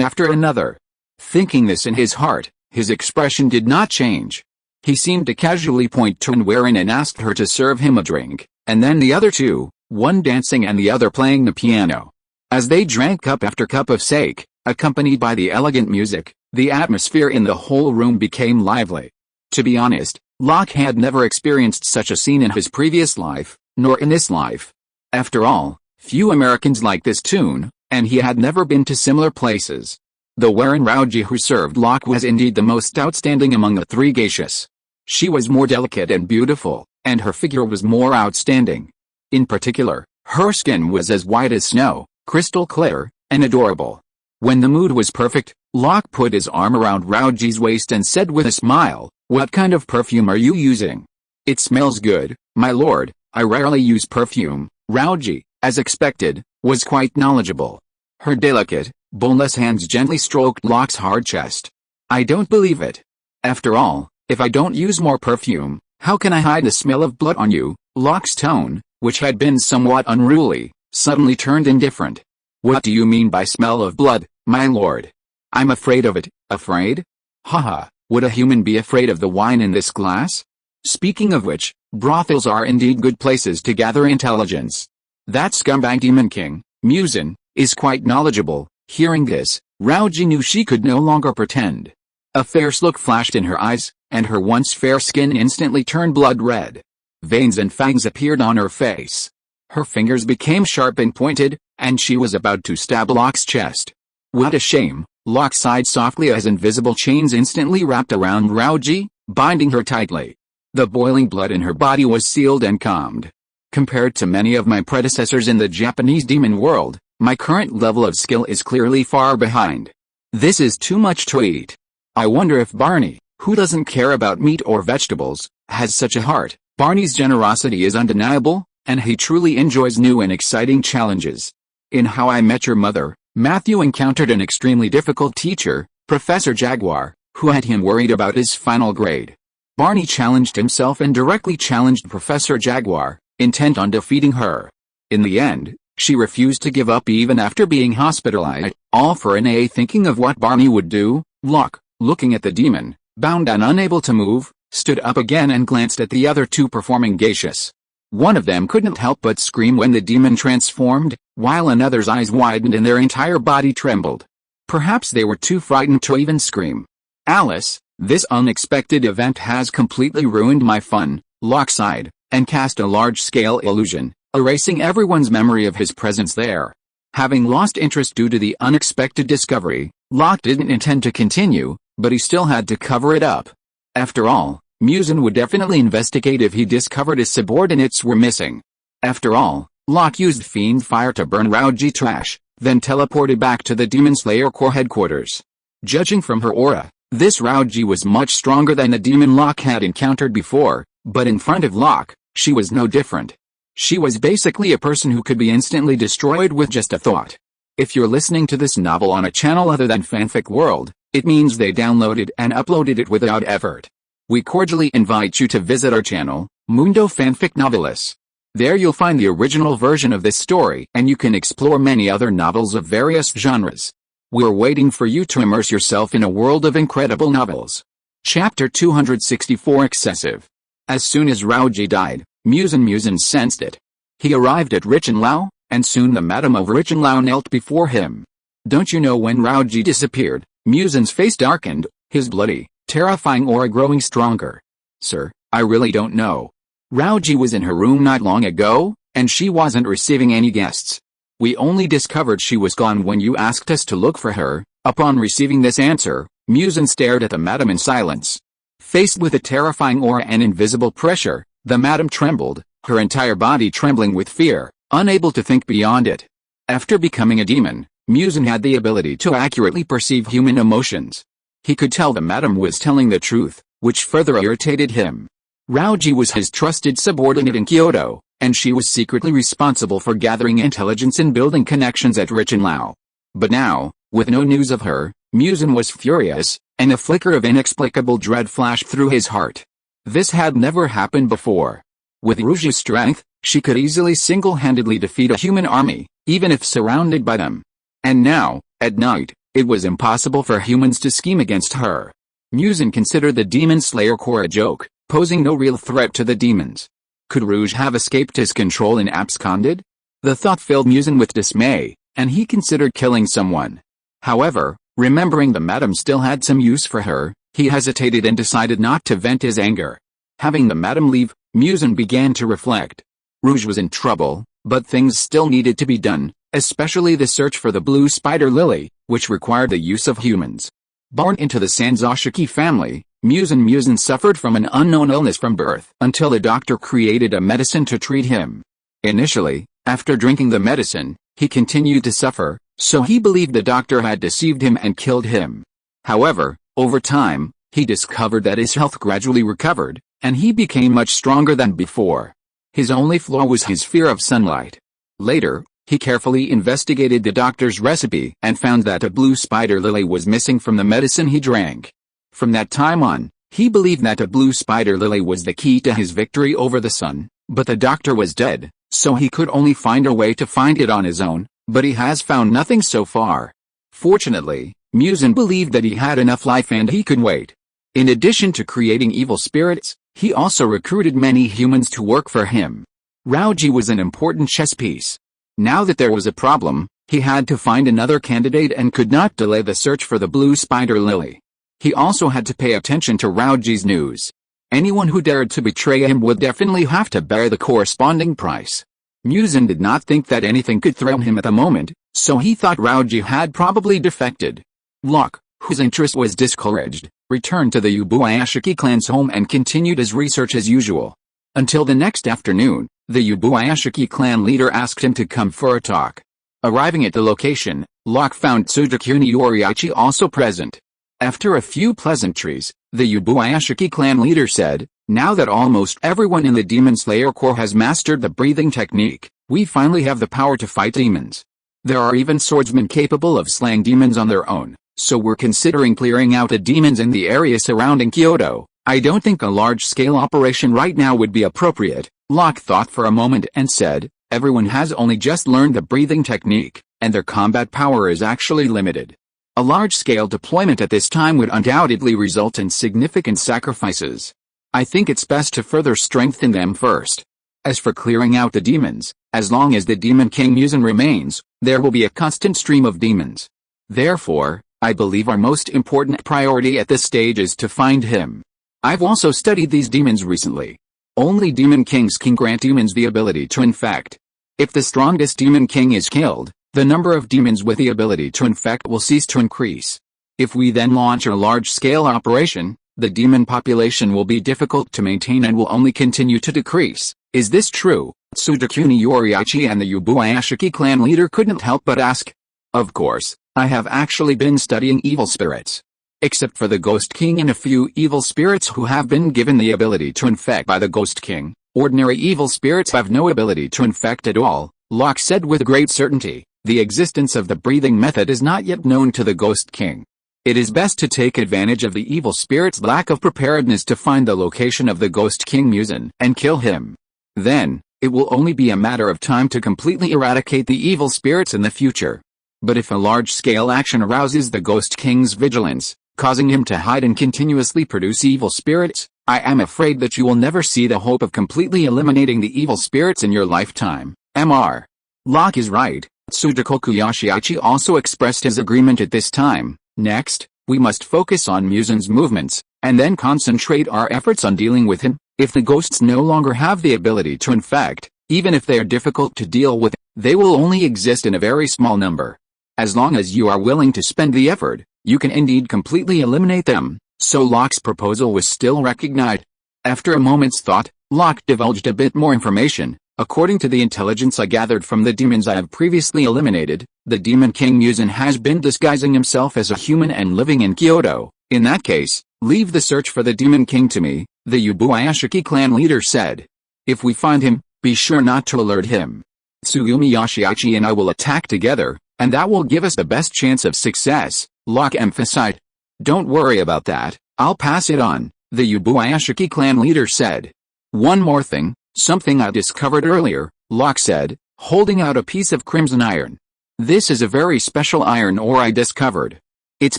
after another. Thinking this in his heart, his expression did not change. He seemed to casually point to Warren and asked her to serve him a drink, and then the other 2, one dancing and the other playing the piano. As they drank cup after cup of sake, accompanied by the elegant music, the atmosphere in the whole room became lively. To be honest, Locke had never experienced such a scene in his previous life, nor in this life. After all, few Americans like this tune, and he had never been to similar places. The Warren Rauji who served Locke was indeed the most outstanding among the 3 geishas. She was more delicate and beautiful, and her figure was more outstanding. In particular, her skin was as white as snow, crystal clear, and adorable. When the mood was perfect, Locke put his arm around Rauji's waist and said with a smile, "What kind of perfume are you using?" "It smells good, my lord. I rarely use perfume." Rauji, as expected, was quite knowledgeable. Her delicate, boneless hands gently stroked Locke's hard chest. "I don't believe it. After all, if I don't use more perfume, how can I hide the smell of blood on you?" Locke's tone, which had been somewhat unruly, suddenly turned indifferent. "What do you mean by smell of blood, my lord?" "I'm afraid of it." "Afraid? Haha, would a human be afraid of the wine in this glass?" Speaking of which, brothels are indeed good places to gather intelligence. That scumbag demon king, Musin, is quite knowledgeable. Hearing this, Rauji knew she could no longer pretend. A fierce look flashed in her eyes, and her once fair skin instantly turned blood red. Veins and fangs appeared on her face. Her fingers became sharp and pointed, and she was about to stab Locke's chest. "What a shame," Locke sighed softly as invisible chains instantly wrapped around Rauji, binding her tightly. The boiling blood in her body was sealed and calmed. "Compared to many of my predecessors in the Japanese demon world, my current level of skill is clearly far behind. This is too much to eat. I wonder if Barney, who doesn't care about meat or vegetables, has such a heart." Barney's generosity is undeniable, and he truly enjoys new and exciting challenges. In How I Met Your Mother, Matthew encountered an extremely difficult teacher, Professor Jaguar, who had him worried about his final grade. Barney challenged himself and directly challenged Professor Jaguar, intent on defeating her. In the end, she refused to give up even after being hospitalized, all for an A. Thinking of what Barney would do, Locke, looking at the demon, bound and unable to move, stood up again and glanced at the other 2 performing geishas. One of them couldn't help but scream when the demon transformed, while another's eyes widened and their entire body trembled. Perhaps they were too frightened to even scream. "Alice, this unexpected event has completely ruined my fun," Locke sighed, and cast a large-scale illusion, erasing everyone's memory of his presence there. Having lost interest due to the unexpected discovery, Locke didn't intend to continue, but he still had to cover it up. After all, Musin would definitely investigate if he discovered his subordinates were missing. After all, Locke used fiend fire to burn Rauji trash, then teleported back to the Demon Slayer Corps headquarters. Judging from her aura, this Rauji was much stronger than the demon Locke had encountered before, but in front of Locke, she was no different. She was basically a person who could be instantly destroyed with just a thought. If you're listening to this novel on a channel other than Fanfic World, it means they downloaded and uploaded it without effort. We cordially invite you to visit our channel, Mundo Fanfic Novelis. There you'll find the original version of this story and you can explore many other novels of various genres. We're waiting for you to immerse yourself in a world of incredible novels. Chapter 264 Excessive. As soon as Rauji died, Musin sensed it. He arrived at Richenlau, and soon the Madam of Richenlau knelt before him. Don't you know when Rauji disappeared, Musin's face darkened, his bloody, terrifying aura growing stronger. Sir, I really don't know. Rauji was in her room not long ago, and she wasn't receiving any guests. We only discovered she was gone when you asked us to look for her. Upon receiving this answer, Musin stared at the Madam in silence. Faced with a terrifying aura and invisible pressure, the Madam trembled, her entire body trembling with fear, unable to think beyond it. After becoming a demon, Musin had the ability to accurately perceive human emotions. He could tell the Madam was telling the truth, which further irritated him. Rauji was his trusted subordinate in Kyoto, and she was secretly responsible for gathering intelligence and building connections at Richenlau. But now, with no news of her, Musin was furious, and a flicker of inexplicable dread flashed through his heart. This had never happened before. With Rouge's strength, she could easily single-handedly defeat a human army, even if surrounded by them. And now, at night, it was impossible for humans to scheme against her. Musin considered the Demon Slayer Corps a joke, posing no real threat to the demons. Could Rouge have escaped his control and absconded? The thought filled Musin with dismay, and he considered killing someone. However, remembering the Madam still had some use for her, he hesitated and decided not to vent his anger. Having the Madam leave, Musin began to reflect. Rouge was in trouble, but things still needed to be done, especially the search for the blue spider lily, which required the use of humans. Born into the Sanzashiki family, Musin suffered from an unknown illness from birth until the doctor created a medicine to treat him. Initially, after drinking the medicine, he continued to suffer, so he believed the doctor had deceived him and killed him. However, over time, he discovered that his health gradually recovered, and he became much stronger than before. His only flaw was his fear of sunlight. Later, he carefully investigated the doctor's recipe and found that a blue spider lily was missing from the medicine he drank. From that time on, he believed that a blue spider lily was the key to his victory over the sun, but the doctor was dead, so he could only find a way to find it on his own, but he has found nothing so far. Fortunately, Musin believed that he had enough life and he could wait. In addition to creating evil spirits, he also recruited many humans to work for him. Rauji was an important chess piece. Now that there was a problem, he had to find another candidate and could not delay the search for the blue spider lily. He also had to pay attention to Rauji's news. Anyone who dared to betray him would definitely have to bear the corresponding price. Musin did not think that anything could threaten him at the moment, so he thought Rauji had probably defected. Locke, whose interest was discouraged, returned to the Yubuayashiki clan's home and continued his research as usual. Until the next afternoon, the Yubuayashiki clan leader asked him to come for a talk. Arriving at the location, Locke found Tsujikuni Yoriichi also present. After a few pleasantries, the Yubuayashiki clan leader said, "Now that almost everyone in the Demon Slayer Corps has mastered the breathing technique, we finally have the power to fight demons. There are even swordsmen capable of slaying demons on their own, so we're considering clearing out the demons in the area surrounding Kyoto. I don't think a large-scale operation right now would be appropriate." Locke thought for a moment and said, "Everyone has only just learned the breathing technique, and their combat power is actually limited. A large-scale deployment at this time would undoubtedly result in significant sacrifices. I think it's best to further strengthen them first. As for clearing out the demons, as long as the Demon King Musin remains, there will be a constant stream of demons. Therefore, I believe our most important priority at this stage is to find him. I've also studied these demons recently. Only Demon Kings can grant demons the ability to infect. If the strongest Demon King is killed, the number of demons with the ability to infect will cease to increase. If we then launch a large-scale operation, the demon population will be difficult to maintain and will only continue to decrease. Is this true? Tsudakuni Yoriichi and the Yubuayashiki clan leader couldn't help but ask. Of course, I have actually been studying evil spirits. Except for the Ghost King and a few evil spirits who have been given the ability to infect by the Ghost King, ordinary evil spirits have no ability to infect at all, Locke said with great certainty. The existence of the breathing method is not yet known to the Ghost King. It is best to take advantage of the evil spirit's lack of preparedness to find the location of the Ghost King Musen and kill him. Then, it will only be a matter of time to completely eradicate the evil spirits in the future. But if a large-scale action arouses the Ghost King's vigilance, causing him to hide and continuously produce evil spirits, I am afraid that you will never see the hope of completely eliminating the evil spirits in your lifetime. Mr. Locke is right. Tsudakoku Yoshiichi also expressed his agreement at this time. Next, we must focus on Musen's movements, and then concentrate our efforts on dealing with him. If the ghosts no longer have the ability to infect, even if they are difficult to deal with, they will only exist in a very small number. As long as you are willing to spend the effort, you can indeed completely eliminate them. So Locke's proposal was still recognized. After a moment's thought, Locke divulged a bit more information. According to the intelligence I gathered from the demons I have previously eliminated, the Demon King Musen has been disguising himself as a human and living in Kyoto. In that case, leave the search for the Demon King to me, the Yubuayashiki clan leader said. If we find him, be sure not to alert him. Tsugumi Yoshiichi and I will attack together, and that will give us the best chance of success, Locke emphasized. Don't worry about that, I'll pass it on, the Yubuayashiki clan leader said. One more thing, something I discovered earlier, Locke said, holding out a piece of crimson iron. This is a very special iron ore I discovered. It's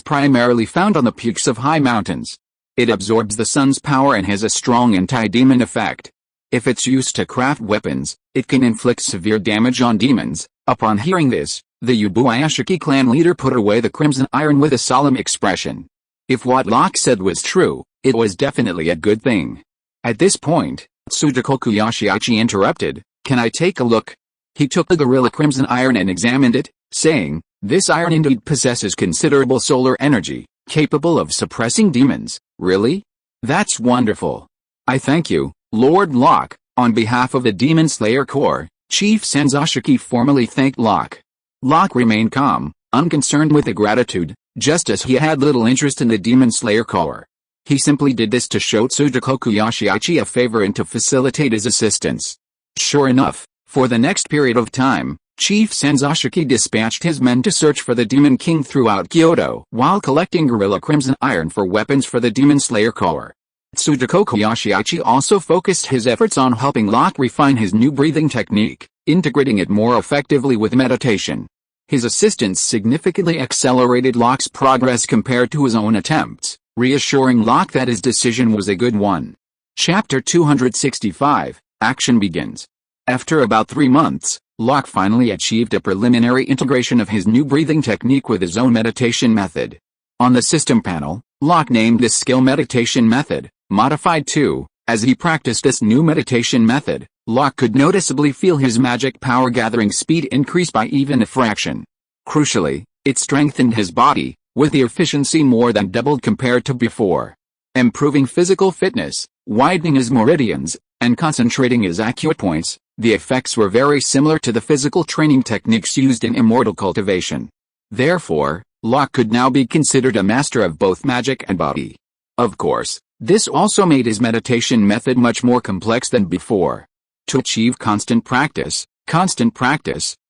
primarily found on the peaks of high mountains. It absorbs the sun's power and has a strong anti-demon effect. If it's used to craft weapons, it can inflict severe damage on demons. Upon hearing this, the Yubuayashiki clan leader put away the crimson iron with a solemn expression. If what Locke said was true, it was definitely a good thing. At this point, Tsudakoku Yoshiichi interrupted, can I take a look? He took the gorilla crimson iron and examined it, saying, this iron indeed possesses considerable solar energy, capable of suppressing demons. Really? That's wonderful. I thank you, Lord Locke. On behalf of the Demon Slayer Corps, Chief Senzashiki formally thanked Locke. Locke remained calm, unconcerned with the gratitude, just as he had little interest in the Demon Slayer Corps. He simply did this to show Tsudakoku Yoshiichi a favor and to facilitate his assistance. Sure enough, for the next period of time, Chief Senzashiki dispatched his men to search for the Demon King throughout Kyoto while collecting Gorilla Crimson Iron for weapons for the Demon Slayer Corps. Tsudakoku Yoshiichi also focused his efforts on helping Locke refine his new breathing technique, integrating it more effectively with meditation. His assistance significantly accelerated Locke's progress compared to his own attempts, reassuring Locke that his decision was a good one. Chapter 265, Action begins. After about 3 months, Locke finally achieved a preliminary integration of his new breathing technique with his own meditation method. On the system panel, Locke named this skill Meditation Method, Modified 2. As he practiced this new meditation method, Locke could noticeably feel his magic power gathering speed increase by even a fraction. Crucially, it strengthened his body, with the efficiency more than doubled compared to before. Improving physical fitness, widening his meridians, and concentrating his acupoints, the effects were very similar to the physical training techniques used in immortal cultivation. Therefore, Locke could now be considered a master of both magic and body. Of course, this also made his meditation method much more complex than before. To achieve constant practice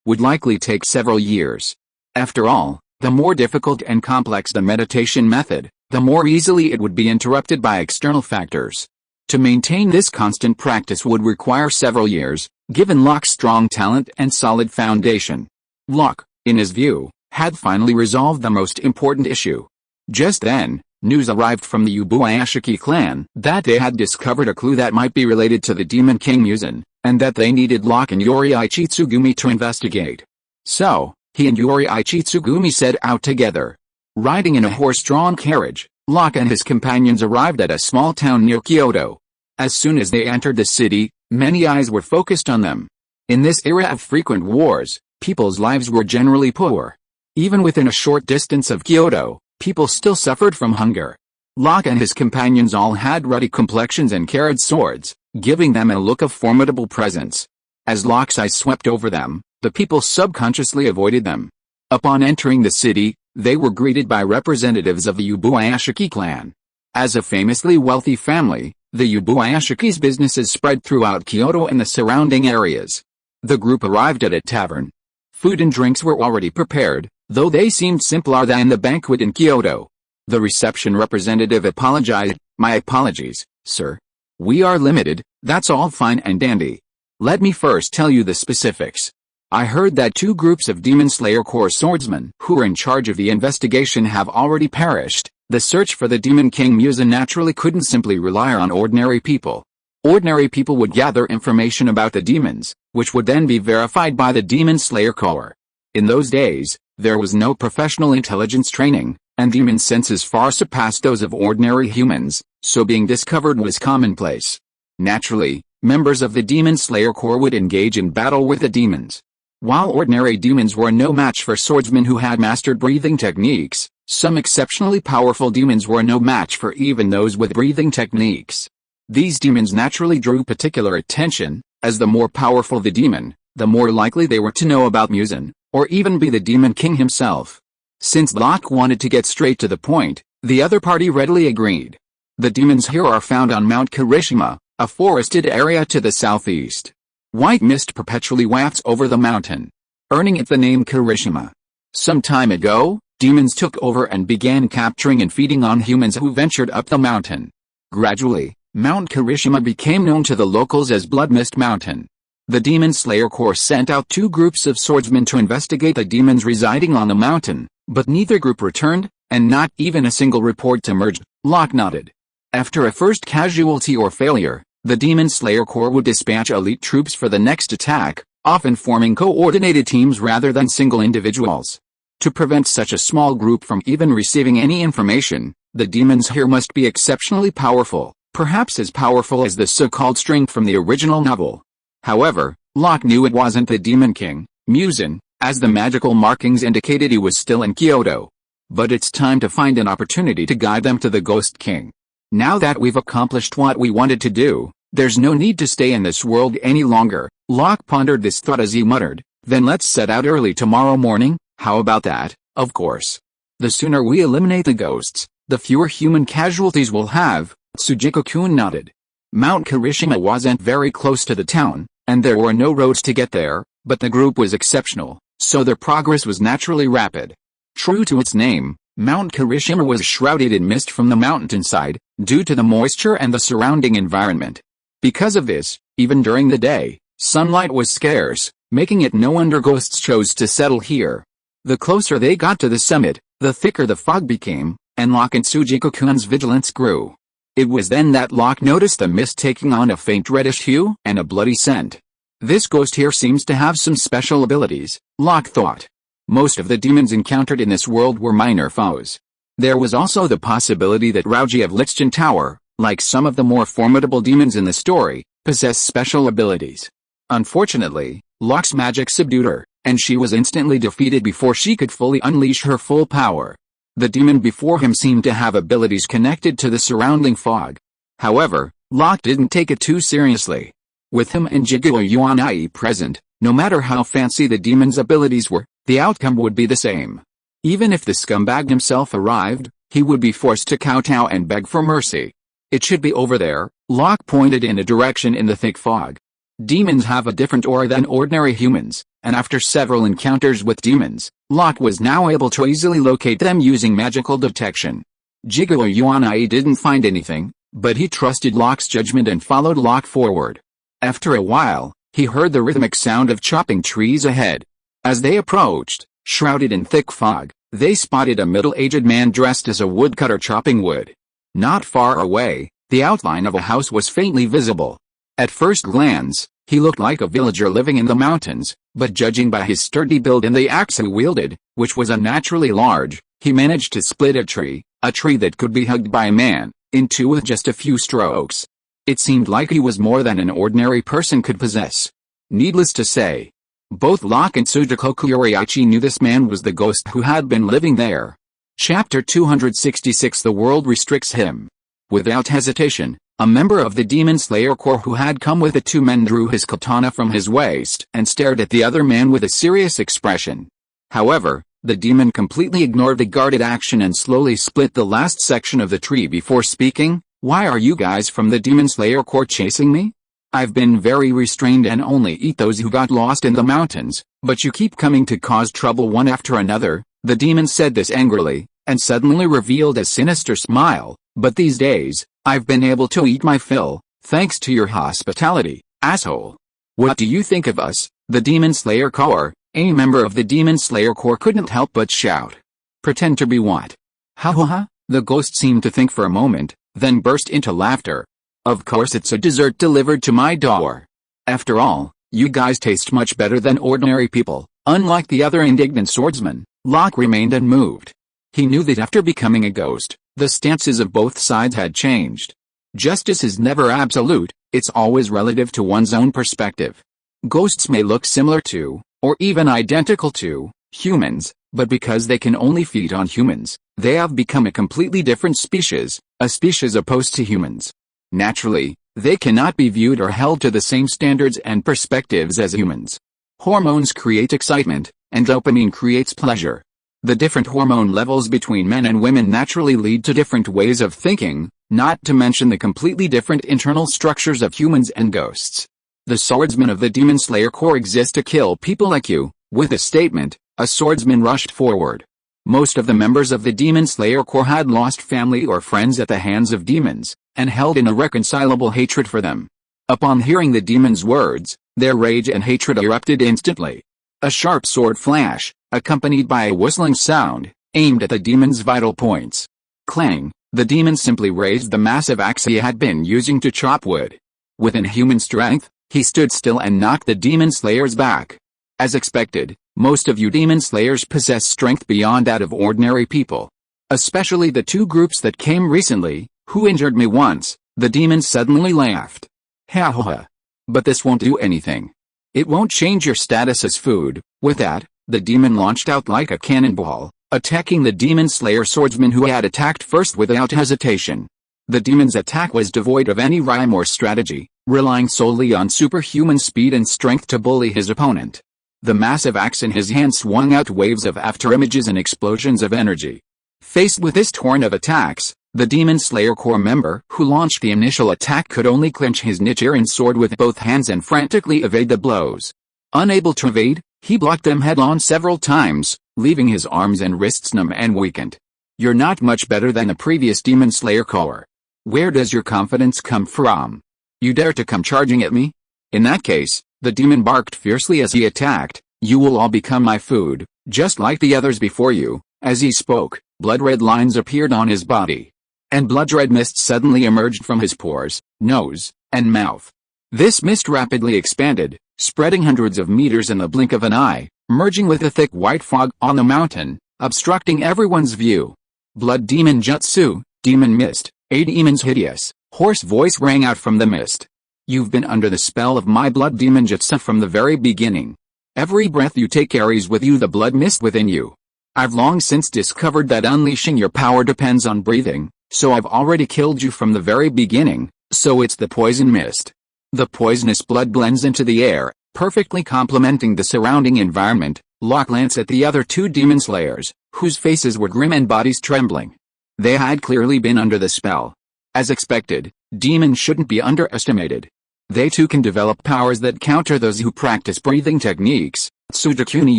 would likely take several years. After all, the more difficult and complex the meditation method, the more easily it would be interrupted by external factors. To maintain this constant practice would require several years, given Locke's strong talent and solid foundation. Locke, in his view, had finally resolved the most important issue. Just then, news arrived from the Yubuayashiki clan that they had discovered a clue that might be related to the Demon King Musen, and that they needed Locke and Yoriichi Tsugumi to investigate. So, he and Yoriichi Tsugumi set out together. Riding in a horse-drawn carriage, Locke and his companions arrived at a small town near Kyoto. As soon as they entered the city, many eyes were focused on them. In this era of frequent wars, people's lives were generally poor. Even within a short distance of Kyoto, people still suffered from hunger. Locke and his companions all had ruddy complexions and carried swords, giving them a look of formidable presence. As Locke's eyes swept over them, the people subconsciously avoided them. Upon entering the city, they were greeted by representatives of the Yubuayashiki clan. As a famously wealthy family, the Yubuayashiki's businesses spread throughout Kyoto and the surrounding areas. The group arrived at a tavern. Food and drinks were already prepared, though they seemed simpler than the banquet in Kyoto. The reception representative apologized. "My apologies, sir. We are limited, that's all fine and dandy. Let me first tell you the specifics. I heard that 2 groups of Demon Slayer Corps swordsmen who were in charge of the investigation have already perished. The search for the Demon King Musa naturally couldn't simply rely on ordinary people. Ordinary people would gather information about the demons, which would then be verified by the Demon Slayer Corps. In those days, there was no professional intelligence training, and demon senses far surpassed those of ordinary humans, so being discovered was commonplace. Naturally, members of the Demon Slayer Corps would engage in battle with the demons. While ordinary demons were no match for swordsmen who had mastered breathing techniques, some exceptionally powerful demons were no match for even those with breathing techniques. These demons naturally drew particular attention, as the more powerful the demon, the more likely they were to know about Musen, or even be the Demon King himself. Since Locke wanted to get straight to the point, the other party readily agreed. The demons here are found on Mount Kirishima, a forested area to the southeast. White mist perpetually wafts over the mountain, earning it the name Kirishima. Some time ago, demons took over and began capturing and feeding on humans who ventured up the mountain. Gradually, Mount Kirishima became known to the locals as Blood Mist Mountain. The Demon Slayer Corps sent out 2 groups of swordsmen to investigate the demons residing on the mountain, but neither group returned, and not even a single report emerged. Locke nodded. After a first casualty or failure, the Demon Slayer Corps would dispatch elite troops for the next attack, often forming coordinated teams rather than single individuals. To prevent such a small group from even receiving any information, the demons here must be exceptionally powerful, perhaps as powerful as the so-called string from the original novel. However, Locke knew it wasn't the Demon King, Musen, as the magical markings indicated he was still in Kyoto. But it's time to find an opportunity to guide them to the Ghost King. Now that we've accomplished what we wanted to do, there's no need to stay in this world any longer. Locke pondered this thought as he muttered, "Then let's set out early tomorrow morning." "How about that?" "Of course. The sooner we eliminate the ghosts, the fewer human casualties we'll have." Tsujiko-kun nodded. Mount Kirishima wasn't very close to the town, and there were no roads to get there, but the group was exceptional, so their progress was naturally rapid. True to its name, Mount Kirishima was shrouded in mist from the mountainside, due to the moisture and the surrounding environment. Because of this, even during the day, sunlight was scarce, making it no wonder ghosts chose to settle here. The closer they got to the summit, the thicker the fog became, and Locke and Tsujiko-kun's vigilance grew. It was then that Locke noticed the mist taking on a faint reddish hue and a bloody scent. This ghost here seems to have some special abilities, Locke thought. Most of the demons encountered in this world were minor foes. There was also the possibility that Rauji of Lichchen Tower, like some of the more formidable demons in the story, possessed special abilities. Unfortunately, Locke's magic subdued her, and she was instantly defeated before she could fully unleash her full power. The demon before him seemed to have abilities connected to the surrounding fog. However, Locke didn't take it too seriously. With him and Jigoro Yuanai present, no matter how fancy the demon's abilities were, the outcome would be the same. Even if the scumbag himself arrived, he would be forced to kowtow and beg for mercy. "It should be over there," Locke pointed in a direction in the thick fog. Demons have a different aura than ordinary humans, and after several encounters with demons, Locke was now able to easily locate them using magical detection. Jigoro Yuanai didn't find anything, but he trusted Locke's judgment and followed Locke forward. After a while, he heard the rhythmic sound of chopping trees ahead. As they approached, shrouded in thick fog, they spotted a middle-aged man dressed as a woodcutter chopping wood. Not far away, the outline of a house was faintly visible. At first glance, he looked like a villager living in the mountains, but judging by his sturdy build and the axe he wielded, which was unnaturally large, he managed to split a tree that could be hugged by a man, in two with just a few strokes. It seemed like he was more than an ordinary person could possess. Needless to say, Both Locke and Sudoku Yoriichi knew this man was the ghost who had been living there. Chapter 266 The world restricts him. Without hesitation, a member of the Demon Slayer Corps who had come with the two men drew his katana from his waist and stared at the other man with a serious expression. However, the demon completely ignored the guarded action and slowly split the last section of the tree before speaking. Why are you guys from the Demon Slayer Corps chasing me? I've been very restrained and only eat those who got lost in the mountains, but you keep coming to cause trouble one after another. The demon said this angrily, and suddenly revealed a sinister smile. But these days, I've been able to eat my fill, thanks to your hospitality, asshole. What do you think of us, the Demon Slayer Corps? A member of the Demon Slayer Corps couldn't help but shout. Pretend to be what? Ha ha ha, the ghost seemed to think for a moment, then burst into laughter. Of course it's a dessert delivered to my door. After all, you guys taste much better than ordinary people. Unlike the other indignant swordsman, Locke remained unmoved. He knew that after becoming a ghost, the stances of both sides had changed. Justice is never absolute, it's always relative to one's own perspective. Ghosts may look similar to, or even identical to, humans, but because they can only feed on humans, they have become a completely different species, a species opposed to humans. Naturally, they cannot be viewed or held to the same standards and perspectives as humans. Hormones create excitement, and dopamine creates pleasure. The different hormone levels between men and women naturally lead to different ways of thinking, not to mention the completely different internal structures of humans and ghosts. The swordsmen of the Demon Slayer Corps exist to kill people like you. With a statement, a swordsman rushed forward. Most of the members of the Demon Slayer Corps had lost family or friends at the hands of demons, and held in irreconcilable hatred for them. Upon hearing the demon's words, their rage and hatred erupted instantly. A sharp sword flash, accompanied by a whistling sound, aimed at the demon's vital points. Clang, the demon simply raised the massive axe he had been using to chop wood. With inhuman strength, he stood still and knocked the demon slayers back. As expected, most of you demon slayers possess strength beyond that of ordinary people. Especially the two groups that came recently, who injured me once. The demon suddenly laughed. Ha ha ha. But this won't do anything. It won't change your status as food. With that, the demon launched out like a cannonball, attacking the demon slayer swordsman who had attacked first without hesitation. The demon's attack was devoid of any rhyme or strategy, relying solely on superhuman speed and strength to bully his opponent. The massive axe in his hand swung out waves of afterimages and explosions of energy. Faced with this torrent of attacks, the Demon Slayer Corps member who launched the initial attack could only clench his Nichiren sword with both hands and frantically evade the blows. Unable to evade, he blocked them head-on several times, leaving his arms and wrists numb and weakened. You're not much better than the previous Demon Slayer Corps. Where does your confidence come from? You dare to come charging at me? In that case, the demon barked fiercely as he attacked. You will all become my food, just like the others before you. As he spoke, blood-red lines appeared on his body, and blood-red mist suddenly emerged from his pores, nose, and mouth. This mist rapidly expanded, spreading hundreds of meters in the blink of an eye, merging with the thick white fog on the mountain, obstructing everyone's view. Blood Demon Jutsu, Demon Mist, a demon's hideous, hoarse voice rang out from the mist. You've been under the spell of my blood demon jutsu from the very beginning. Every breath you take carries with you the blood mist within you. I've long since discovered that unleashing your power depends on breathing, so I've already killed you from the very beginning, so it's the poison mist. The poisonous blood blends into the air, perfectly complementing the surrounding environment. Locke glanced at the other two demon slayers, whose faces were grim and bodies trembling. They had clearly been under the spell. As expected, demons shouldn't be underestimated. They too can develop powers that counter those who practice breathing techniques. Tsudakuni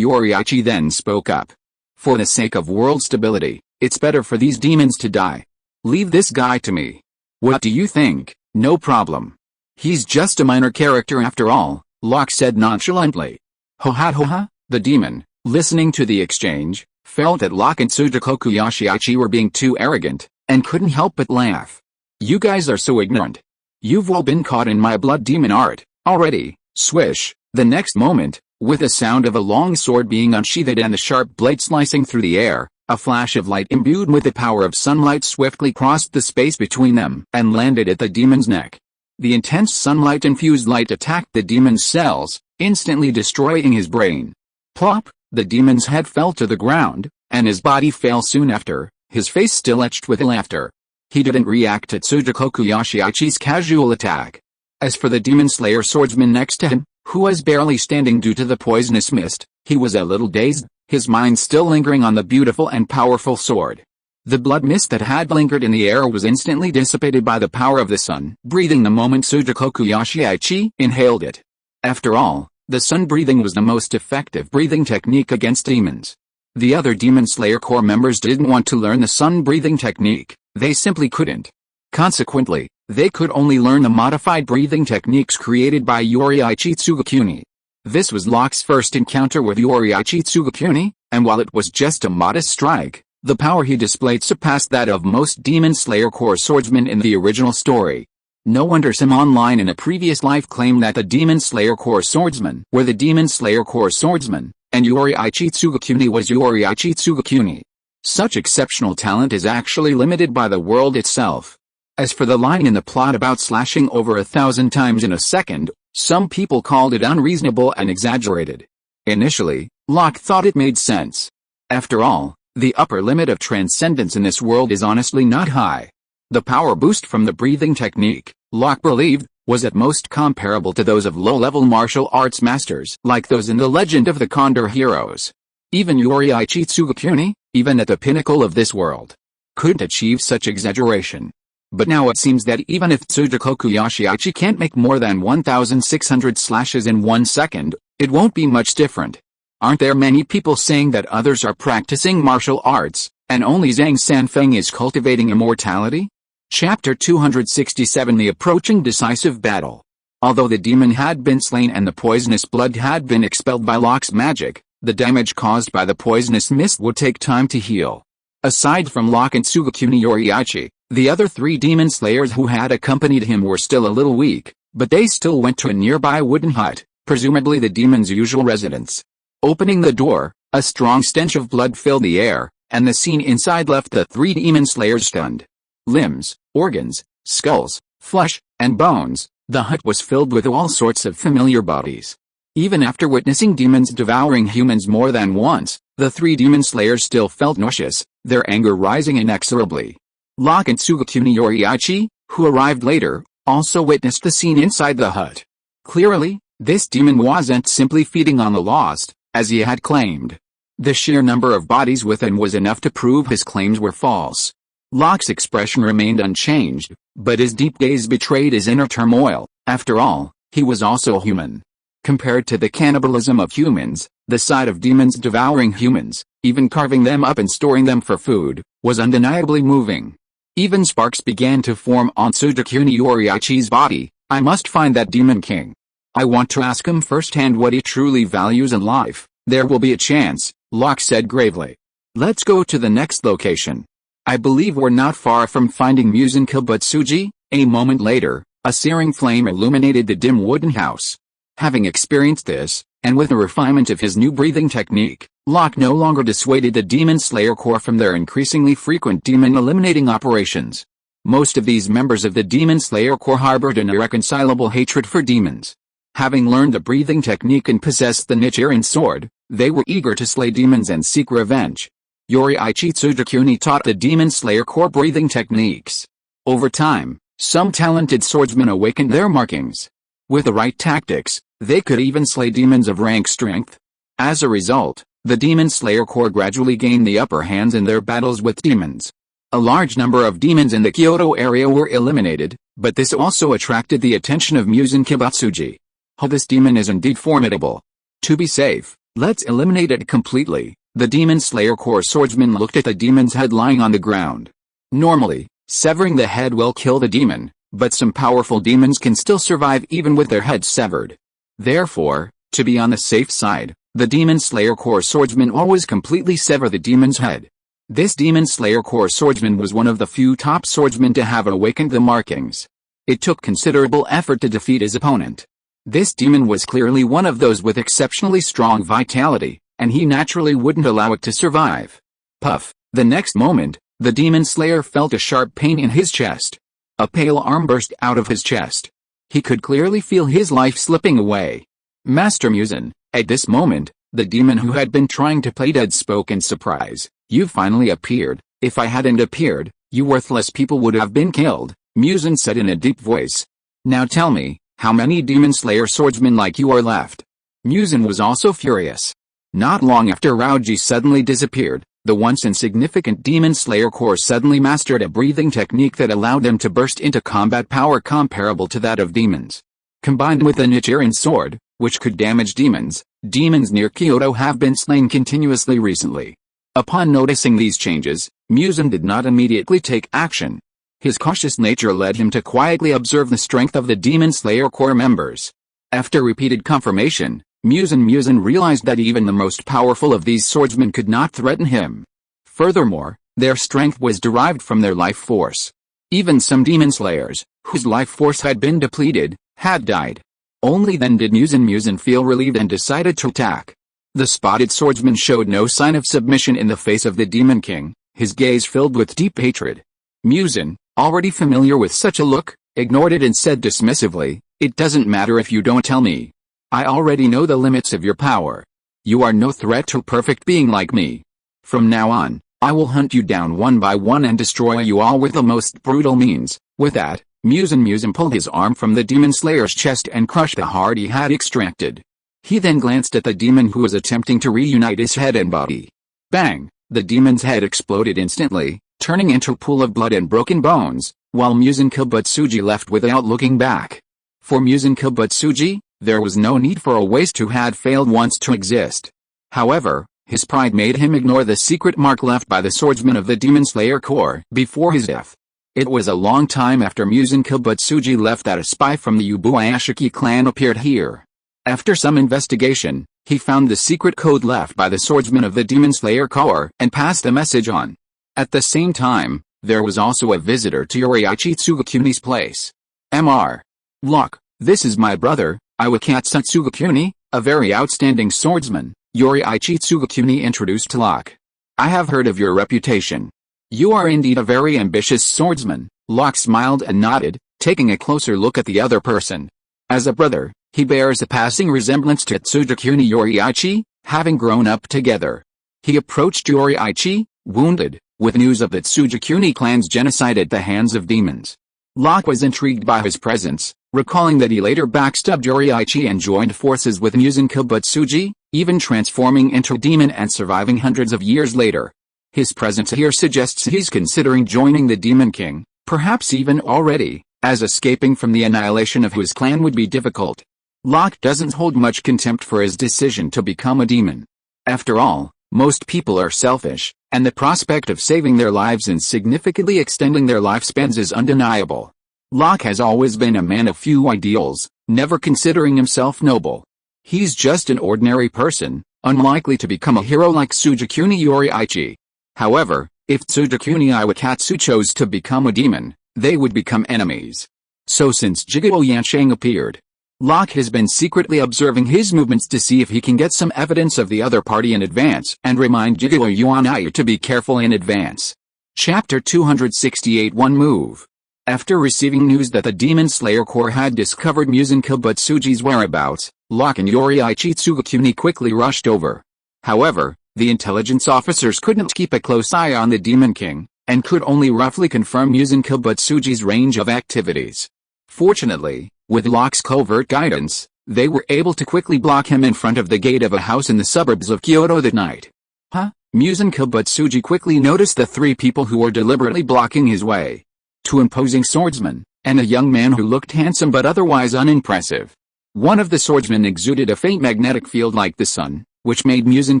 Yoriichi then spoke up. For the sake of world stability, it's better for these demons to die. Leave this guy to me. What do you think? No problem. He's just a minor character after all, Locke said nonchalantly. Ho ha ho ha. The demon, listening to the exchange, felt that Locke and Sudoku Yoshiichi were being too arrogant, and couldn't help but laugh. You guys are so ignorant. You've all been caught in my blood demon art, already. Swish. The next moment, with the sound of a long sword being unsheathed and the sharp blade slicing through the air, a flash of light imbued with the power of sunlight swiftly crossed the space between them and landed at the demon's neck. The intense sunlight-infused light attacked the demon's cells, instantly destroying his brain. Plop! The demon's head fell to the ground, and his body fell soon after, his face still etched with laughter. He didn't react to Tsujikoku Yoshiichi's casual attack. As for the demon slayer swordsman next to him, who was barely standing due to the poisonous mist, he was a little dazed, his mind still lingering on the beautiful and powerful sword. The blood mist that had lingered in the air was instantly dissipated by the power of the sun breathing the moment Tsujikoku Yoshiichi inhaled it. After all, the sun breathing was the most effective breathing technique against demons. The other Demon Slayer Corps members didn't want to learn the sun breathing technique, they simply couldn't. Consequently, they could only learn the modified breathing techniques created by Yoriichi Tsugakuni. This was Locke's first encounter with Yoriichi Tsugakuni, and while it was just a modest strike, the power he displayed surpassed that of most Demon Slayer Corps swordsmen in the original story. No wonder some online in a previous life claimed that the Demon Slayer Corps swordsmen were the Demon Slayer Corps swordsmen, and Yoriichi Tsugakuni was Yoriichi Tsugakuni. Such exceptional talent is actually limited by the world itself. As for the line in the plot about slashing over 1,000 times in a second, some people called it unreasonable and exaggerated. Initially, Locke thought it made sense. After all, the upper limit of transcendence in this world is honestly not high. The power boost from the breathing technique, Locke believed, was at most comparable to those of low-level martial arts masters like those in the Legend of the Condor Heroes. Even Yoriichi Tsugakuni, even at the pinnacle of this world, couldn't achieve such exaggeration. But now it seems that even if Tsujikoku Yoshiichi can't make more than 1,600 slashes in 1 second, it won't be much different. Aren't there many people saying that others are practicing martial arts, and only Zhang Sanfeng is cultivating immortality? Chapter 267 The Approaching Decisive Battle. Although the demon had been slain and the poisonous blood had been expelled by Locke's magic, the damage caused by the poisonous mist would take time to heal. Aside from Locke and Tsugakuni Yoriichi, the other 3 demon slayers who had accompanied him were still a little weak, but they still went to a nearby wooden hut, presumably the demon's usual residence. Opening the door, a strong stench of blood filled the air, and the scene inside left the 3 demon slayers stunned. Limbs, organs, skulls, flesh, and bones, the hut was filled with all sorts of familiar bodies. Even after witnessing demons devouring humans more than once, the 3 demon slayers still felt nauseous, their anger rising inexorably. Locke and Tsugakuni Yoriichi, who arrived later, also witnessed the scene inside the hut. Clearly, this demon wasn't simply feeding on the lost, as he had claimed. The sheer number of bodies within was enough to prove his claims were false. Locke's expression remained unchanged, but his deep gaze betrayed his inner turmoil. After all, he was also human. Compared to the cannibalism of humans, the sight of demons devouring humans, even carving them up and storing them for food, was undeniably moving. Even sparks began to form on Tsujikuni Yoriichi's body. I must find that demon king. I want to ask him firsthand what he truly values in life. There will be a chance, Locke said gravely. Let's go to the next location. I believe we're not far from finding Muzan Kibutsuji. A moment later, a searing flame illuminated the dim wooden house. Having experienced this, and with the refinement of his new breathing technique, Locke no longer dissuaded the Demon Slayer Corps from their increasingly frequent demon-eliminating operations. Most of these members of the Demon Slayer Corps harbored an irreconcilable hatred for demons. Having learned the breathing technique and possessed the Nichiren sword, they were eager to slay demons and seek revenge. Yoriichi Tsujikuni taught the Demon Slayer Corps breathing techniques. Over time, some talented swordsmen awakened their markings. With the right tactics, they could even slay demons of rank strength. As a result, the Demon Slayer Corps gradually gained the upper hands in their battles with demons. A large number of demons in the Kyoto area were eliminated, but this also attracted the attention of Muzan Kibutsuji. Oh, this demon is indeed formidable. To be safe, let's eliminate it completely. The Demon Slayer Corps swordsman looked at the demon's head lying on the ground. Normally, severing the head will kill the demon, but some powerful demons can still survive even with their heads severed. Therefore, to be on the safe side, the Demon Slayer Corps swordsman always completely sever the demon's head. This Demon Slayer Corps swordsman was one of the few top swordsmen to have awakened the markings. It took considerable effort to defeat his opponent. This demon was clearly one of those with exceptionally strong vitality, and he naturally wouldn't allow it to survive. Puff! The next moment, the Demon Slayer felt a sharp pain in his chest. A pale arm burst out of his chest. He could clearly feel his life slipping away. Master Muzan, at this moment, the demon who had been trying to play dead spoke in surprise. You finally appeared. If I hadn't appeared, you worthless people would have been killed, Muzan said in a deep voice. Now tell me, how many demon slayer swordsmen like you are left? Muzan was also furious. Not long after Rauji suddenly disappeared, the once insignificant demon slayer corps suddenly mastered a breathing technique that allowed them to burst into combat power comparable to that of demons. Combined with the Nichiren sword, which could damage demons, demons near Kyoto have been slain continuously recently. Upon noticing these changes, Muzan did not immediately take action. His cautious nature led him to quietly observe the strength of the demon slayer corps members. After repeated confirmation, Muzan realized that even the most powerful of these swordsmen could not threaten him. Furthermore, their strength was derived from their life force. Even some demon slayers, whose life force had been depleted, had died. Only then did Muzan feel relieved and decided to attack. The spotted swordsman showed no sign of submission in the face of the Demon King, his gaze filled with deep hatred. Muzan, already familiar with such a look, ignored it and said dismissively, "It doesn't matter if you don't tell me. I already know the limits of your power. You are no threat to a perfect being like me. From now on, I will hunt you down one by one and destroy you all with the most brutal means." With that, Muzan pulled his arm from the demon slayer's chest and crushed the heart he had extracted. He then glanced at the demon who was attempting to reunite his head and body. Bang! The demon's head exploded instantly, turning into a pool of blood and broken bones, while Muzan Kibutsuji left without looking back. For Muzan Kibutsuji, there was no need for a waste who had failed once to exist. However, his pride made him ignore the secret mark left by the swordsman of the Demon Slayer Corps before his death. It was a long time after Muzan Kibutsuji left that a spy from the Ubuayashiki clan appeared here. After some investigation, he found the secret code left by the swordsman of the Demon Slayer Corps and passed the message on. At the same time, there was also a visitor to Yoriichi Tsugakuni's place. Mr. Locke, this is my brother, Iwakatsu Tsugakuni, a very outstanding swordsman, Yoriichi Tsugakuni introduced to Locke. I have heard of your reputation. You are indeed a very ambitious swordsman, Locke smiled and nodded, taking a closer look at the other person. As a brother, he bears a passing resemblance to Tsugakuni Yoriichi, having grown up together. He approached Yoriichi, wounded, with news of the Tsugakuni clan's genocide at the hands of demons. Locke was intrigued by his presence, recalling that he later backstabbed Yoriichi and joined forces with Muzan Kibutsuji, even transforming into a demon and surviving hundreds of years later. His presence here suggests he's considering joining the Demon King, perhaps even already, as escaping from the annihilation of his clan would be difficult. Locke doesn't hold much contempt for his decision to become a demon. After all, most people are selfish, and the prospect of saving their lives and significantly extending their lifespans is undeniable. Locke has always been a man of few ideals, never considering himself noble. He's just an ordinary person, unlikely to become a hero like Tsugakuni Yoriichi. However, if Tsugakuni Iwakatsu chose to become a demon, they would become enemies. So since Jigoro Yanshang appeared, Locke has been secretly observing his movements to see if he can get some evidence of the other party in advance and remind Jigoro Yuanayu to be careful in advance. Chapter 268 One Move. After receiving news that the Demon Slayer Corps had discovered Muzan Kibutsuji's whereabouts, Locke and Yoriichi Tsugakuni quickly rushed over. However, the intelligence officers couldn't keep a close eye on the Demon King, and could only roughly confirm Muzan Kibutsuji's range of activities. Fortunately, with Locke's covert guidance, they were able to quickly block him in front of the gate of a house in the suburbs of Kyoto that night. Muzan Kibutsuji quickly noticed the three people who were deliberately blocking his way. Two imposing swordsmen, and a young man who looked handsome but otherwise unimpressive. One of the swordsmen exuded a faint magnetic field like the sun, which made Muzan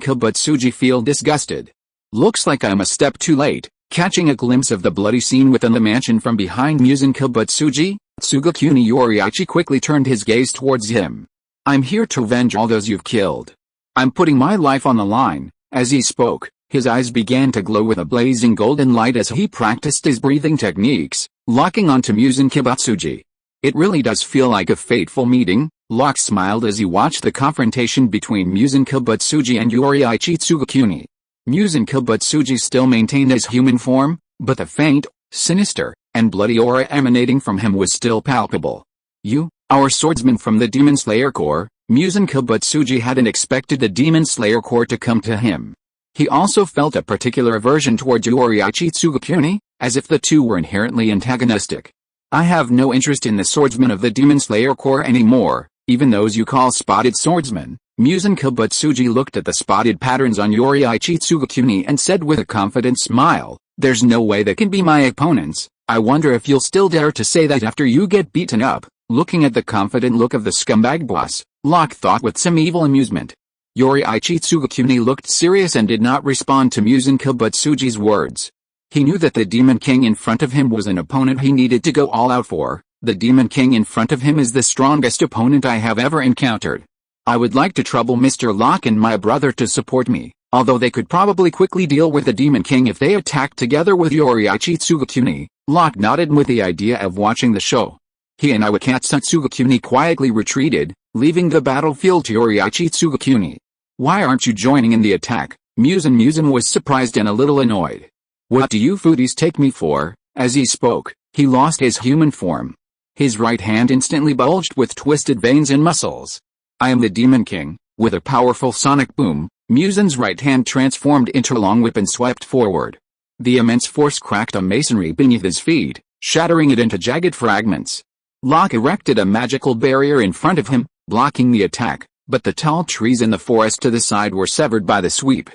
Kibutsuji feel disgusted. Looks like I'm a step too late. Catching a glimpse of the bloody scene within the mansion from behind Muzan Kibutsuji, Tsugakuni Yoriichi quickly turned his gaze towards him. I'm here to avenge all those you've killed. I'm putting my life on the line. As he spoke, his eyes began to glow with a blazing golden light as he practiced his breathing techniques, locking onto Muzan Kibutsuji. It really does feel like a fateful meeting, Locke smiled as he watched the confrontation between Muzan Kibutsuji and Yoriichi Tsugakuni. Muzan Kibutsuji still maintained his human form, but the faint, sinister, and bloody aura emanating from him was still palpable. You, our swordsman from the Demon Slayer Corps, Muzan Kibutsuji hadn't expected the Demon Slayer core to come to him. He also felt a particular aversion toward Yoriichi Tsugakuni, as if the two were inherently antagonistic. I have no interest in the swordsmen of the Demon Slayer Corps anymore, even those you call spotted swordsmen. Muzan Kibutsuji looked at the spotted patterns on Yoriichi Tsugakuni and said with a confident smile, "There's no way they can be my opponents. I wonder if you'll still dare to say that after you get beaten up." Looking at the confident look of the scumbag boss, Locke thought with some evil amusement. Yoriichi Tsugakuni looked serious and did not respond to Muzan Kibutsuji's words. He knew that the Demon King in front of him was an opponent he needed to go all out for. The Demon King in front of him is the strongest opponent I have ever encountered. I would like to trouble Mr. Locke and my brother to support me, although they could probably quickly deal with the Demon King if they attacked together with Yoriichi Tsugakuni. Locke nodded with the idea of watching the show. He and Iwakatsu Tsugakuni quietly retreated, leaving the battlefield to Yoriichi Tsugakuni. "Why aren't you joining in the attack?" Muzan was surprised and a little annoyed. "What do you foodies take me for?" As he spoke, he lost his human form. His right hand instantly bulged with twisted veins and muscles. "I am the Demon King." With a powerful sonic boom, Muzan's right hand transformed into a long whip and swept forward. The immense force cracked a masonry beneath his feet, shattering it into jagged fragments. Locke erected a magical barrier in front of him, blocking the attack, but the tall trees in the forest to the side were severed by the sweep.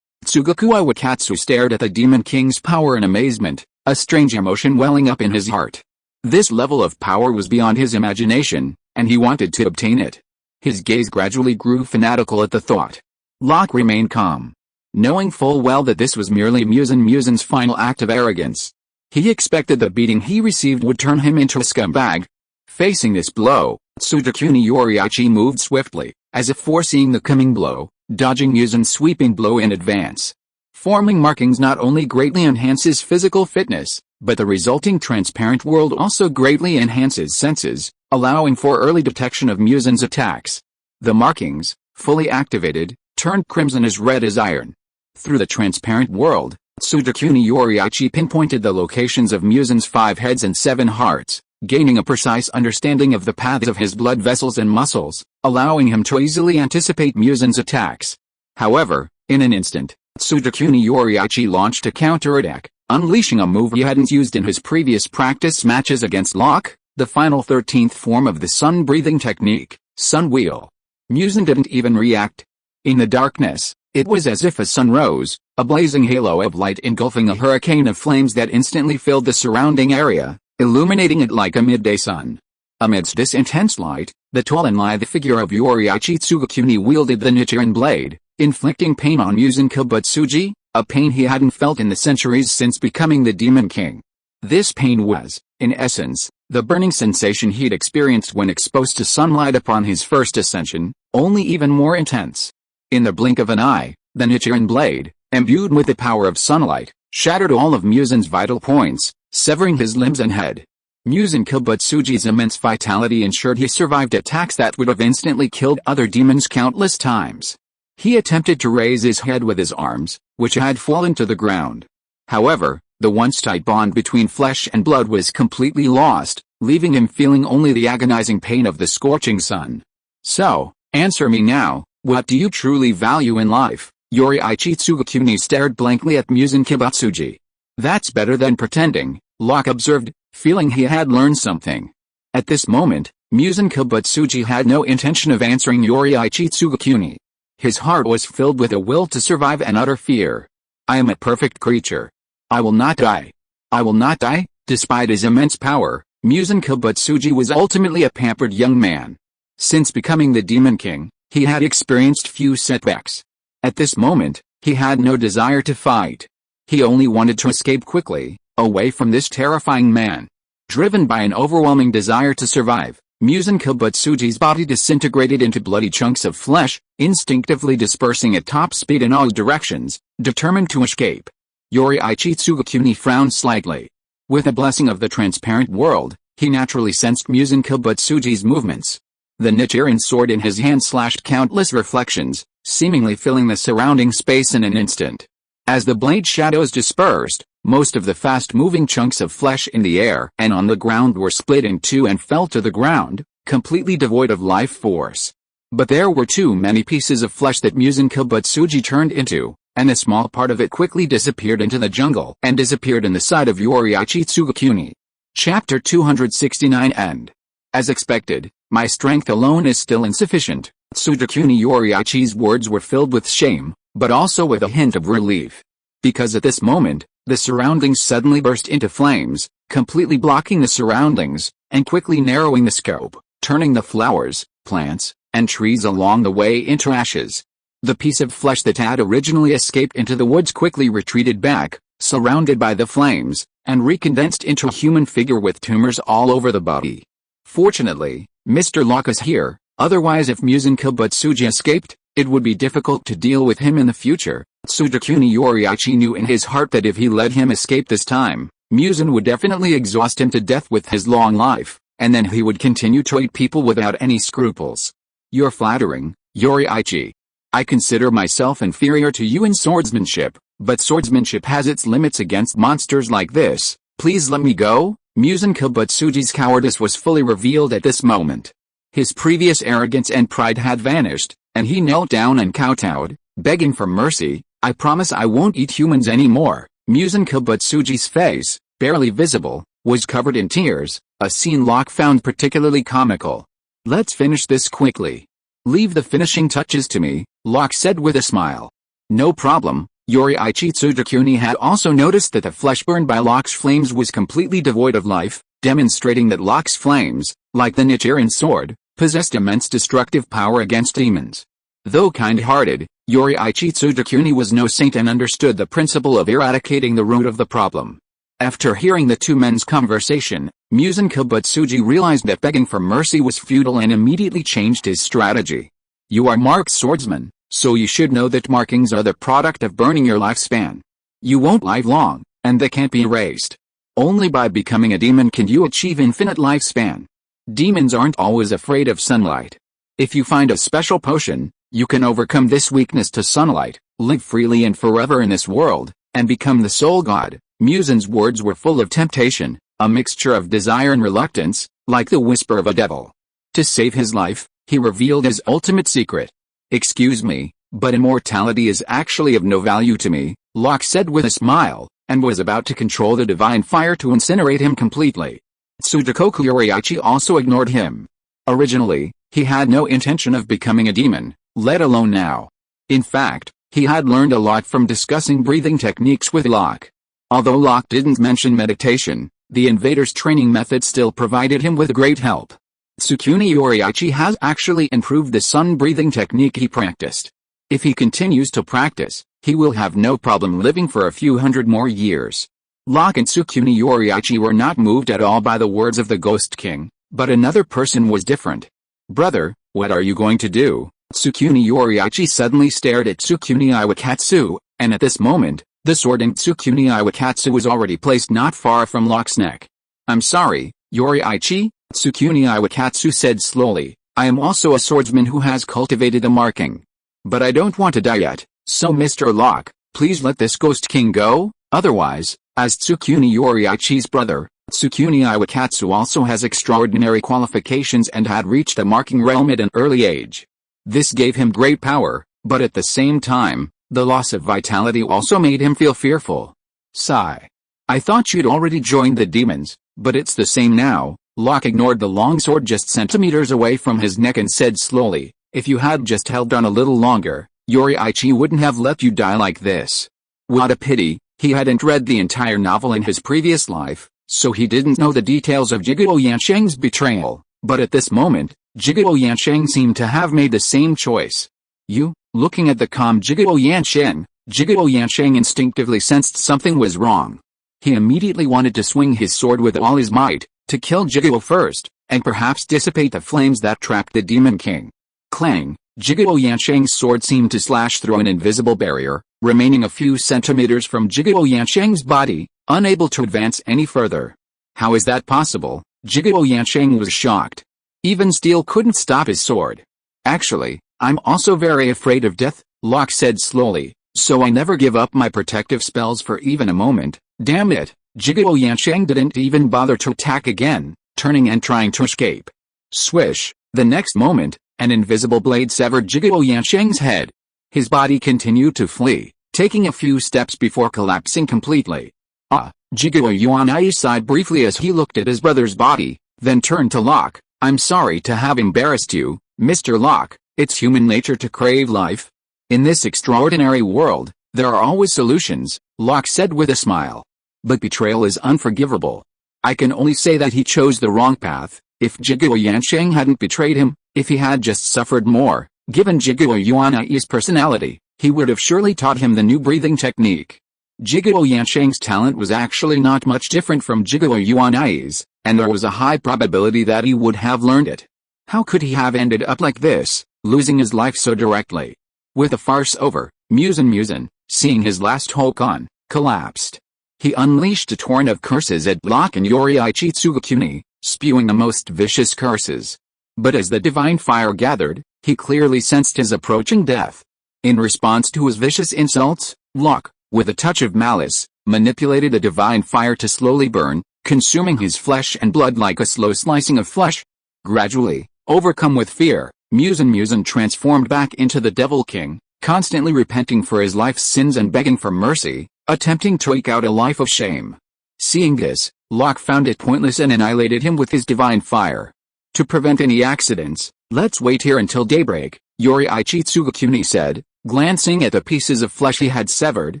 Tsugaku Iwakatsu stared at the Demon King's power in amazement, a strange emotion welling up in his heart. This level of power was beyond his imagination, and he wanted to obtain it. His gaze gradually grew fanatical at the thought. Locke remained calm, knowing full well that this was merely Muzan's final act of arrogance. He expected the beating he received would turn him into a scumbag. Facing this blow, Tsugakuni Yoriichi moved swiftly, as if foreseeing the coming blow, dodging Muzan's sweeping blow in advance. Forming markings not only greatly enhances physical fitness, but the resulting transparent world also greatly enhances senses, allowing for early detection of Muzan's attacks. The markings, fully activated, turned crimson as red as iron. Through the transparent world, Tsugakuni Yoriichi pinpointed the locations of Muzan's 5 heads and 7 hearts, gaining a precise understanding of the paths of his blood vessels and muscles, allowing him to easily anticipate Muzan's attacks. However, in an instant, Tsugakuni Yoriichi launched a counterattack, unleashing a move he hadn't used in his previous practice matches against Locke, the final 13th form of the sun-breathing technique, Sun Wheel. Muzan didn't even react. In the darkness, it was as if a sun rose, a blazing halo of light engulfing a hurricane of flames that instantly filled the surrounding area, illuminating it like a midday sun. Amidst this intense light, the tall and lithe figure of Yoriichi Tsugakuni wielded the Nichiren blade, inflicting pain on Muzan Kibutsuji, a pain he hadn't felt in the centuries since becoming the Demon King. This pain was, in essence, the burning sensation he'd experienced when exposed to sunlight upon his first ascension, only even more intense. In the blink of an eye, the Nichiren blade, imbued with the power of sunlight, shattered all of Muzan's vital points, severing his limbs and head. Muzan Kibutsuji's immense vitality ensured he survived attacks that would have instantly killed other demons countless times. He attempted to raise his head with his arms, which had fallen to the ground. However, the once tight bond between flesh and blood was completely lost, leaving him feeling only the agonizing pain of the scorching sun. "So, answer me now, what do you truly value in life?" Yoriichi Tsugakuni stared blankly at Muzan Kibutsuji. "That's better than pretending," Locke observed, feeling he had learned something. At this moment, Muzan Kibutsuji had no intention of answering Yoriichi Tsugakuni. His heart was filled with a will to survive and utter fear. "I am a perfect creature. I will not die. I will not die." Despite his immense power, Muzan Kibutsuji was ultimately a pampered young man. Since becoming the Demon King, he had experienced few setbacks. At this moment, he had no desire to fight. He only wanted to escape quickly, away from this terrifying man. Driven by an overwhelming desire to survive, Muzan Kibutsuji's body disintegrated into bloody chunks of flesh, instinctively dispersing at top speed in all directions, determined to escape. Yoriichi Tsugakuni frowned slightly. With a blessing of the transparent world, he naturally sensed Muzan Kibutsuji's movements. The Nichiren sword in his hand slashed countless reflections, seemingly filling the surrounding space in an instant. As the blade shadows dispersed, most of the fast-moving chunks of flesh in the air and on the ground were split in two and fell to the ground, completely devoid of life force. But there were too many pieces of flesh that Muzan Kibutsuji turned into, and a small part of it quickly disappeared into the jungle and disappeared in the side of Yoriichi Tsugakuni. Chapter 269 End. As expected, my strength alone is still insufficient. Tsugakuni Yoriichi's words were filled with shame, but also with a hint of relief. Because at this moment, the surroundings suddenly burst into flames, completely blocking the surroundings, and quickly narrowing the scope, turning the flowers, plants, and trees along the way into ashes. The piece of flesh that had originally escaped into the woods quickly retreated back, surrounded by the flames, and recondensed into a human figure with tumors all over the body. Fortunately, Mr. Locke is here, otherwise if Muzan Kibutsuji escaped, it would be difficult to deal with him in the future. Tsugakuni Yoriichi knew in his heart that if he let him escape this time, Muzan would definitely exhaust him to death with his long life, and then he would continue to eat people without any scruples. You're flattering, Yoriichi. I consider myself inferior to you in swordsmanship, but swordsmanship has its limits against monsters like this. Please let me go. Muzan Kibutsuji's cowardice was fully revealed at this moment. His previous arrogance and pride had vanished, and he knelt down and kowtowed, begging for mercy. I promise I won't eat humans anymore. Muzan Kibutsuji's face, barely visible, was covered in tears, a scene Locke found particularly comical. Let's finish this quickly. Leave the finishing touches to me, Locke said with a smile. No problem. Yoriichi Tsugakuni had also noticed that the flesh burned by Locke's flames was completely devoid of life, demonstrating that Locke's flames, like the Nichiren sword, possessed immense destructive power against demons. Though kind-hearted, Yoriichi Tsugakuni was no saint and understood the principle of eradicating the root of the problem. After hearing the two men's conversation, Muzan Kibutsuji realized that begging for mercy was futile and immediately changed his strategy. You are marked swordsman, so you should know that markings are the product of burning your lifespan. You won't live long, and they can't be erased. Only by becoming a demon can you achieve infinite lifespan. Demons aren't always afraid of sunlight. If you find a special potion, you can overcome this weakness to sunlight, live freely and forever in this world, and become the sole god. Muzan's words were full of temptation, a mixture of desire and reluctance, like the whisper of a devil. To save his life, he revealed his ultimate secret. Excuse me, but immortality is actually of no value to me, Locke said with a smile, and was about to control the divine fire to incinerate him completely. Tsudakoku Yoriichi also ignored him. Originally, he had no intention of becoming a demon, let alone now. In fact, he had learned a lot from discussing breathing techniques with Locke. Although Locke didn't mention meditation, the invader's training method still provided him with great help. Tsukuni Yoriichi has actually improved the sun-breathing technique he practiced. If he continues to practice, he will have no problem living for a few hundred more years. Locke and Tsukuni Yoriichi were not moved at all by the words of the Ghost King, but another person was different. Brother, what are you going to do? Tsukuni Yoriichi suddenly stared at Tsukuni Iwakatsu, and at this moment, the sword in Tsukuni Iwakatsu was already placed not far from Locke's neck. I'm sorry, Yoriichi, Tsukuni Iwakatsu said slowly, I am also a swordsman who has cultivated a marking. But I don't want to die yet, so Mr. Locke, please let this Ghost King go, otherwise, as Tsukuni Yoriichi's brother, Tsukuni Iwakatsu also has extraordinary qualifications and had reached a marking realm at an early age. This gave him great power, but at the same time, the loss of vitality also made him feel fearful. Sigh. I thought you'd already joined the demons, but it's the same now. Locke ignored the long sword just centimeters away from his neck and said slowly, if you had just held on a little longer, Yoriichi wouldn't have let you die like this. What a pity, he hadn't read the entire novel in his previous life, so he didn't know the details of Jigoro Yansheng's betrayal, but at this moment, Jigoro Yansheng seemed to have made the same choice. You? Looking at the calm Jigoro Yansheng instinctively sensed something was wrong. He immediately wanted to swing his sword with all his might, to kill Jigoro first, and perhaps dissipate the flames that trapped the Demon King. Clang, Jigoro Yansheng's sword seemed to slash through an invisible barrier, remaining a few centimeters from Jigoro Yansheng's body, unable to advance any further. How is that possible? Jigoro Yansheng was shocked. Even steel couldn't stop his sword. Actually, I'm also very afraid of death, Locke said slowly, so I never give up my protective spells for even a moment. Damn it, Jigoro Yansheng didn't even bother to attack again, turning and trying to escape. Swish, the next moment, An invisible blade severed Jigao Yansheng's head. His body continued to flee, taking a few steps before collapsing completely. Jigao Yuanai sighed briefly as he looked at his brother's body, then turned to Locke. I'm sorry to have embarrassed you, Mr. Locke. It's human nature to crave life. In this extraordinary world, there are always solutions, Locke said with a smile. But betrayal is unforgivable. I can only say that he chose the wrong path. If Jigao Yansheng hadn't betrayed him, if he had just suffered more, given Jigao Yuanai's personality, he would have surely taught him the new breathing technique. Jigao Yansheng's talent was actually not much different from Jigao Yuanai's, and there was a high probability that he would have learned it. How could he have ended up like this, losing his life so directly? With the farce over, Muzan, seeing his last hope gone, collapsed. He unleashed a torrent of curses at Locke and Yoriichi Tsugakuni, spewing the most vicious curses. But as the divine fire gathered, he clearly sensed his approaching death. In response to his vicious insults, Locke, with a touch of malice, manipulated the divine fire to slowly burn, consuming his flesh and blood like a slow slicing of flesh. Gradually, overcome with fear, Muzan transformed back into the Devil King, constantly repenting for his life's sins and begging for mercy, attempting to eke out a life of shame. Seeing this, Locke found it pointless and annihilated him with his divine fire. To prevent any accidents, let's wait here until daybreak, Yoriichi Tsugakuni said, glancing at the pieces of flesh he had severed,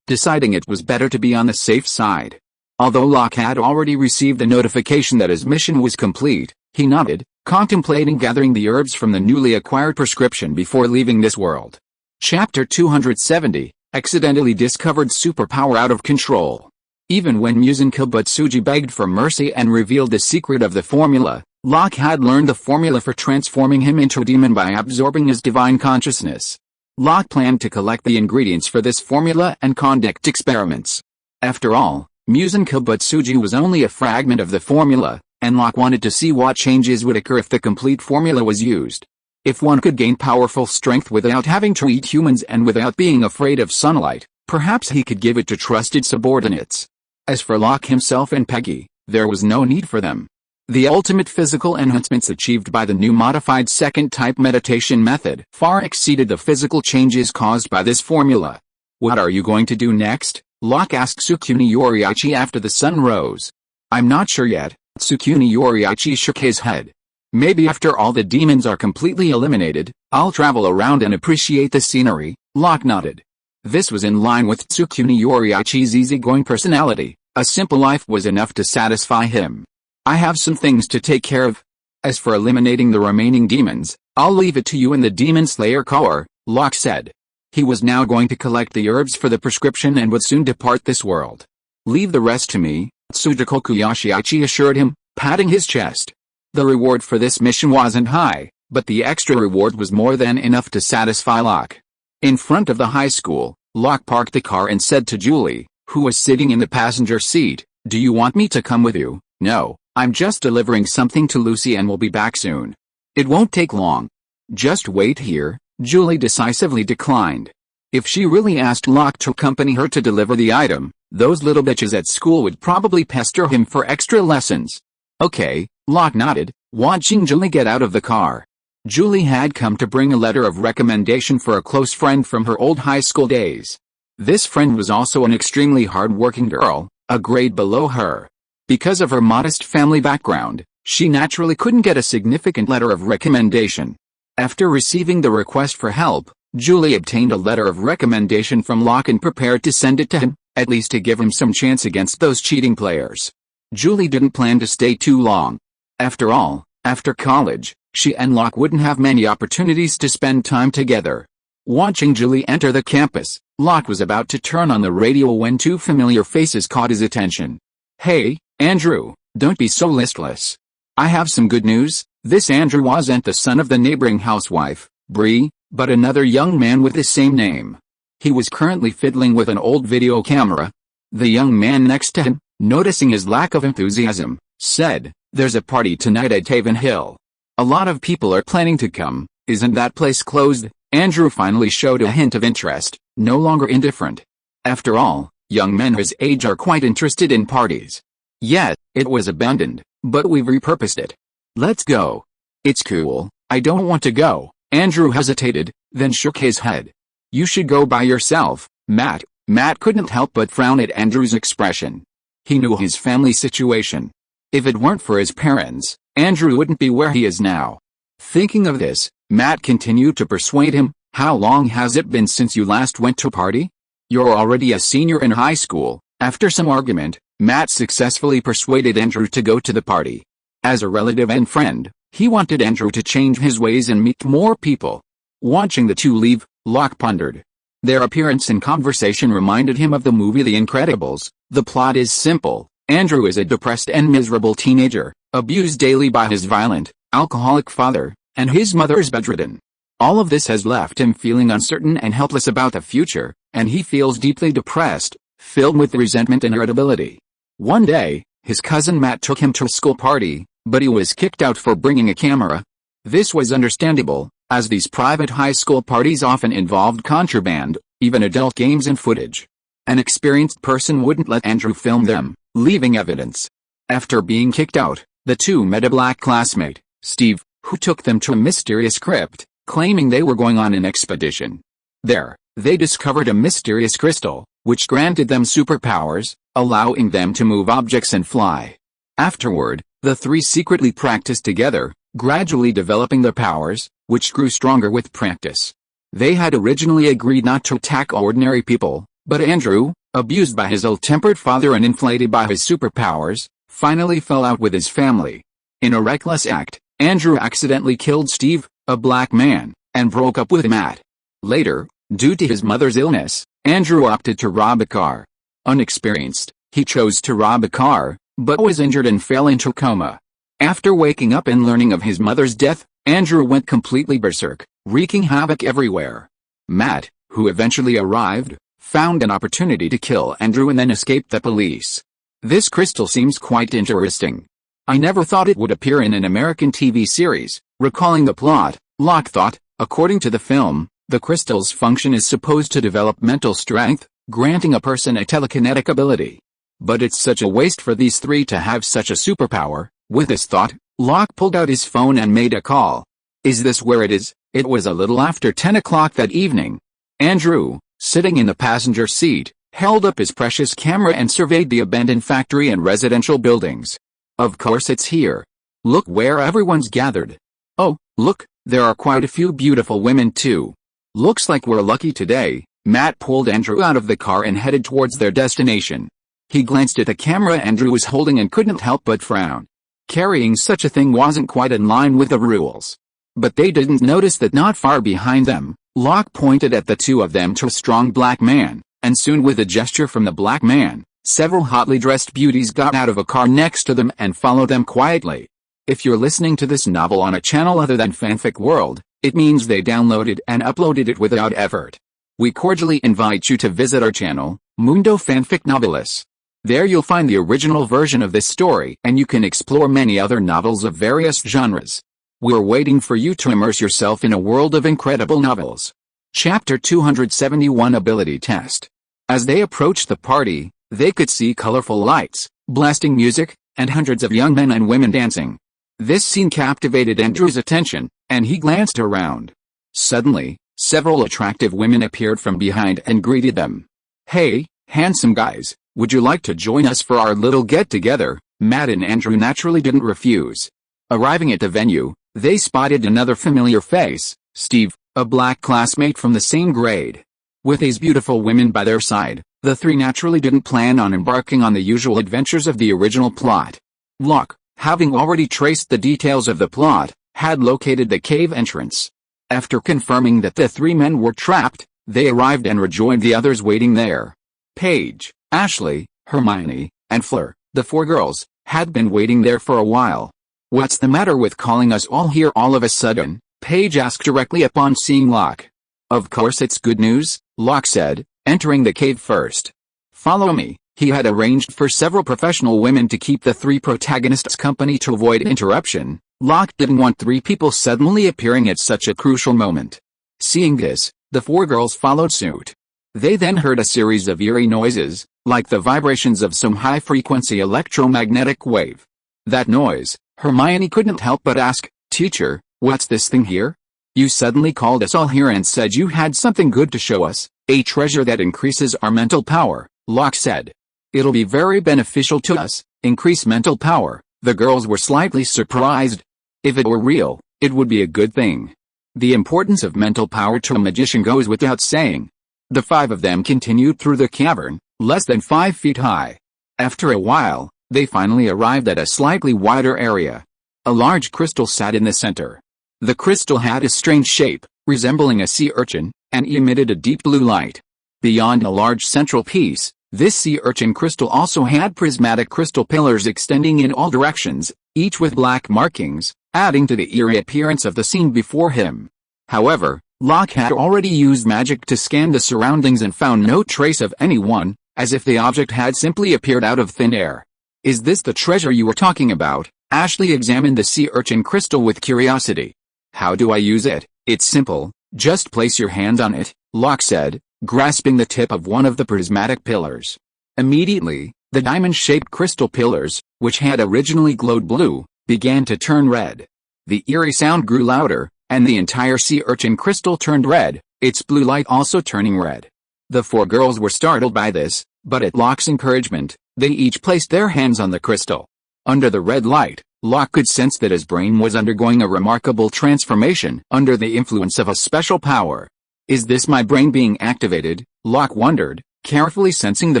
deciding it was better to be on the safe side. Although Locke had already received a notification that his mission was complete, he nodded, contemplating gathering the herbs from the newly acquired prescription before leaving this world. Chapter 270, Accidentally Discovered Superpower Out of Control. Even when Muzan Kibutsuji begged for mercy and revealed the secret of the formula, Locke had learned the formula for transforming him into a demon by absorbing his divine consciousness. Locke planned to collect the ingredients for this formula and conduct experiments. After all, Muzan Kibutsuji was only a fragment of the formula, and Locke wanted to see what changes would occur if the complete formula was used. If one could gain powerful strength without having to eat humans and without being afraid of sunlight, perhaps he could give it to trusted subordinates. As for Locke himself and Peggy, there was no need for them. The ultimate physical enhancements achieved by the new modified second-type meditation method far exceeded the physical changes caused by this formula. What are you going to do next? Locke asked Tsukuni Yoriichi after the sun rose. I'm not sure yet, Tsukuni Yoriichi shook his head. Maybe after all the demons are completely eliminated, I'll travel around and appreciate the scenery, Locke nodded. This was in line with Tsukuni Yoriichi's easygoing personality. A simple life was enough to satisfy him. I have some things to take care of. As for eliminating the remaining demons, I'll leave it to you and the Demon Slayer Corps, Locke said. He was now going to collect the herbs for the prescription and would soon depart this world. Leave the rest to me, Tsujikoku Yoshiichi assured him, patting his chest. The reward for this mission wasn't high, but the extra reward was more than enough to satisfy Locke. In front of the high school, Locke parked the car and said to Julie, who was sitting in the passenger seat, do you want me to come with you? No, I'm just delivering something to Lucy and will be back soon. It won't take long. Just wait here, Julie decisively declined. If she really asked Locke to accompany her to deliver the item, those little bitches at school would probably pester him for extra lessons. Okay, Locke nodded, watching Julie get out of the car. Julie had come to bring a letter of recommendation for a close friend from her old high school days. This friend was also an extremely hard-working girl, a grade below her. Because of her modest family background, she naturally couldn't get a significant letter of recommendation. After receiving the request for help, Julie obtained a letter of recommendation from Locke and prepared to send it to him, at least to give him some chance against those cheating players. Julie didn't plan to stay too long. After all, after college, she and Locke wouldn't have many opportunities to spend time together. Watching Julie enter the campus, Locke was about to turn on the radio when two familiar faces caught his attention. Hey, Andrew, don't be so listless. I have some good news. This Andrew wasn't the son of the neighboring housewife, Bree, but another young man with the same name. He was currently fiddling with an old video camera. The young man next to him, noticing his lack of enthusiasm, said, there's a party tonight at Haven Hill. A lot of people are planning to come. Isn't that place closed? Andrew finally showed a hint of interest, no longer indifferent. After all, young men his age are quite interested in parties. Yet, it was abandoned, but we've repurposed it. Let's go. It's cool. I don't want to go, Andrew hesitated, then shook his head. "You should go by yourself, Matt." Matt couldn't help but frown at Andrew's expression. He knew his family situation. If it weren't for his parents, Andrew wouldn't be where he is now. Thinking of this, Matt continued to persuade him. "How long has it been since you last went to a party? You're already a senior in high school." After some argument, Matt successfully persuaded Andrew to go to the party. As a relative and friend, he wanted Andrew to change his ways and meet more people. Watching the two leave, Locke pondered. Their appearance and conversation reminded him of the movie The Incredibles. The plot is simple. Andrew is a depressed and miserable teenager, abused daily by his violent, alcoholic father, and his mother is bedridden. All of this has left him feeling uncertain and helpless about the future, and he feels deeply depressed, filled with resentment and irritability. One day, his cousin Matt took him to a school party, but he was kicked out for bringing a camera. This was understandable, as these private high school parties often involved contraband, even adult games and footage. An experienced person wouldn't let Andrew film them, leaving evidence. After being kicked out, the two met a black classmate, Steve, who took them to a mysterious crypt, claiming they were going on an expedition. There, they discovered a mysterious crystal, which granted them superpowers, allowing them to move objects and fly. Afterward, the three secretly practiced together, gradually developing their powers, which grew stronger with practice. They had originally agreed not to attack ordinary people, but Andrew, abused by his ill-tempered father and inflated by his superpowers, finally fell out with his family. In a reckless act, Andrew accidentally killed Steve, a black man, and broke up with Matt. Later, due to his mother's illness, Andrew opted to rob a car. Unexperienced, he chose to rob a car, but was injured and fell into a coma. After waking up and learning of his mother's death, Andrew went completely berserk, wreaking havoc everywhere. Matt, who eventually arrived, found an opportunity to kill Andrew and then escaped the police. This crystal seems quite interesting. I never thought it would appear in an American TV series. Recalling the plot, Locke thought, according to the film, the crystal's function is supposed to develop mental strength, granting a person a telekinetic ability. But it's such a waste for these three to have such a superpower. With this thought, Locke pulled out his phone and made a call. "Is this where it is?" It was a little after 10 o'clock that evening. Andrew, sitting in the passenger seat, held up his precious camera and surveyed the abandoned factory and residential buildings. "Of course it's here. Look where everyone's gathered. Oh, look, there are quite a few beautiful women too. Looks like we're lucky today." Matt pulled Andrew out of the car and headed towards their destination. He glanced at the camera Andrew was holding and couldn't help but frown. Carrying such a thing wasn't quite in line with the rules. But they didn't notice that not far behind them, Locke pointed at the two of them to a strong black man, and soon with a gesture from the black man, several hotly dressed beauties got out of a car next to them and followed them quietly. If you're listening to this novel on a channel other than Fanfic World, it means they downloaded and uploaded it without effort. We cordially invite you to visit our channel, Mundo Fanfic Novelis. There you'll find the original version of this story and you can explore many other novels of various genres. We're waiting for you to immerse yourself in a world of incredible novels. Chapter 271 Ability Test. As they approached the party, they could see colorful lights, blasting music, and hundreds of young men and women dancing. This scene captivated Andrew's attention, and he glanced around. Suddenly, several attractive women appeared from behind and greeted them. "Hey, handsome guys. Would you like to join us for our little get-together?" Matt and Andrew naturally didn't refuse. Arriving at the venue, they spotted another familiar face, Steve, a black classmate from the same grade. With these beautiful women by their side, the three naturally didn't plan on embarking on the usual adventures of the original plot. Locke, having already traced the details of the plot, had located the cave entrance. After confirming that the three men were trapped, they arrived and rejoined the others waiting there. Paige, Ashley, Hermione, and Fleur, the four girls, had been waiting there for a while. "What's the matter with calling us all here all of a sudden?" Paige asked directly upon seeing Locke. "Of course it's good news," Locke said, entering the cave first. "Follow me." He had arranged for several professional women to keep the three protagonists company to avoid interruption. Locke didn't want three people suddenly appearing at such a crucial moment. Seeing this, the four girls followed suit. They then heard a series of eerie noises, like the vibrations of some high-frequency electromagnetic wave. That noise, Hermione couldn't help but ask, "Teacher, what's this thing here?" You suddenly called us all here and said you had something good to show us, a treasure that increases our mental power, Locke said. It'll be very beneficial to us, increase mental power. The girls were slightly surprised. If it were real, it would be a good thing. The importance of mental power to a magician goes without saying. The 5 of them continued through the cavern, less than 5 feet high. After a while, they finally arrived at a slightly wider area. A large crystal sat in the center. The crystal had a strange shape, resembling a sea urchin, and emitted a deep blue light. Beyond a large central piece, this sea urchin crystal also had prismatic crystal pillars extending in all directions, each with black markings, adding to the eerie appearance of the scene before him. However, Locke had already used magic to scan the surroundings and found no trace of anyone, as if the object had simply appeared out of thin air. Is this the treasure you were talking about? Ashley examined the sea urchin crystal with curiosity. How do I use it? It's simple, just place your hand on it, Locke said, grasping the tip of one of the prismatic pillars. Immediately, the diamond-shaped crystal pillars, which had originally glowed blue, began to turn red. The eerie sound grew louder, and the entire sea urchin crystal turned red, its blue light also turning red. The 4 girls were startled by this, but at Locke's encouragement, they each placed their hands on the crystal. Under the red light, Locke could sense that his brain was undergoing a remarkable transformation under the influence of a special power. Is this my brain being activated? Locke wondered, carefully sensing the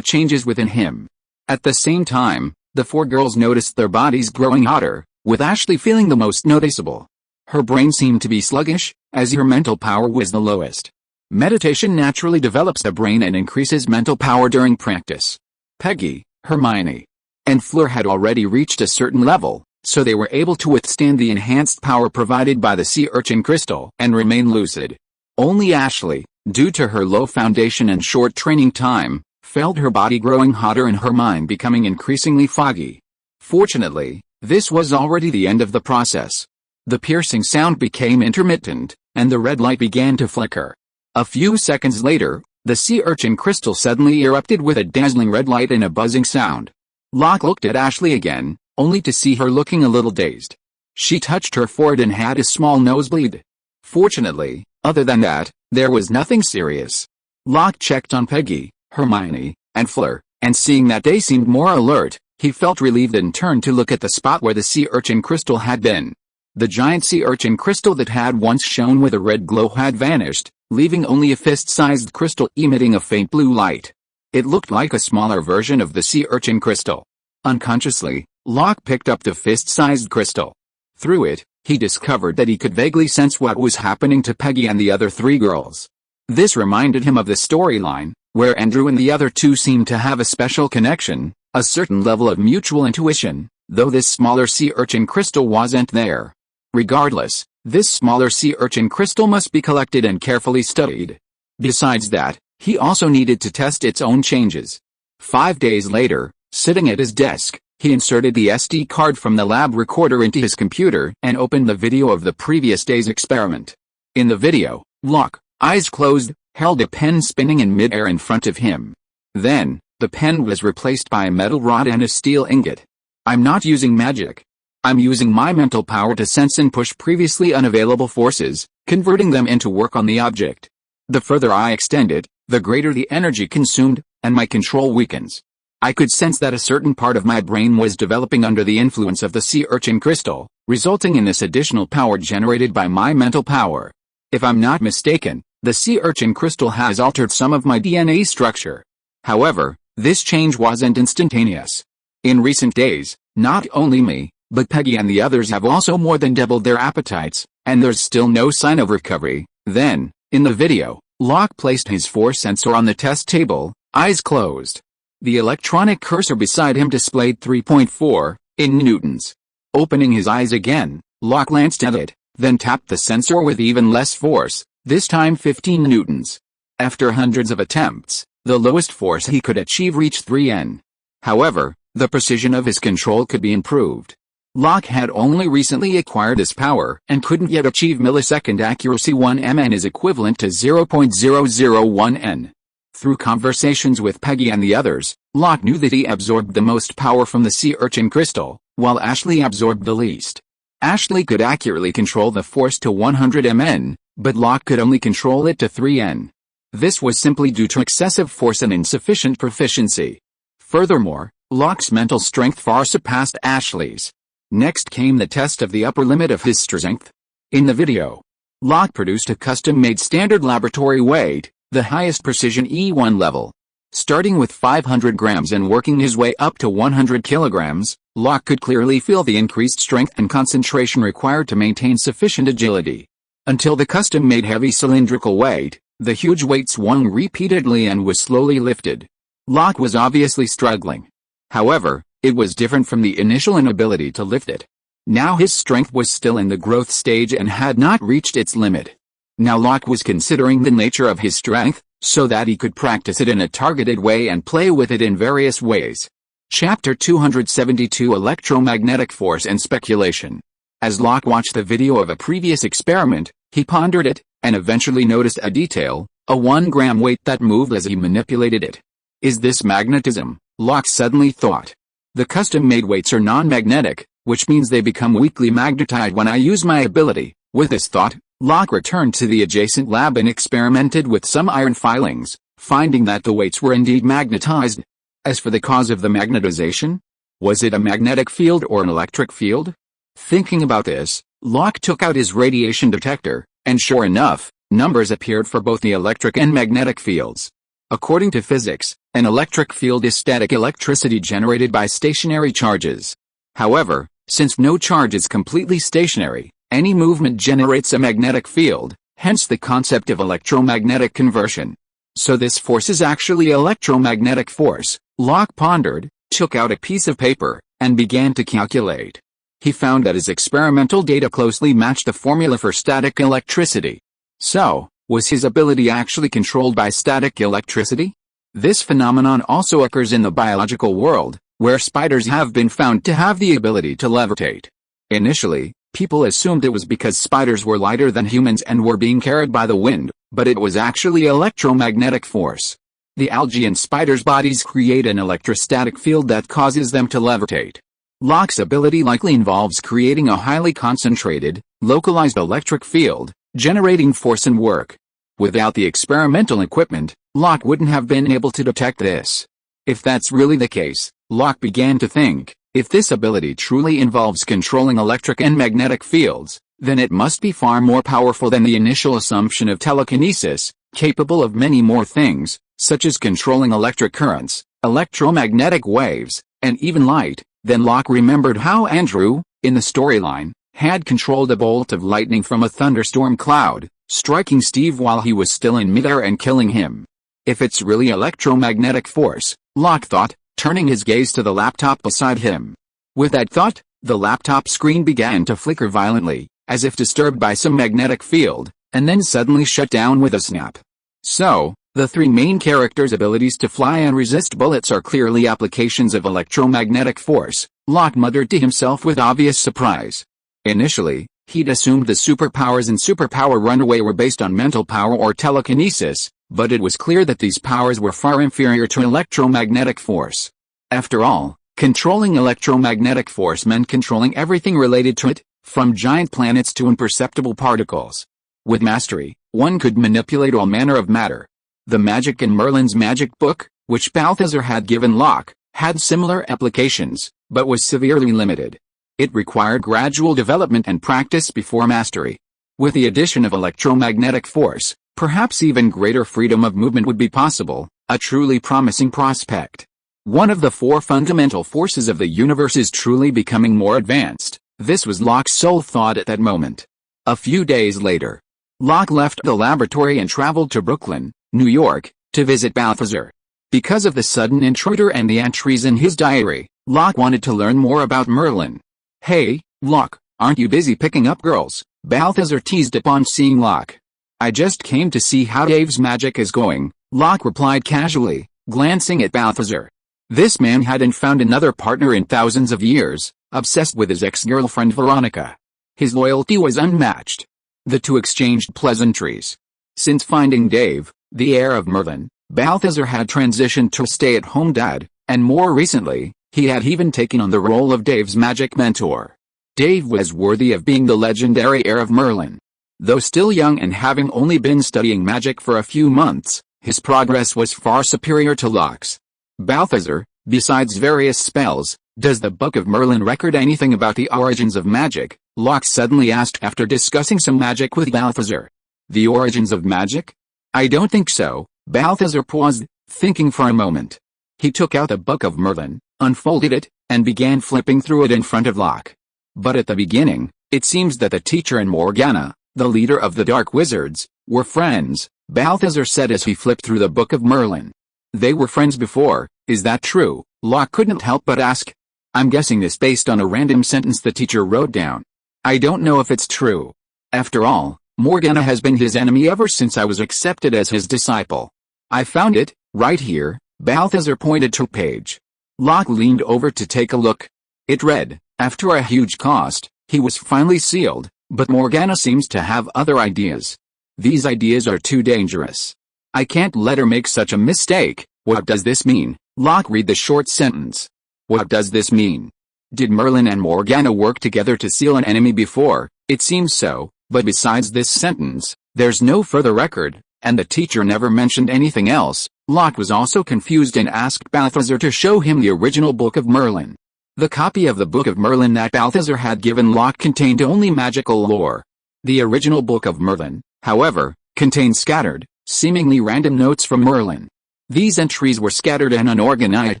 changes within him. At the same time, the 4 girls noticed their bodies growing hotter, with Ashley feeling the most noticeable. Her brain seemed to be sluggish, as her mental power was the lowest. Meditation naturally develops the brain and increases mental power during practice. Peggy, Hermione, and Fleur had already reached a certain level, so they were able to withstand the enhanced power provided by the sea urchin crystal and remain lucid. Only Ashley, due to her low foundation and short training time, felt her body growing hotter and her mind becoming increasingly foggy. Fortunately, this was already the end of the process. The piercing sound became intermittent, and the red light began to flicker. A few seconds later, the sea urchin crystal suddenly erupted with a dazzling red light and a buzzing sound. Locke looked at Ashley again, only to see her looking a little dazed. She touched her forehead and had a small nosebleed. Fortunately, other than that, there was nothing serious. Locke checked on Peggy, Hermione, and Fleur, and seeing that they seemed more alert, he felt relieved and turned to look at the spot where the sea urchin crystal had been. The giant sea urchin crystal that had once shone with a red glow had vanished, leaving only a fist-sized crystal emitting a faint blue light. It looked like a smaller version of the sea urchin crystal. Unconsciously, Locke picked up the fist-sized crystal. Through it, he discovered that he could vaguely sense what was happening to Peggy and the other 3 girls. This reminded him of the storyline, where Andrew and the other 2 seemed to have a special connection, a certain level of mutual intuition, though this smaller sea urchin crystal wasn't there. Regardless, this smaller sea urchin crystal must be collected and carefully studied. Besides that, he also needed to test its own changes. 5 days later, sitting at his desk, he inserted the SD card from the lab recorder into his computer and opened the video of the previous day's experiment. In the video, Locke, eyes closed, held a pen spinning in mid-air in front of him. Then, the pen was replaced by a metal rod and a steel ingot. I'm not using magic. I'm using my mental power to sense and push previously unavailable forces, converting them into work on the object. The further I extend it, the greater the energy consumed, and my control weakens. I could sense that a certain part of my brain was developing under the influence of the sea urchin crystal, resulting in this additional power generated by my mental power. If I'm not mistaken, the sea urchin crystal has altered some of my DNA structure. However, this change wasn't instantaneous. In recent days, not only me, but Peggy and the others have also more than doubled their appetites, and there's still no sign of recovery. Then, in the video, Locke placed his force sensor on the test table, eyes closed. The electronic cursor beside him displayed 3.4 in newtons. Opening his eyes again, Locke glanced at it, then tapped the sensor with even less force, this time 15 newtons. After hundreds of attempts, the lowest force he could achieve reached 3 N. However, the precision of his control could be improved. Locke had only recently acquired this power and couldn't yet achieve millisecond accuracy. 1 mN is equivalent to 0.001 N. Through conversations with Peggy and the others, Locke knew that he absorbed the most power from the sea urchin crystal, while Ashley absorbed the least. Ashley could accurately control the force to 100 mN, but Locke could only control it to 3n. This was simply due to excessive force and insufficient proficiency. Furthermore, Locke's mental strength far surpassed Ashley's. Next came the test of the upper limit of his strength. In the video, Locke produced a custom-made standard laboratory weight, the highest precision E1 level. Starting with 500 grams and working his way up to 100 kilograms, Locke could clearly feel the increased strength and concentration required to maintain sufficient agility. Until the custom-made heavy cylindrical weight, the huge weight swung repeatedly and was slowly lifted. Locke was obviously struggling. However, it was different from the initial inability to lift it. Now his strength was still in the growth stage and had not reached its limit. Now Locke was considering the nature of his strength, so that he could practice it in a targeted way and play with it in various ways. Chapter 272 Electromagnetic Force and Speculation. As Locke watched the video of a previous experiment, he pondered it, and eventually noticed a detail, a 1-gram weight that moved as he manipulated it. Is this magnetism? Locke suddenly thought. The custom-made weights are non-magnetic, which means they become weakly magnetized when I use my ability. With this thought, Locke returned to the adjacent lab and experimented with some iron filings, finding that the weights were indeed magnetized. As for the cause of the magnetization, was it a magnetic field or an electric field? Thinking about this, Locke took out his radiation detector, and sure enough, numbers appeared for both the electric and magnetic fields. According to physics, an electric field is static electricity generated by stationary charges. However, since no charge is completely stationary, any movement generates a magnetic field, hence the concept of electromagnetic conversion. So this force is actually electromagnetic force, Locke pondered, took out a piece of paper, and began to calculate. He found that his experimental data closely matched the formula for static electricity. So, was his ability actually controlled by static electricity? This phenomenon also occurs in the biological world, where spiders have been found to have the ability to levitate. Initially, people assumed it was because spiders were lighter than humans and were being carried by the wind, but it was actually electromagnetic force. The algae in spiders' bodies create an electrostatic field that causes them to levitate. Locke's ability likely involves creating a highly concentrated, localized electric field, generating force and work. Without the experimental equipment, Locke wouldn't have been able to detect this. If that's really the case, Locke began to think, if this ability truly involves controlling electric and magnetic fields, then it must be far more powerful than the initial assumption of telekinesis, capable of many more things, such as controlling electric currents, electromagnetic waves, and even light. Then Locke remembered how Andrew, in the storyline, had controlled a bolt of lightning from a thunderstorm cloud, striking Steve while he was still in midair and killing him. If it's really electromagnetic force, Locke thought, turning his gaze to the laptop beside him. With that thought, the laptop screen began to flicker violently, as if disturbed by some magnetic field, and then suddenly shut down with a snap. So, the three main characters' abilities to fly and resist bullets are clearly applications of electromagnetic force, Locke muttered to himself with obvious surprise. Initially, he'd assumed the superpowers in Superpower Runaway were based on mental power or telekinesis, but it was clear that these powers were far inferior to electromagnetic force. After all, controlling electromagnetic force meant controlling everything related to it, from giant planets to imperceptible particles. With mastery, one could manipulate all manner of matter. The magic in Merlin's magic book, which Balthazar had given Locke, had similar applications, but was severely limited. It required gradual development and practice before mastery. With the addition of electromagnetic force, perhaps even greater freedom of movement would be possible, a truly promising prospect. One of the four fundamental forces of the universe is truly becoming more advanced. This was Locke's sole thought at that moment. A few days later, Locke left the laboratory and traveled to Brooklyn, New York, to visit Balthazar. Because of the sudden intruder and the entries in his diary, Locke wanted to learn more about Merlin. "Hey, Locke, aren't you busy picking up girls?" Balthazar teased upon seeing Locke. "I just came to see how Dave's magic is going," Locke replied casually, glancing at Balthazar. This man hadn't found another partner in thousands of years, obsessed with his ex-girlfriend Veronica. His loyalty was unmatched. The two exchanged pleasantries. Since finding Dave, the heir of Merlin, Balthazar had transitioned to a stay-at-home dad, and more recently, he had even taken on the role of Dave's magic mentor. Dave was worthy of being the legendary heir of Merlin. Though still young and having only been studying magic for a few months, his progress was far superior to Locke's. Balthazar, besides various spells, does the Book of Merlin record anything about the origins of magic? Locke suddenly asked after discussing some magic with Balthazar. The origins of magic? I don't think so. Balthazar paused, thinking for a moment. He took out the Book of Merlin, unfolded it, and began flipping through it in front of Locke. But at the beginning, it seems that the teacher and Morgana, the leader of the Dark Wizards, were friends, Balthazar said as he flipped through the Book of Merlin. They were friends before, is that true? Locke couldn't help but ask. I'm guessing this based on a random sentence the teacher wrote down. I don't know if it's true. After all, Morgana has been his enemy ever since I was accepted as his disciple. I found it, right here. Balthazar pointed to a page. Locke leaned over to take a look. It read, after a huge cost, he was finally sealed, but Morgana seems to have other ideas. These ideas are too dangerous. I can't let her make such a mistake. What does this mean? Locke read the short sentence. What does this mean? Did Merlin and Morgana work together to seal an enemy before? It seems so, but besides this sentence, there's no further record, and the teacher never mentioned anything else. Locke was also confused and asked Balthazar to show him the original Book of Merlin. The copy of the Book of Merlin that Balthazar had given Locke contained only magical lore. The original Book of Merlin, however, contained scattered, seemingly random notes from Merlin. These entries were scattered and unorganized,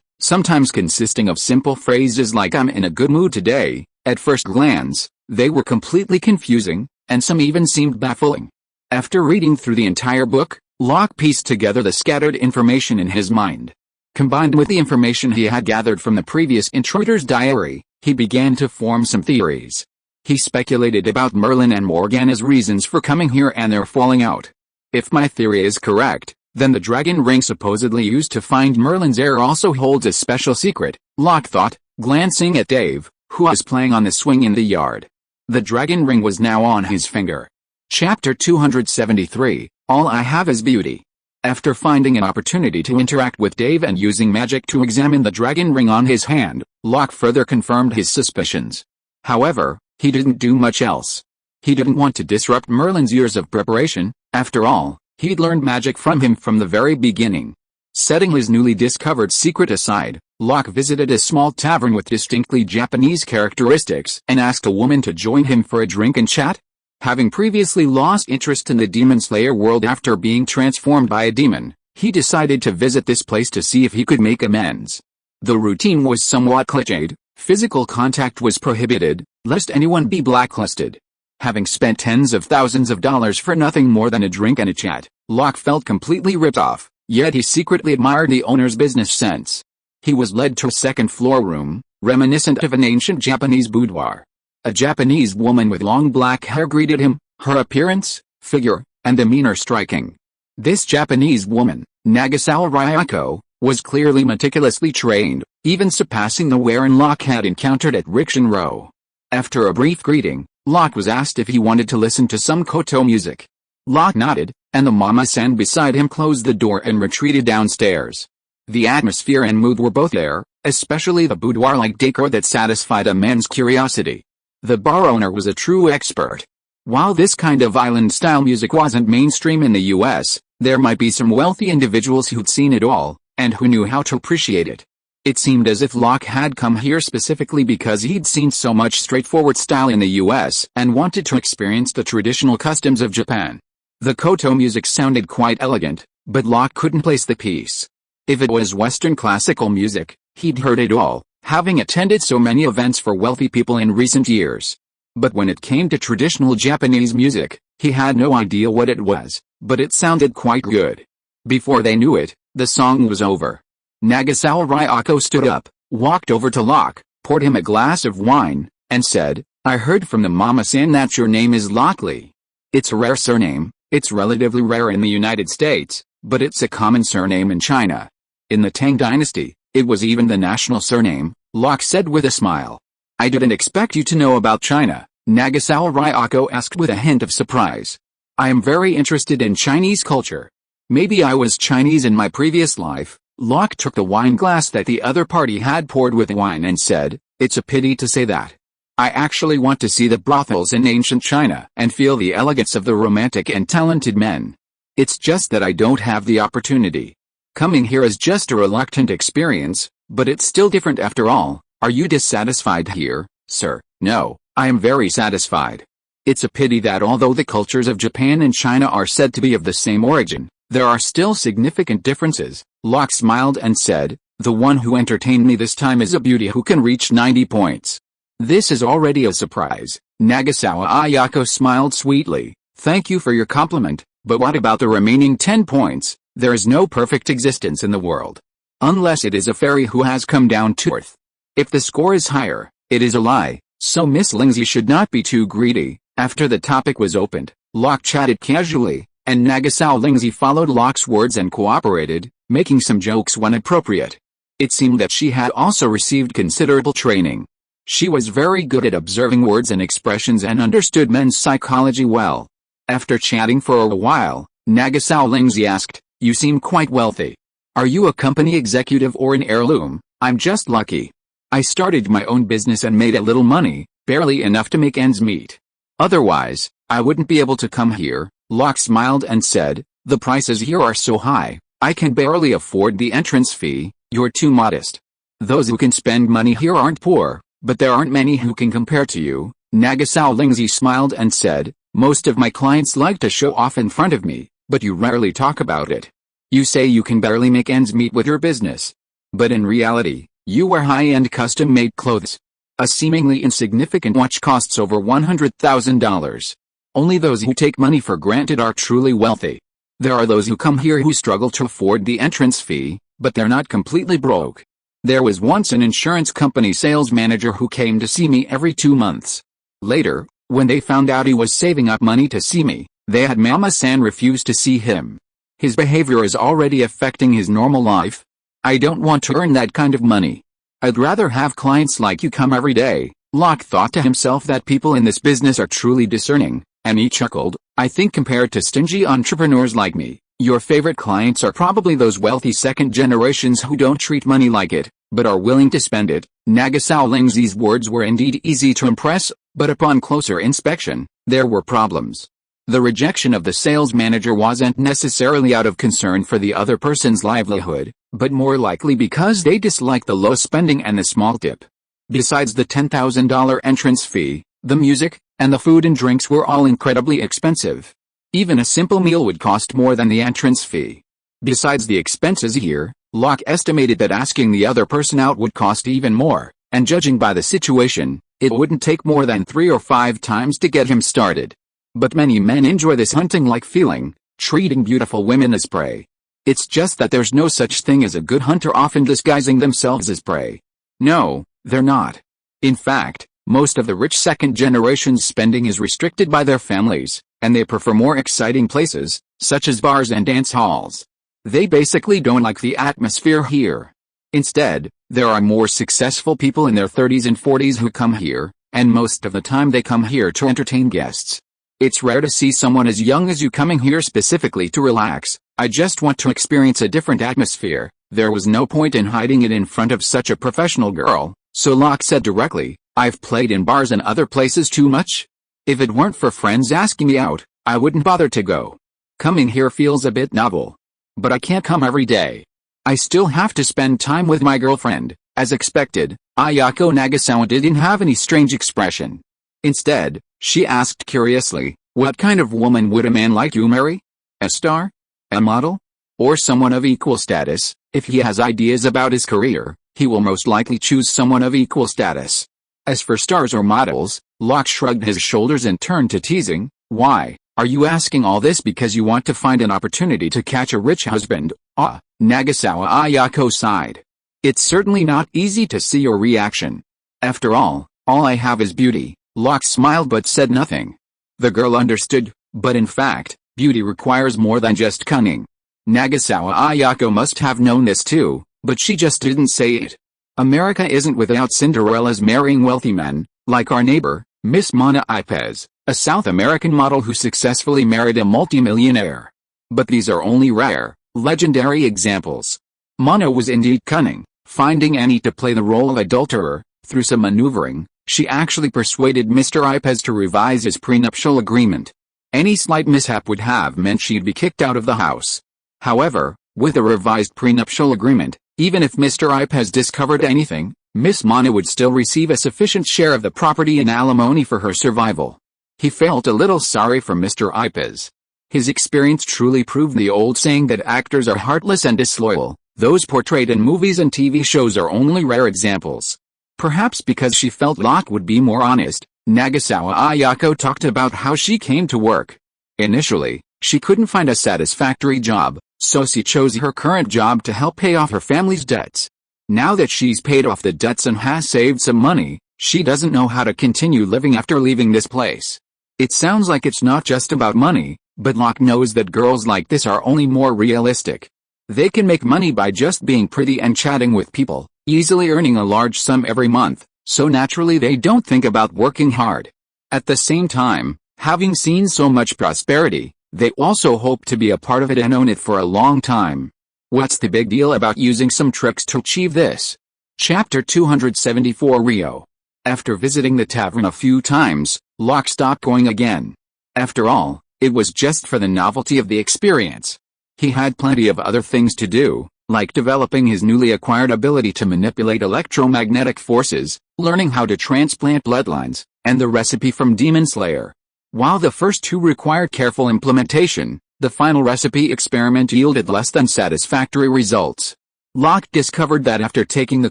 sometimes consisting of simple phrases like "I'm in a good mood today." At first glance, they were completely confusing, and some even seemed baffling. After reading through the entire book, Locke pieced together the scattered information in his mind. Combined with the information he had gathered from the previous intruder's diary, he began to form some theories. He speculated about Merlin and Morgana's reasons for coming here and their falling out. If my theory is correct, then the dragon ring supposedly used to find Merlin's heir also holds a special secret, Locke thought, glancing at Dave, who was playing on the swing in the yard. The dragon ring was now on his finger. Chapter 273, All I Have is Beauty. After finding an opportunity to interact with Dave and using magic to examine the dragon ring on his hand, Locke further confirmed his suspicions. However, he didn't do much else. He didn't want to disrupt Merlin's years of preparation. After all, he'd learned magic from him from the very beginning. Setting his newly discovered secret aside, Locke visited a small tavern with distinctly Japanese characteristics and asked a woman to join him for a drink and chat. Having previously lost interest in the Demon Slayer world after being transformed by a demon, he decided to visit this place to see if he could make amends. The routine was somewhat cliched, physical contact was prohibited, lest anyone be blacklisted. Having spent tens of thousands of dollars for nothing more than a drink and a chat, Locke felt completely ripped off, yet he secretly admired the owner's business sense. He was led to a second-floor room, reminiscent of an ancient Japanese boudoir. A Japanese woman with long black hair greeted him, her appearance, figure, and demeanor striking. This Japanese woman, Nagasawa Ryako, was clearly meticulously trained, even surpassing the wearer Locke had encountered at Rickshan Row. After a brief greeting, Locke was asked if he wanted to listen to some koto music. Locke nodded, and the mama-san beside him closed the door and retreated downstairs. The atmosphere and mood were both there, especially the boudoir-like decor that satisfied a man's curiosity. The bar owner was a true expert. While this kind of island-style music wasn't mainstream in the US, there might be some wealthy individuals who'd seen it all, and who knew how to appreciate it. It seemed as if Locke had come here specifically because he'd seen so much straightforward style in the US and wanted to experience the traditional customs of Japan. The koto music sounded quite elegant, but Locke couldn't place the piece. If it was Western classical music, he'd heard it all, having attended so many events for wealthy people in recent years. But when it came to traditional Japanese music, he had no idea what it was, but it sounded quite good. Before they knew it, the song was over. Nagasawa Ryako stood up, walked over to Locke, poured him a glass of wine, and said, "I heard from the mama-san that your name is Locke Lee. It's a rare surname. It's relatively rare in the United States, but it's a common surname in China. In the Tang Dynasty, it was even the national surname," Locke said with a smile. "I didn't expect you to know about China," Nagasawa Ryako asked with a hint of surprise. "I am very interested in Chinese culture. Maybe I was Chinese in my previous life." Locke took the wine glass that the other party had poured with wine and said, "It's a pity to say that. I actually want to see the brothels in ancient China and feel the elegance of the romantic and talented men. It's just that I don't have the opportunity. Coming here is just a reluctant experience, but it's still different after all. Are you dissatisfied here, sir? No, I am very satisfied. It's a pity that although the cultures of Japan and China are said to be of the same origin, there are still significant differences. Locke smiled and said, the one who entertained me this time is a beauty who can reach 90 points. This is already a surprise. Nagasawa Ayako smiled sweetly. Thank you for your compliment, but what about the remaining 10 points? There is no perfect existence in the world. Unless it is a fairy who has come down to earth. If the score is higher, it is a lie, so Miss Lindsay should not be too greedy. After the topic was opened, Locke chatted casually, and Nagasawa Lindsay followed Locke's words and cooperated, making some jokes when appropriate. It seemed that she had also received considerable training. She was very good at observing words and expressions and understood men's psychology well. After chatting for a while, Nagasawa Lindsay asked, you seem quite wealthy. Are you a company executive or an heirloom? I'm just lucky. I started my own business and made a little money, barely enough to make ends meet. Otherwise, I wouldn't be able to come here. Locke smiled and said, the prices here are so high, I can barely afford the entrance fee. You're too modest. Those who can spend money here aren't poor, but there aren't many who can compare to you. Nagasawa Lindsay smiled and said, most of my clients like to show off in front of me, but you rarely talk about it. You say you can barely make ends meet with your business. But in reality, you wear high-end custom-made clothes. A seemingly insignificant watch costs over $100,000. Only those who take money for granted are truly wealthy. There are those who come here who struggle to afford the entrance fee, but they're not completely broke. There was once an insurance company sales manager who came to see me every 2 months. Later, when they found out he was saving up money to see me, they had Mama-san refuse to see him. His behavior is already affecting his normal life. I don't want to earn that kind of money. I'd rather have clients like you come every day. Locke thought to himself that people in this business are truly discerning, and he chuckled. I think compared to stingy entrepreneurs like me, your favorite clients are probably those wealthy second generations who don't treat money like it, but are willing to spend it. Nagasawa Lindsay's words were indeed easy to impress, but upon closer inspection, there were problems. The rejection of the sales manager wasn't necessarily out of concern for the other person's livelihood, but more likely because they disliked the low spending and the small tip. Besides the $10,000 entrance fee, the music, and the food and drinks were all incredibly expensive. Even a simple meal would cost more than the entrance fee. Besides the expenses here, Locke estimated that asking the other person out would cost even more, and judging by the situation, it wouldn't take more than 3 or 5 times to get him started. But many men enjoy this hunting-like feeling, treating beautiful women as prey. It's just that there's no such thing as a good hunter often disguising themselves as prey. No, they're not. In fact, most of the rich second generation's spending is restricted by their families, and they prefer more exciting places, such as bars and dance halls. They basically don't like the atmosphere here. Instead, there are more successful people in their 30s and 40s who come here, and most of the time they come here to entertain guests. It's rare to see someone as young as you coming here specifically to relax. I just want to experience a different atmosphere. There was no point in hiding it in front of such a professional girl, so Locke said directly, I've played in bars and other places too much. If it weren't for friends asking me out, I wouldn't bother to go. Coming here feels a bit novel. But I can't come every day. I still have to spend time with my girlfriend. As expected, Ayako Nagasawa didn't have any strange expression. Instead, she asked curiously, what kind of woman would a man like you marry? A star? A model? Or someone of equal status? If he has ideas about his career, he will most likely choose someone of equal status. As for stars or models, Locke shrugged his shoulders and turned to teasing, why, are you asking all this because you want to find an opportunity to catch a rich husband? Ah, Nagasawa Ayako sighed. It's certainly not easy to see your reaction. After all I have is beauty. Locke smiled but said nothing. The girl understood, but in fact, beauty requires more than just cunning. Nagasawa Ayako must have known this too, but she just didn't say it. America isn't without Cinderellas marrying wealthy men, like our neighbor, Miss Mona Ipez, a South American model who successfully married a multimillionaire. But these are only rare, legendary examples. Mona was indeed cunning, finding Annie to play the role of adulterer. Through some maneuvering, She actually persuaded Mr. Ipez to revise his prenuptial agreement. Any slight mishap would have meant she'd be kicked out of the house. However, with a revised prenuptial agreement, even if Mr. Ipez discovered anything, Miss Mana would still receive a sufficient share of the property in alimony for her survival. He felt a little sorry for Mr. Ipez. His experience truly proved the old saying that actors are heartless and disloyal. Those portrayed in movies and TV shows are only rare examples. Perhaps because she felt Locke would be more honest, Nagasawa Ayako talked about how she came to work. Initially, she couldn't find a satisfactory job, so she chose her current job to help pay off her family's debts. Now that she's paid off the debts and has saved some money, she doesn't know how to continue living after leaving this place. It sounds like it's not just about money, but Locke knows that girls like this are only more realistic. They can make money by just being pretty and chatting with people, easily earning a large sum every month, so naturally they don't think about working hard. At the same time, having seen so much prosperity, they also hope to be a part of it and own it for a long time. What's the big deal about using some tricks to achieve this? Chapter 274 Rio. After visiting the tavern a few times, Locke stopped going again. After all, it was just for the novelty of the experience. He had plenty of other things to do, like developing his newly acquired ability to manipulate electromagnetic forces, learning how to transplant bloodlines, and the recipe from Demon Slayer. While the first two required careful implementation, the final recipe experiment yielded less than satisfactory results. Locke discovered that after taking the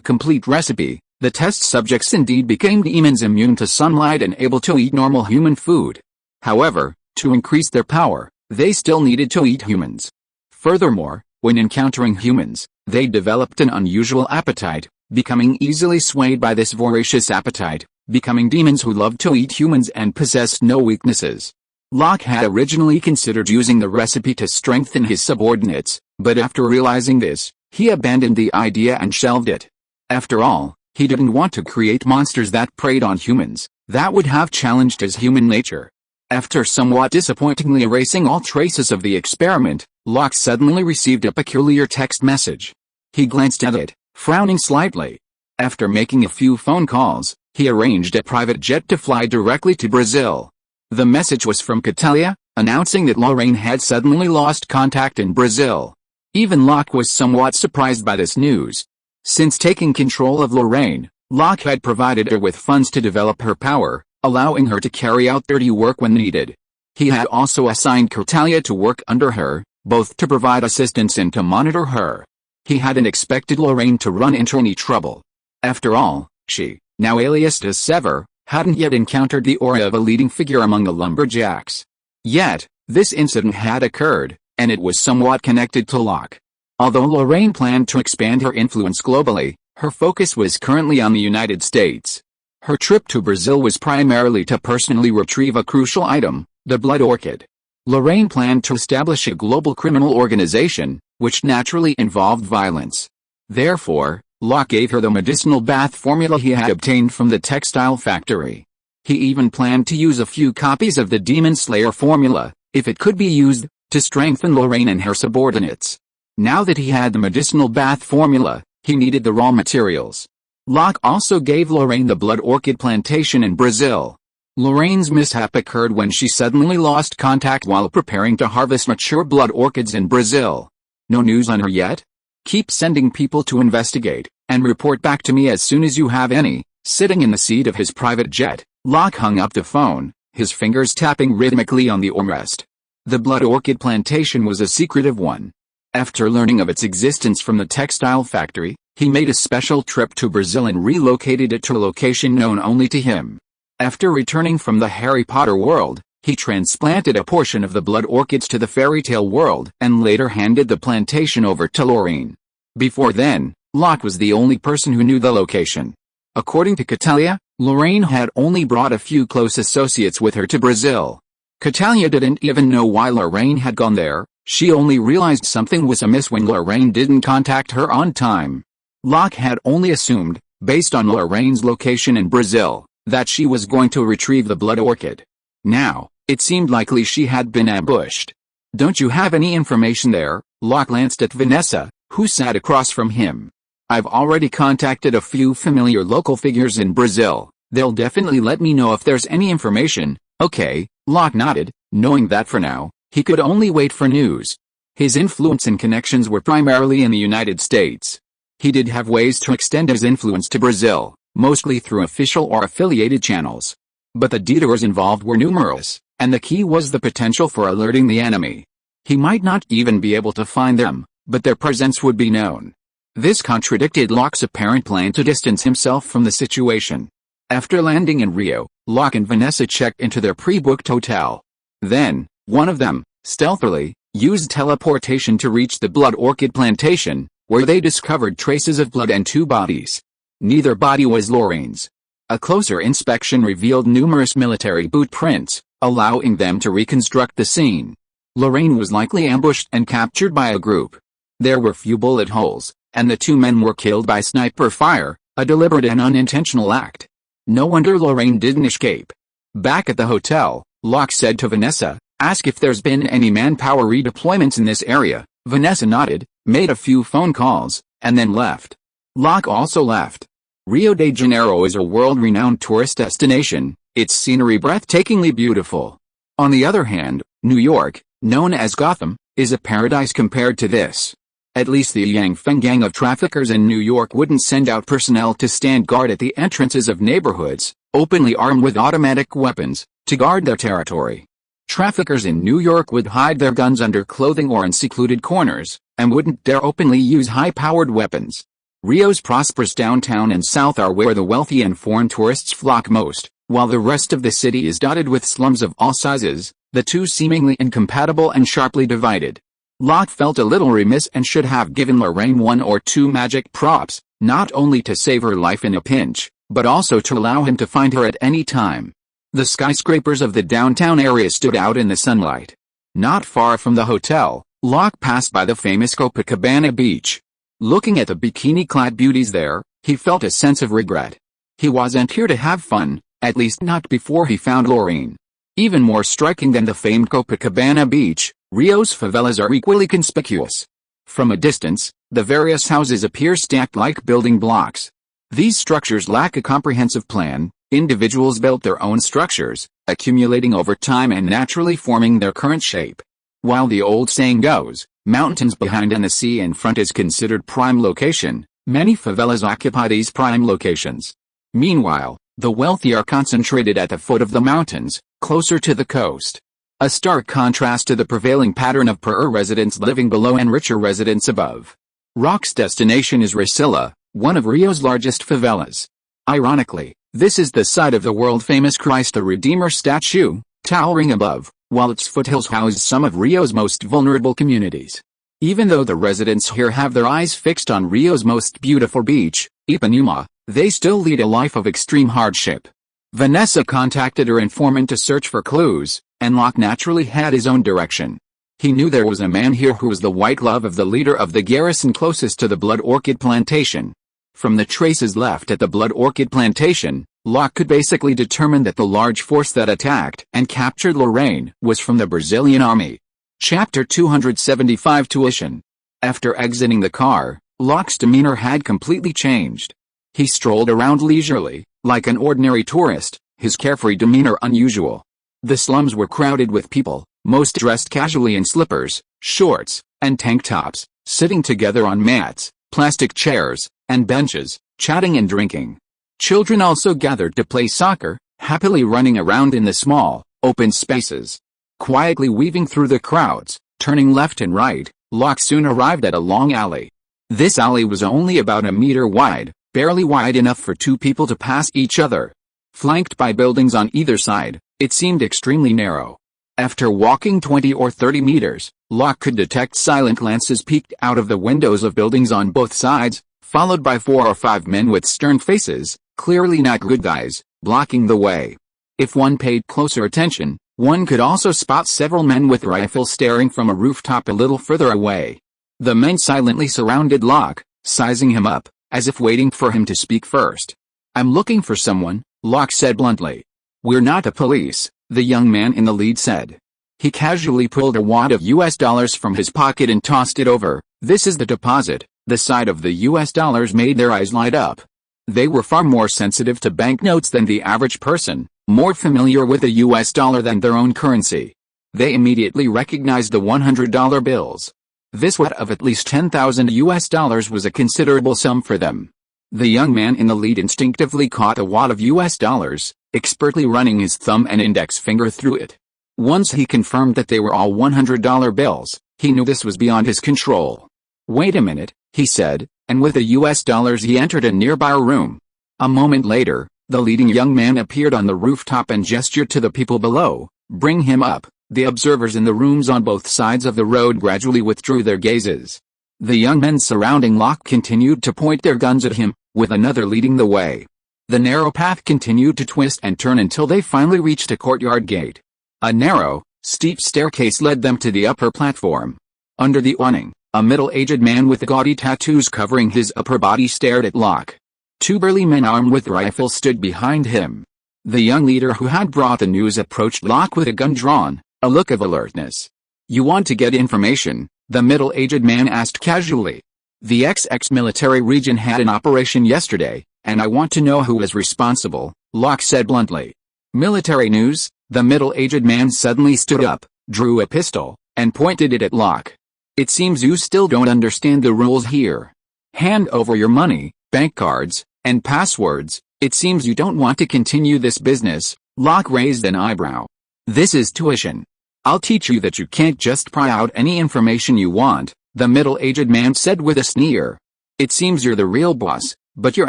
complete recipe, the test subjects indeed became demons immune to sunlight and able to eat normal human food. However, to increase their power, they still needed to eat humans. Furthermore, when encountering humans, they developed an unusual appetite, becoming easily swayed by this voracious appetite, becoming demons who loved to eat humans and possessed no weaknesses. Locke had originally considered using the recipe to strengthen his subordinates, but after realizing this, he abandoned the idea and shelved it. After all, he didn't want to create monsters that preyed on humans. That would have challenged his human nature. After somewhat disappointingly erasing all traces of the experiment, Locke suddenly received a peculiar text message. He glanced at it, frowning slightly. After making a few phone calls, he arranged a private jet to fly directly to Brazil. The message was from Catalia, announcing that Lorraine had suddenly lost contact in Brazil. Even Locke was somewhat surprised by this news. Since taking control of Lorraine, Locke had provided her with funds to develop her power, allowing her to carry out dirty work when needed. He had also assigned Catalia to work under her, both to provide assistance and to monitor her. He hadn't expected Lorraine to run into any trouble. After all, she, now aliased as Sever, hadn't yet encountered the aura of a leading figure among the lumberjacks. Yet, this incident had occurred, and it was somewhat connected to Locke. Although Lorraine planned to expand her influence globally, her focus was currently on the United States. Her trip to Brazil was primarily to personally retrieve a crucial item, the blood orchid. Lorraine planned to establish a global criminal organization, which naturally involved violence. Therefore, Locke gave her the medicinal bath formula he had obtained from the textile factory. He even planned to use a few copies of the Demon Slayer formula, if it could be used, to strengthen Lorraine and her subordinates. Now that he had the medicinal bath formula, he needed the raw materials. Locke also gave Lorraine the blood orchid plantation in Brazil. Lorraine's mishap occurred when she suddenly lost contact while preparing to harvest mature blood orchids in Brazil. No news on her yet? Keep sending people to investigate, and report back to me as soon as you have any. Sitting in the seat of his private jet, Locke hung up the phone, his fingers tapping rhythmically on the armrest. The blood orchid plantation was a secretive one. After learning of its existence from the textile factory, he made a special trip to Brazil and relocated it to a location known only to him. After returning from the Harry Potter world, he transplanted a portion of the blood orchids to the fairy tale world and later handed the plantation over to Lorraine. Before then, Locke was the only person who knew the location. According to Catalia, Lorraine had only brought a few close associates with her to Brazil. Catalia didn't even know why Lorraine had gone there. She only realized something was amiss when Lorraine didn't contact her on time. Locke had only assumed, based on Lorraine's location in Brazil, that she was going to retrieve the blood orchid. Now, it seemed likely she had been ambushed. Don't you have any information there? Locke glanced at Vanessa, who sat across from him. I've already contacted a few familiar local figures in Brazil. They'll definitely let me know if there's any information. Okay, Locke nodded, knowing that for now, he could only wait for news. His influence and connections were primarily in the United States. He did have ways to extend his influence to Brazil, mostly through official or affiliated channels. But the detours involved were numerous, and the key was the potential for alerting the enemy. He might not even be able to find them, but their presence would be known. This contradicted Locke's apparent plan to distance himself from the situation. After landing in Rio, Locke and Vanessa checked into their pre-booked hotel. Then, one of them, stealthily, used teleportation to reach the blood orchid plantation, where they discovered traces of blood and 2 bodies. Neither body was Lorraine's. A closer inspection revealed numerous military boot prints, allowing them to reconstruct the scene. Lorraine was likely ambushed and captured by a group. There were few bullet holes, and the 2 men were killed by sniper fire, a deliberate and unintentional act. No wonder Lorraine didn't escape. Back at the hotel, Locke said to Vanessa, "Ask if there's been any manpower redeployments in this area." Vanessa nodded, made a few phone calls, and then left. Locke also left. Rio de Janeiro is a world-renowned tourist destination, its scenery breathtakingly beautiful. On the other hand, New York, known as Gotham, is a paradise compared to this. At least the Yang Feng gang of traffickers in New York wouldn't send out personnel to stand guard at the entrances of neighborhoods, openly armed with automatic weapons, to guard their territory. Traffickers in New York would hide their guns under clothing or in secluded corners, and wouldn't dare openly use high-powered weapons. Rio's prosperous downtown and south are where the wealthy and foreign tourists flock most, while the rest of the city is dotted with slums of all sizes, the two seemingly incompatible and sharply divided. Locke felt a little remiss and should have given Lorraine 1 or 2 magic props, not only to save her life in a pinch, but also to allow him to find her at any time. The skyscrapers of the downtown area stood out in the sunlight. Not far from the hotel, Locke passed by the famous Copacabana beach. Looking at the bikini-clad beauties there, he felt a sense of regret. He wasn't here to have fun, at least not before he found Lorraine. Even more striking than the famed Copacabana beach, Rio's favelas are equally conspicuous. From a distance, the various houses appear stacked like building blocks. These structures lack a comprehensive plan. Individuals built their own structures, accumulating over time and naturally forming their current shape. While the old saying goes, mountains behind and the sea in front is considered prime location, many favelas occupy these prime locations. Meanwhile, the wealthy are concentrated at the foot of the mountains, closer to the coast. A stark contrast to the prevailing pattern of poorer residents living below and richer residents above. Locke's destination is Resila, one of Rio's largest favelas. Ironically, this is the site of the world-famous Christ the Redeemer statue, towering above, while its foothills house some of Rio's most vulnerable communities. Even though the residents here have their eyes fixed on Rio's most beautiful beach, Ipanema, they still lead a life of extreme hardship. Vanessa contacted her informant to search for clues, and Locke naturally had his own direction. He knew there was a man here who was the white glove of the leader of the garrison closest to the Blood Orchid plantation. From the traces left at the Blood Orchid plantation, Locke could basically determine that the large force that attacked and captured Lorraine was from the Brazilian army. Chapter 275 Tuition. After exiting the car, Locke's demeanor had completely changed. He strolled around leisurely, like an ordinary tourist, his carefree demeanor unusual. The slums were crowded with people, most dressed casually in slippers, shorts, and tank tops, sitting together on mats, plastic chairs, and benches, chatting and drinking. Children also gathered to play soccer, happily running around in the small, open spaces. Quietly weaving through the crowds, turning left and right, Locke soon arrived at a long alley. This alley was only about a meter wide, barely wide enough for 2 people to pass each other. Flanked by buildings on either side, it seemed extremely narrow. After walking 20 or 30 meters, Locke could detect silent glances peeked out of the windows of buildings on both sides, followed by 4 or 5 men with stern faces, clearly not good guys, blocking the way. If one paid closer attention, one could also spot several men with rifles staring from a rooftop a little further away. The men silently surrounded Locke, sizing him up, as if waiting for him to speak first. "I'm looking for someone," Locke said bluntly. "We're not the police," the young man in the lead said. He casually pulled a wad of US dollars from his pocket and tossed it over. "This is the deposit." The sight of the US dollars made their eyes light up. They were far more sensitive to banknotes than the average person, more familiar with the US dollar than their own currency. They immediately recognized the $100 bills. This wad of at least 10,000 US dollars was a considerable sum for them. The young man in the lead instinctively caught a wad of US dollars, expertly running his thumb and index finger through it. Once he confirmed that they were all $100 bills, he knew this was beyond his control. "Wait a minute," he said, and with the US dollars he entered a nearby room. A moment later, the leading young man appeared on the rooftop and gestured to the people below, "Bring him up." The observers in the rooms on both sides of the road gradually withdrew their gazes. The young men surrounding Locke continued to point their guns at him, with another leading the way. The narrow path continued to twist and turn until they finally reached a courtyard gate. A narrow, steep staircase led them to the upper platform. Under the awning, a middle-aged man with gaudy tattoos covering his upper body stared at Locke. Two burly men armed with rifles stood behind him. The young leader who had brought the news approached Locke with a gun drawn, a look of alertness. "You want to get information?" the middle-aged man asked casually. "The XX military region had an operation yesterday, and I want to know who was responsible," Locke said bluntly. "Military news?" The middle-aged man suddenly stood up, drew a pistol, and pointed it at Locke. "It seems you still don't understand the rules here. Hand over your money, bank cards, and passwords. It seems you don't want to continue this business." Locke raised an eyebrow. "This is tuition. I'll teach you that you can't just pry out any information you want," the middle-aged man said with a sneer. "It seems you're the real boss, but your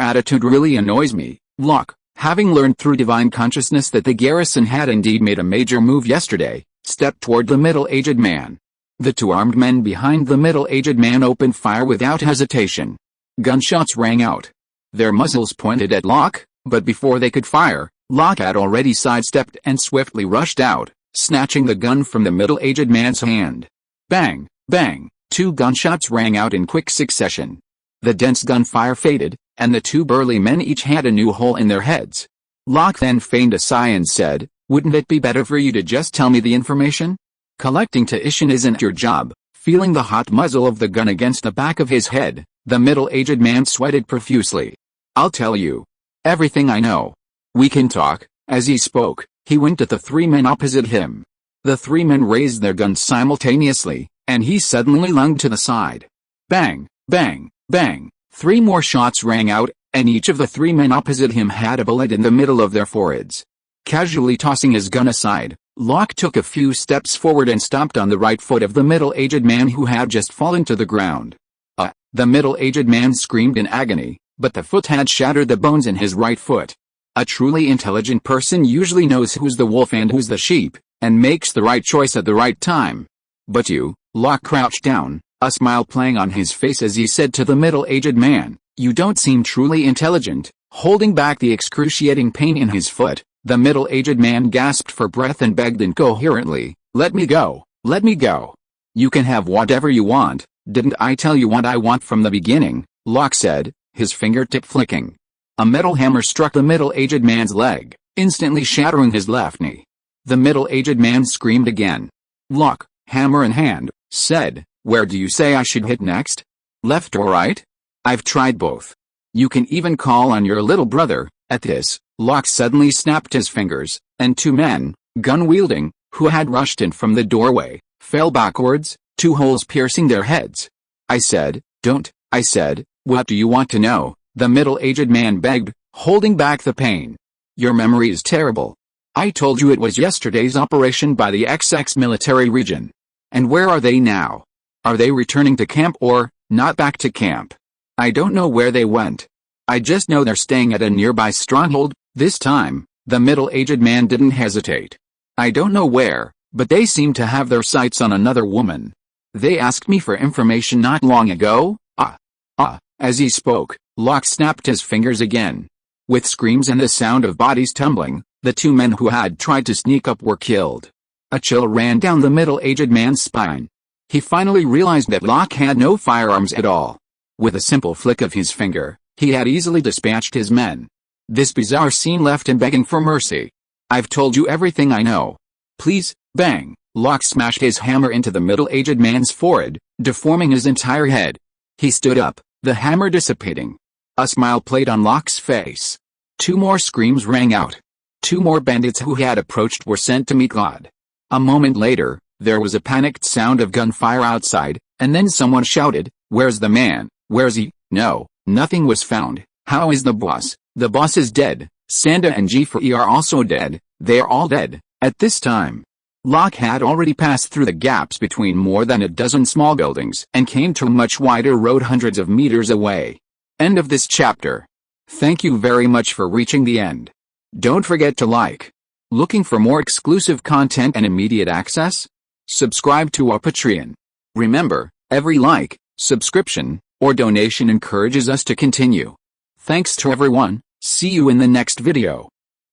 attitude really annoys me." Locke, having learned through divine consciousness that the garrison had indeed made a major move yesterday, stepped toward the middle-aged man. The two armed men behind the middle-aged man opened fire without hesitation. Gunshots rang out. Their muzzles pointed at Locke, but before they could fire, Locke had already sidestepped and swiftly rushed out, snatching the gun from the middle-aged man's hand. Bang, bang, two gunshots rang out in quick succession. The dense gunfire faded, and the two burly men each had a new hole in their heads. Locke then feigned a sigh and said, "Wouldn't it be better for you to just tell me the information? Collecting tuition isn't your job." Feeling the hot muzzle of the gun against the back of his head, the middle-aged man sweated profusely. "I'll tell you everything I know. We can talk." As he spoke, he winked at the three men opposite him. The three men raised their guns simultaneously, and he suddenly lunged to the side. Bang, bang, bang, three more shots rang out, and each of the three men opposite him had a bullet in the middle of their foreheads. Casually tossing his gun aside, Locke took a few steps forward and stomped on the right foot of the middle-aged man who had just fallen to the ground. The middle-aged man screamed in agony, but the foot had shattered the bones in his right foot. A truly intelligent person usually knows who's the wolf and who's the sheep, and makes the right choice at the right time. "But you," Locke crouched down, a smile playing on his face as he said to the middle-aged man, "you don't seem truly intelligent." Holding back the excruciating pain in his foot, the middle-aged man gasped for breath and begged incoherently, "Let me go, let me go. You can have whatever you want. Didn't I tell you what I want from the beginning?" Locke said, his fingertip flicking. A metal hammer struck the middle-aged man's leg, instantly shattering his left knee. The middle-aged man screamed again. Locke, hammer in hand, said, "Where do you say I should hit next? Left or right? I've tried both. You can even call on your little brother." At this, Locke suddenly snapped his fingers, and two men, gun-wielding, who had rushed in from the doorway, fell backwards, two holes piercing their heads. "I said, don't," I said. "What do you want to know?" the middle-aged man begged, holding back the pain. "Your memory is terrible. I told you it was yesterday's operation by the XX military region. And where are they now? Are they returning to camp or not back to camp? I don't know where they went. I just know they're staying at a nearby stronghold." This time, the middle-aged man didn't hesitate. "I don't know where, but they seem to have their sights on another woman. They asked me for information not long ago." As he spoke, Locke snapped his fingers again. With screams and the sound of bodies tumbling, the two men who had tried to sneak up were killed. A chill ran down the middle-aged man's spine. He finally realized that Locke had no firearms at all. With a simple flick of his finger, he had easily dispatched his men. This bizarre scene left him begging for mercy. "I've told you everything I know. Please." Bang! Locke smashed his hammer into the middle-aged man's forehead, deforming his entire head. He stood up, the hammer dissipating. A smile played on Locke's face. 2 more screams rang out. 2 more bandits who had approached were sent to meet God. A moment later, there was a panicked sound of gunfire outside, and then someone shouted, "Where's the man? Where's he?" No, nothing was found. How is the boss? The boss is dead. Sanda and Jeffrey are also dead. They are all dead. At this time, Locke had already passed through the gaps between more than a dozen small buildings and came to a much wider road hundreds of meters away. End of this chapter. Thank you very much for reaching the end. Don't forget to like. Looking for more exclusive content and immediate access? Subscribe to our Patreon. Remember, every like, subscription, or donation encourages us to continue. Thanks to everyone. See you in the next video.